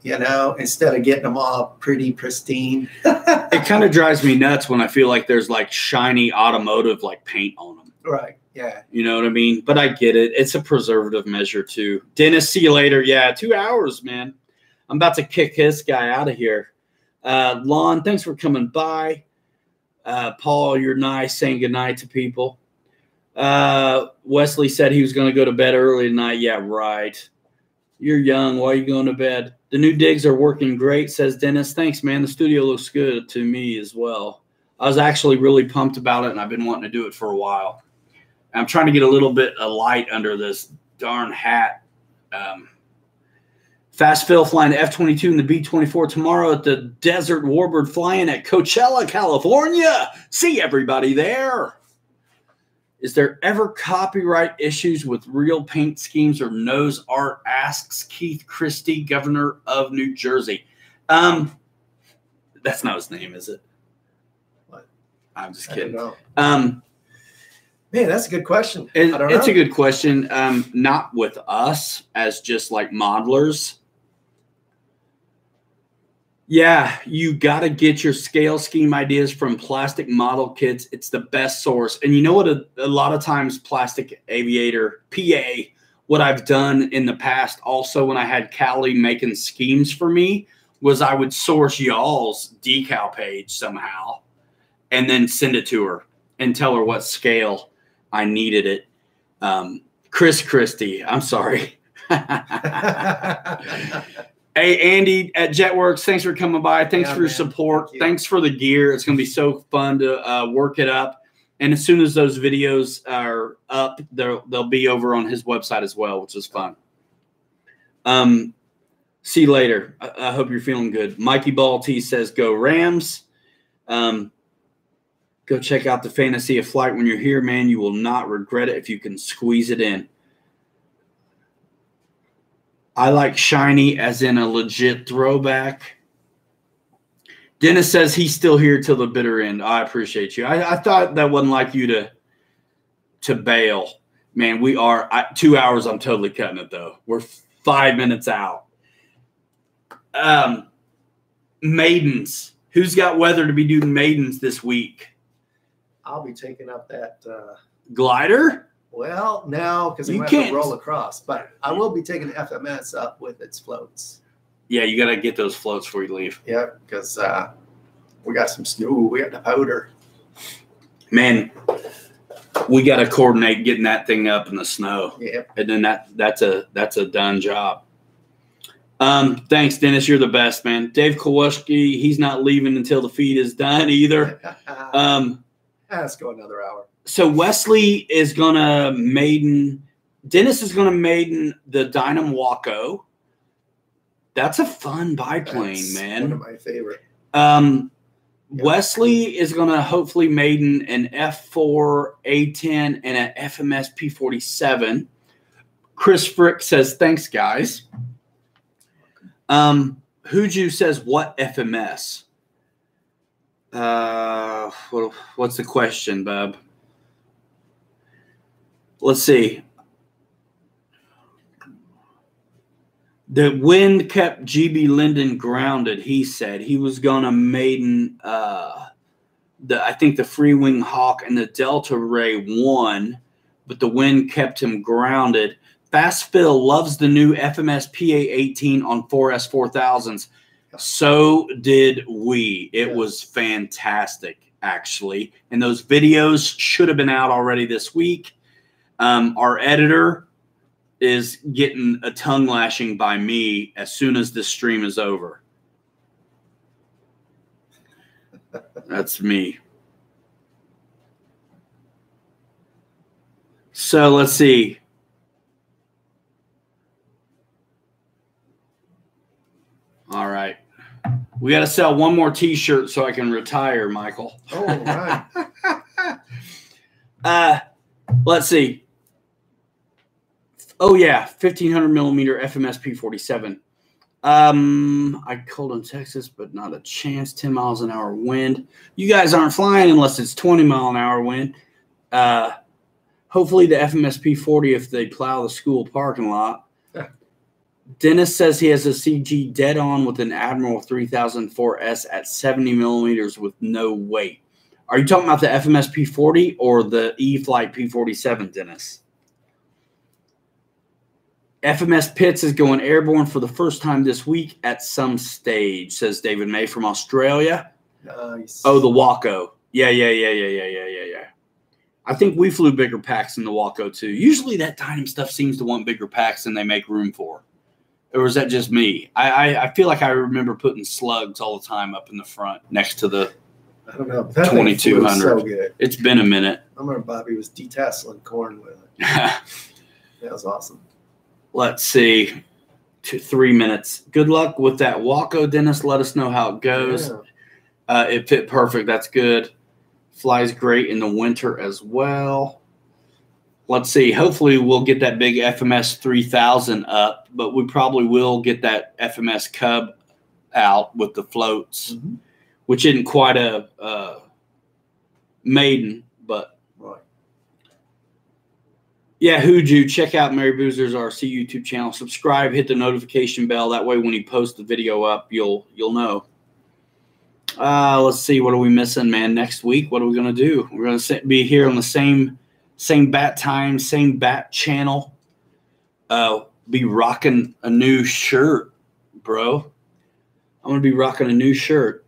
you know, instead of getting them all pretty pristine.
It kind of drives me nuts when I feel like there's like shiny automotive like paint on them.
Right. Yeah.
You know what I mean? But I get it. It's a preservative measure too. Dennis, see you later. Yeah, 2 hours, man. I'm about to kick this guy out of here. Lon, thanks for coming by. Paul, you're nice, saying goodnight to people. Wesley said he was going to go to bed early tonight. Yeah, right. You're young. Why are you going to bed? The new digs are working great, says Dennis. Thanks, man. The studio looks good to me as well. I was actually really pumped about it, and I've been wanting to do it for a while. I'm trying to get a little bit of light under this darn hat. Fast Phil flying the F-22 and the B-24 tomorrow at the Desert Warbird flying at Coachella, California. See everybody there. Is there ever copyright issues with real paint schemes or nose art? Asks Keith Christie, governor of New Jersey. That's not his name, is it?
What?
I'm just kidding.
I don't know. Man, that's a good question.
It's a good question. Not with us as just like modelers. Yeah, you got to get your scale scheme ideas from Plastic Model Kits. It's the best source. And you know what? A lot of times Plastic Aviator, PA, what I've done in the past also when I had Callie making schemes for me was I would source y'all's decal page somehow and then send it to her and tell her what scale I needed it. Chris Christie, I'm sorry. Hey, Andy at Jetworks, thanks for coming by. Thanks for your support. Thanks for the gear. It's going to be so fun to work it up. And as soon as those videos are up, they'll be over on his website as well, which is fun. See you later. I hope you're feeling good. Mikey Ball T says, go Rams. Go check out the Fantasy of Flight when you're here, man. You will not regret it if you can squeeze it in. I like shiny as in a legit throwback. Dennis says he's still here till the bitter end. I appreciate you. I thought that wasn't like you to bail. Man, we are 2 hours. I'm totally cutting it, though. We're 5 minutes out. Maidens. Who's got weather to be doing maidens this week?
I'll be taking up that
glider.
Well, now because
You
we have
can't-
to roll across, but I will be taking the FMS up with its floats.
Yeah, you got to get those floats before you leave.
Yeah, because we got some snow. We got the powder.
Man, we got to coordinate getting that thing up in the snow.
Yeah.
And then that's a done job. Thanks, Dennis. You're the best, man. Dave Kowalski, he's not leaving until the feed is done either.
Let's go another hour.
So Wesley is gonna maiden. Dennis is gonna maiden the Dynam Waco. That's a fun biplane,
That's
man.
one of my favorite.
Wesley is gonna hopefully maiden an F4 A10 and an FMS P47. Chris Frick says thanks, guys. Huju says what FMS? What's the question, bub? Let's see. The wind kept GB Linden grounded. He said he was gonna maiden I think the Free Wing Hawk and the Delta Ray won, but the wind kept him grounded. Fast Phil loves the new FMS PA18 on 4S 4000s. So did we. It was fantastic, actually. And those videos should have been out already this week. Our editor is getting a tongue lashing by me as soon as this stream is over. That's me. So let's see. All right. We got to sell one more T-shirt so I can retire, Michael.
Oh, right.
Let's see. Oh, yeah. 1,500 millimeter FMS P47. I called in Texas, but not a chance. 10 miles an hour wind. You guys aren't flying unless it's 20 mile an hour wind. Hopefully the FMS P40 if they plow the school parking lot. Dennis says he has a CG dead on with an Admiral 3004S at 70 millimeters with no weight. Are you talking about the FMS P40 or the e-flite P47, Dennis? FMS Pitts is going airborne for the first time this week at some stage, says David May from Australia.
Nice.
Oh, the Waco. Yeah. I think we flew bigger packs than the Waco too. Usually that Dynam stuff seems to want bigger packs than they make room for. Or is that just me? I feel like I remember putting slugs all the time up in the front next to the
I don't know. That
2200.
so good.
It's been a minute.
I remember Bobby was detasseling corn with it. That was awesome.
Let's see. 3 minutes. Good luck with that Waco, Dennis. Let us know how it goes.
Yeah.
It fit perfect. That's good. Flies great in the winter as well. Let's see. Hopefully we'll get that big FMS 3000 up, but we probably will get that FMS Cub out with the floats, which isn't quite a maiden, but
right.
Yeah, Huju, check out Mary Boozer's RC YouTube channel. Subscribe, hit the notification bell. That way when he posts the video up, you'll know. Let's see. What are we missing, man? Next week, what are we going to do? We're going to be here on the same bat time, same bat channel. Be rocking a new shirt, bro. I'm going to be rocking a new shirt.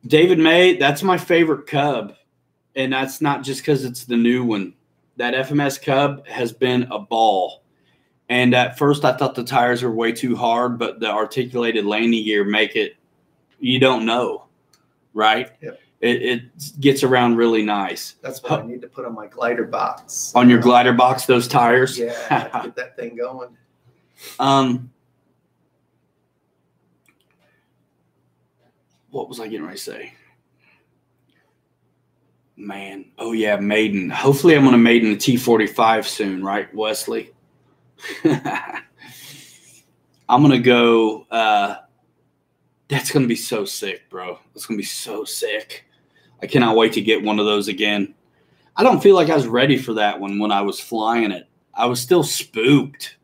David May, that's my favorite Cub. And that's not just because it's the new one. That FMS Cub has been a ball. And at first I thought the tires were way too hard, but the articulated landing gear make it, you don't know, right?
Yep.
It gets around really nice.
That's what I need to put on my glider box.
On your glider box, those tires?
Yeah, get that thing going.
What was I getting ready to say? Man. Oh, yeah, maiden. Hopefully I'm going to maiden the T45 soon, right, Wesley? I'm going to go that's going to be so sick, bro. It's going to be so sick. I cannot wait to get one of those again. I don't feel like I was ready for that one when I was flying it. I was still spooked,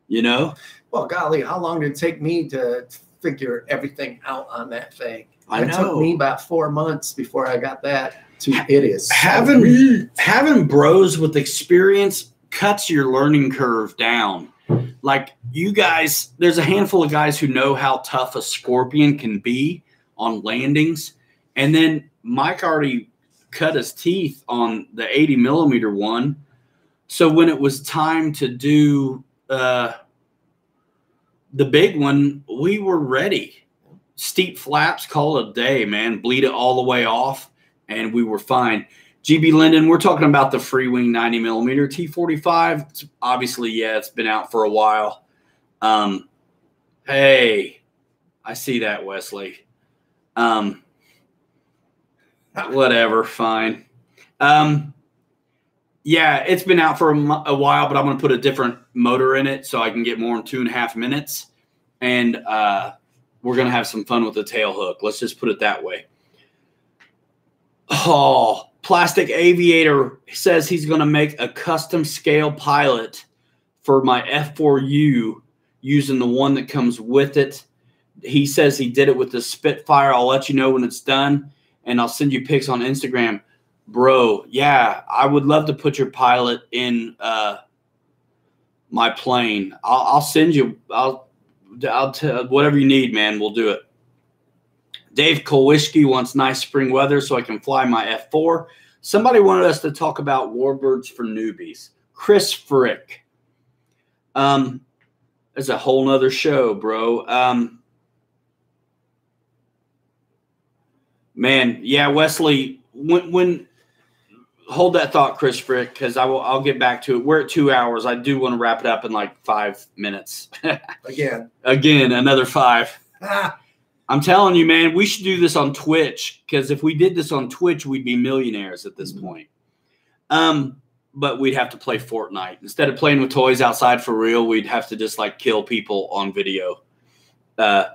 you know?
Well, golly, how long did it take me to figure everything out on that thing?
I know.
It took me about 4 months before I got that It is
having bros with experience cuts your learning curve down. Like you guys, there's a handful of guys who know how tough a scorpion can be on landings. And then Mike already cut his teeth on the 80 millimeter one. So when it was time to do the big one, we were ready. Steep flaps, call it a day, man. Bleed it all the way off, and we were fine. GB Linden, we're talking about the free wing 90 millimeter T45. It's obviously, yeah, it's been out for a while. Hey, I see that, Wesley. Whatever, fine. Yeah, it's been out for a while, but I'm going to put a different motor in it so I can get more in 2.5 minutes. And we're going to have some fun with the tail hook. Let's just put it that way. Oh, Plastic Aviator says he's going to make a custom scale pilot for my F4U using the one that comes with it. He says he did it with the Spitfire. I'll let you know when it's done, and I'll send you pics on Instagram. Bro, yeah, I would love to put your pilot in my plane. I'll send you. I'll tell whatever you need, man. We'll do it. Dave Kolwischke wants nice spring weather so I can fly my F4. Somebody wanted us to talk about warbirds for newbies. Chris Frick. There's a whole nother show, bro. Man, yeah, Wesley. When hold that thought, Chris Frick, because I'll get back to it. We're at 2 hours. I do want to wrap it up in like 5 minutes. Again, another 5. I'm telling you, man, we should do this on Twitch, because if we did this on Twitch, we'd be millionaires at this point. But we'd have to play Fortnite. Instead of playing with toys outside for real, we'd have to just like kill people on video. Yeah,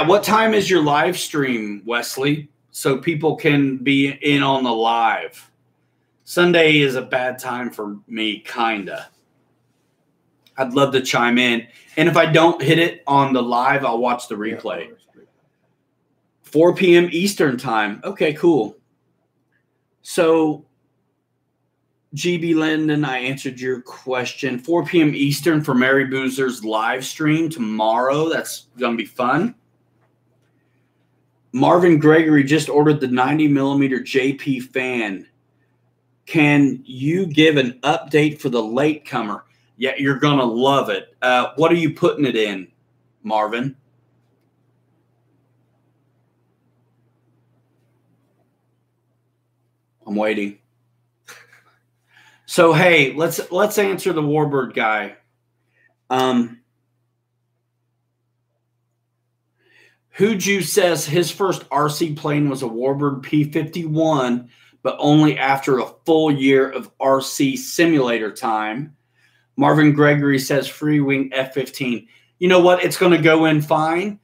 what time is your live stream, Wesley? So people can be in on the live. Sunday is a bad time for me, kinda. I'd love to chime in. And if I don't hit it on the live, I'll watch the replay. 4 p.m. Eastern time. Okay, cool. So, GB Linden, I answered your question. 4 p.m. Eastern for Mary Boozer's live stream tomorrow. That's going to be fun. Marvin Gregory just ordered the 90 millimeter JP fan. Can you give an update for the latecomer? Yeah, you're going to love it. What are you putting it in, Marvin? I'm waiting. So, hey, let's answer the Warbird guy. Huju says his first RC plane was a Warbird P-51, but only after a full year of RC simulator time. Marvin Gregory says free wing F-15. You know what? It's going to go in fine.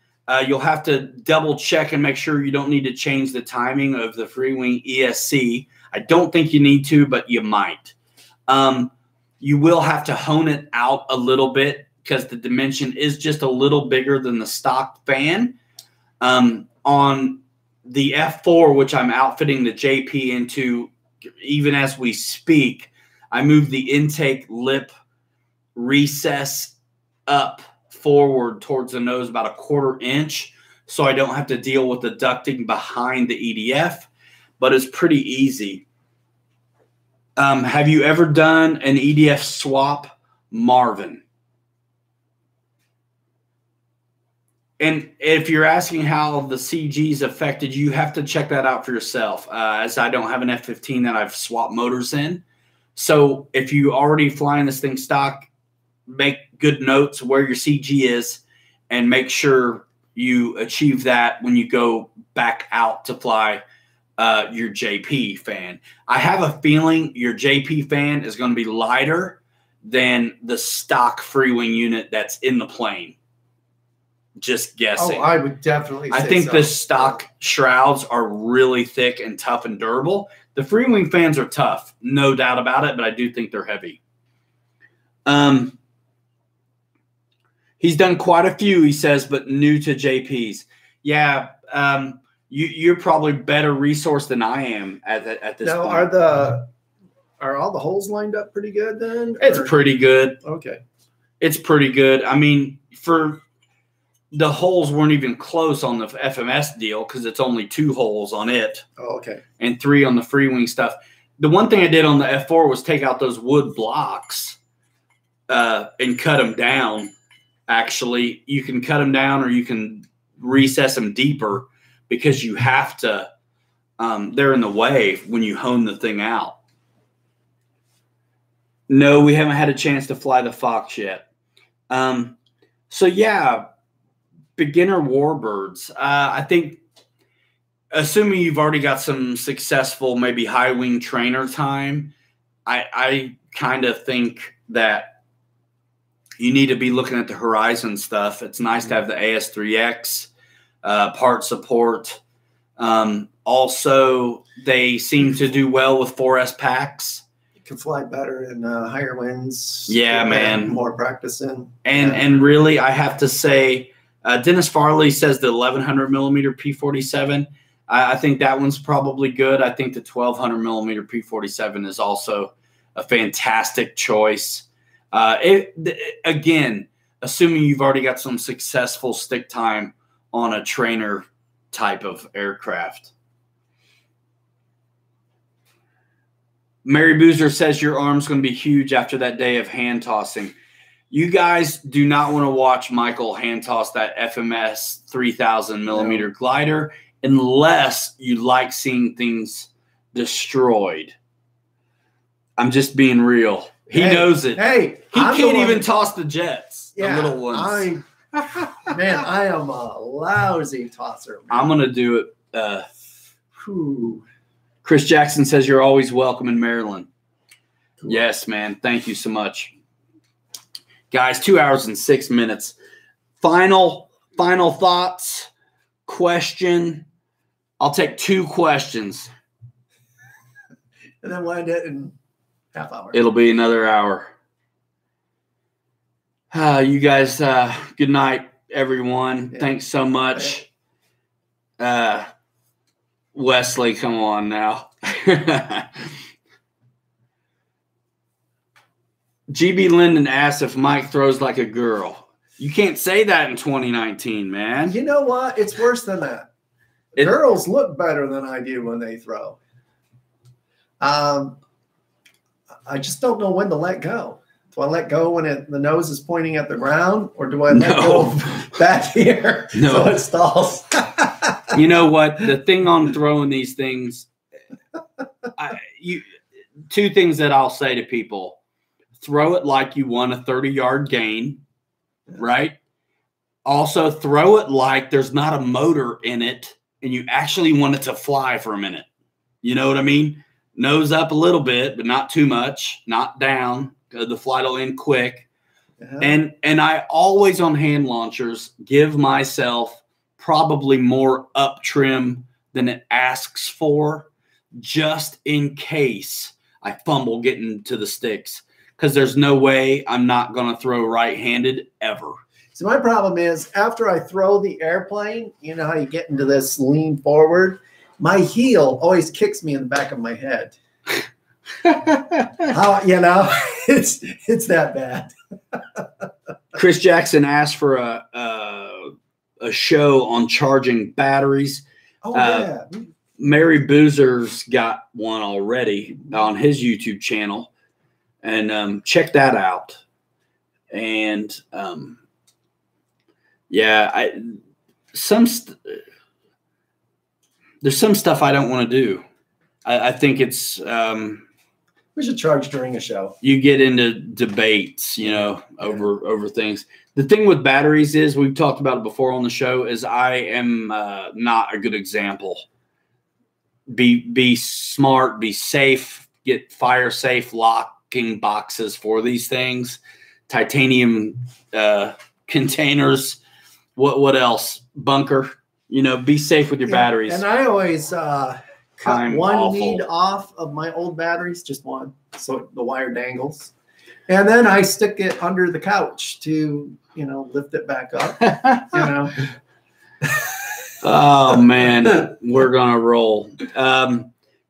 You'll have to double check and make sure you don't need to change the timing of the free wing ESC. I don't think you need to, but you might. You will have to hone it out a little bit because the dimension is just a little bigger than the stock fan. On the F4, which I'm outfitting the JP into even as we speak, I moved the intake lip recess up forward towards the nose about 1/4 inch so I don't have to deal with the ducting behind the EDF, but it's pretty easy. Have you ever done an EDF swap, Marvin? And if you're asking how the CG's affected, you have to check that out for yourself, as I don't have an F-15 that I've swapped motors in. So if you already flying this thing stock, make good notes where your CG is and make sure you achieve that when you go back out to fly your JP fan. I have a feeling your JP fan is going to be lighter than the stock free wing unit that's in the plane. Just guessing.
Oh, I would definitely say
I think
so.
the stock shrouds are really thick and tough and durable. The free wing fans are tough, no doubt about it, but I do think they're heavy. He's done quite a few, he says, but new to JPs. Yeah, you're probably better resourced than I am at this
now,
point.
Are all the holes lined up pretty good then?
It's pretty good.
Okay.
It's pretty good. I mean, for the holes weren't even close on the FMS deal because it's only 2 holes on it.
Oh, okay.
And 3 on the free wing stuff. The one thing I did on the F4 was take out those wood blocks and cut them down. Actually, you can cut them down or you can recess them deeper because you have to. They're in the way when you hone the thing out. No, we haven't had a chance to fly the Fox yet. So yeah, beginner warbirds. I think, assuming you've already got some successful, maybe high wing trainer time, I kind of think that you need to be looking at the Horizon stuff. It's nice to have the AS3X part support. Also, they seem to do well with 4S packs.
Can fly better in higher winds.
Yeah, man.
More practice in.
And really, I have to say, Dennis Farley says the 1100 millimeter P47. I think that one's probably good. I think the 1200 millimeter P47 is also a fantastic choice. Again, assuming you've already got some successful stick time on a trainer type of aircraft. Mary Boozer says your arm's going to be huge after that day of hand tossing. You guys do not want to watch Michael hand toss that FMS 3000 millimeter glider unless you like seeing things destroyed. I'm just being real. He knows it.
Hey,
he can't even toss the jets, the little ones.
I am a lousy tosser. Man.
I'm going to do it. Chris Jackson says you're always welcome in Maryland. Cool. Yes, man. Thank you so much. Guys, 2 hours and 6 minutes. Final thoughts, question. I'll take 2 questions.
And then wind it in half hour.
It'll be another hour. You guys, good night, everyone. Yeah. Thanks so much. Wesley, come on now. GB Linden asks if Mike throws like a girl. You can't say that in 2019, man.
You know what? It's worse than that. Girls look better than I do when they throw. I just don't know when to let go. Do I let go when the nose is pointing at the ground, or do I let go back here so it stalls?
You know what? The thing on throwing these things, 2 things that I'll say to people. Throw it like you want a 30-yard gain, right? Also, throw it like there's not a motor in it and you actually want it to fly for a minute. You know what I mean? Nose up a little bit, but not too much, not down. The flight will end quick. And I always on hand launchers give myself probably more up trim than it asks for, just in case I fumble getting to the sticks. Because there's no way I'm not going to throw right-handed ever.
So my problem is after I throw the airplane, you know how you get into this lean forward? My heel always kicks me in the back of my head. It's that bad.
Chris Jackson asked for a show on charging batteries.
Oh, yeah.
Mary Boozer's got one already on his YouTube channel. And check that out. And there's some stuff I don't want to do. I think it's
we should charge during a show.
You get into debates, over things. The thing with batteries is, we've talked about it before on the show, is I am not a good example. Be smart, be safe, get fire safe locking boxes for these things, titanium containers. What else? Bunker. Be safe with your batteries.
And I always cut one lead off of my old batteries, just one, so the wire dangles, and then I stick it under the couch to lift it back up.
Oh, man. We're going to roll.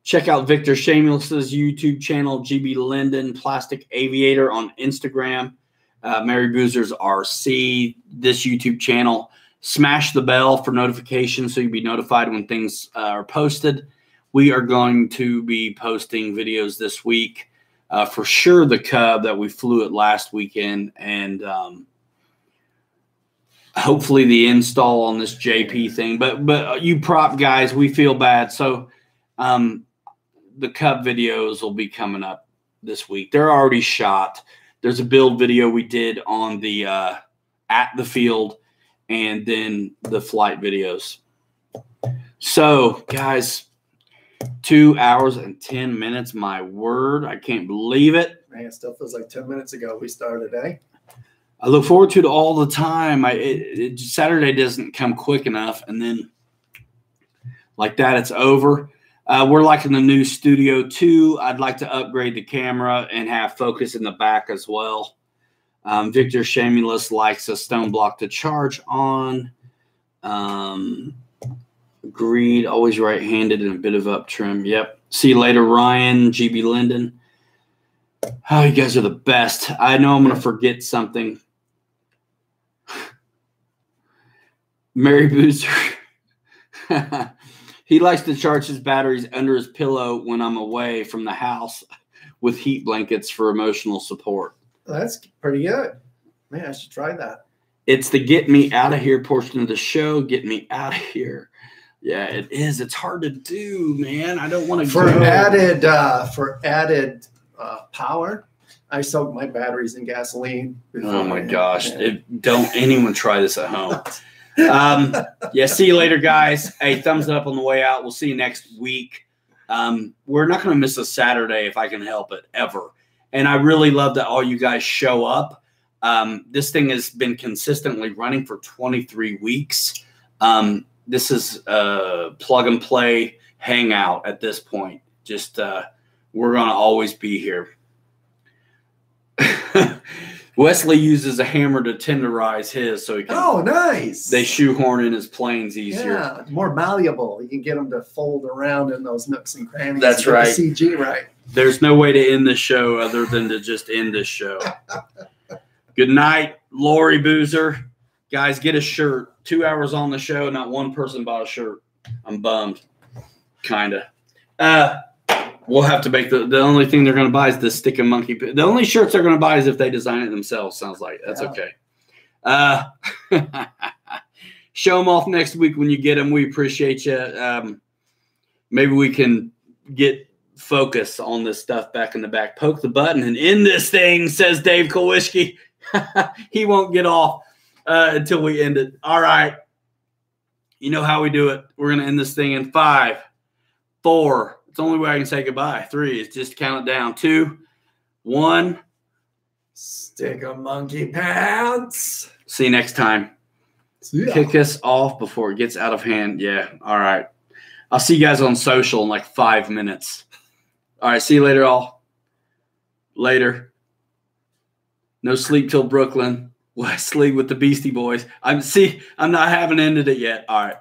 Check out Victor Shameless's YouTube channel, GB Linden Plastic Aviator on Instagram. Mary Boozer's RC, this YouTube channel. Smash the bell for notifications so you'll be notified when things are posted. We are going to be posting videos this week. For sure, the Cub that we flew it last weekend, and hopefully the install on this JP thing. But you prop guys, we feel bad. So the Cub videos will be coming up this week. They're already shot. There's a build video we did on the at the field, and then the flight videos. So, guys, 2 hours and 10 minutes. My word, I can't believe it.
Man, it still feels like 10 minutes ago we started, eh?
I look forward to it all the time. Saturday doesn't come quick enough, and then like that, it's over. We're liking the new studio too. I'd like to upgrade the camera and have focus in the back as well. Victor Shameless likes a stone block to charge on. Agreed. Always right-handed and a bit of up trim. Yep. See you later, Ryan, GB Linden. Oh, you guys are the best. I know I'm going to forget something. Mary Boozer. He likes to charge his batteries under his pillow when I'm away from the house with heat blankets for emotional support.
That's pretty good. Man, I should try that.
It's the get me out of here portion of the show. Get me out of here. Yeah, it is. It's hard to do, man. I don't want to
for added power. I soak my batteries in gasoline.
Oh my gosh! Don't anyone try this at home. Yeah, see you later, guys. Hey, thumbs up on the way out. We'll see you next week. We're not going to miss a Saturday if I can help it, ever. And I really love that all you guys show up. This thing has been consistently running for 23 weeks. This is a plug and play hangout at this point. Just we're going to always be here. Wesley uses a hammer to tenderize his so he can.
Oh, nice.
They shoehorn in his planes easier.
Yeah, more malleable. You can get them to fold around in those nooks and crannies.
That's right.
CG right.
There's no way to end this show other than to just end this show. Good night, Lori Boozer. Guys, get a shirt. 2 hours on the show, not one person bought a shirt. I'm bummed. Kind of. We'll have to make the only thing they're going to buy is the stick and monkey. The only shirts they're going to buy is if they design it themselves. Sounds like that's okay. Show them off next week when you get them. We appreciate you. Maybe we can get focus on this stuff back in the back. Poke the button and end this thing, says Dave Kowalski. He won't get off until we end it. All right. You know how we do it. We're going to end this thing in 5, 4. It's the only way I can say goodbye. 3 is just count it down. 2, 1.
Stick a monkey pants.
See you next time. Kick us off before it gets out of hand. Yeah. All right. I'll see you guys on social in like 5 minutes. All right. See you later, all. Later. No sleep till Brooklyn. Wesley with the Beastie Boys. I'm not having ended it yet. All right.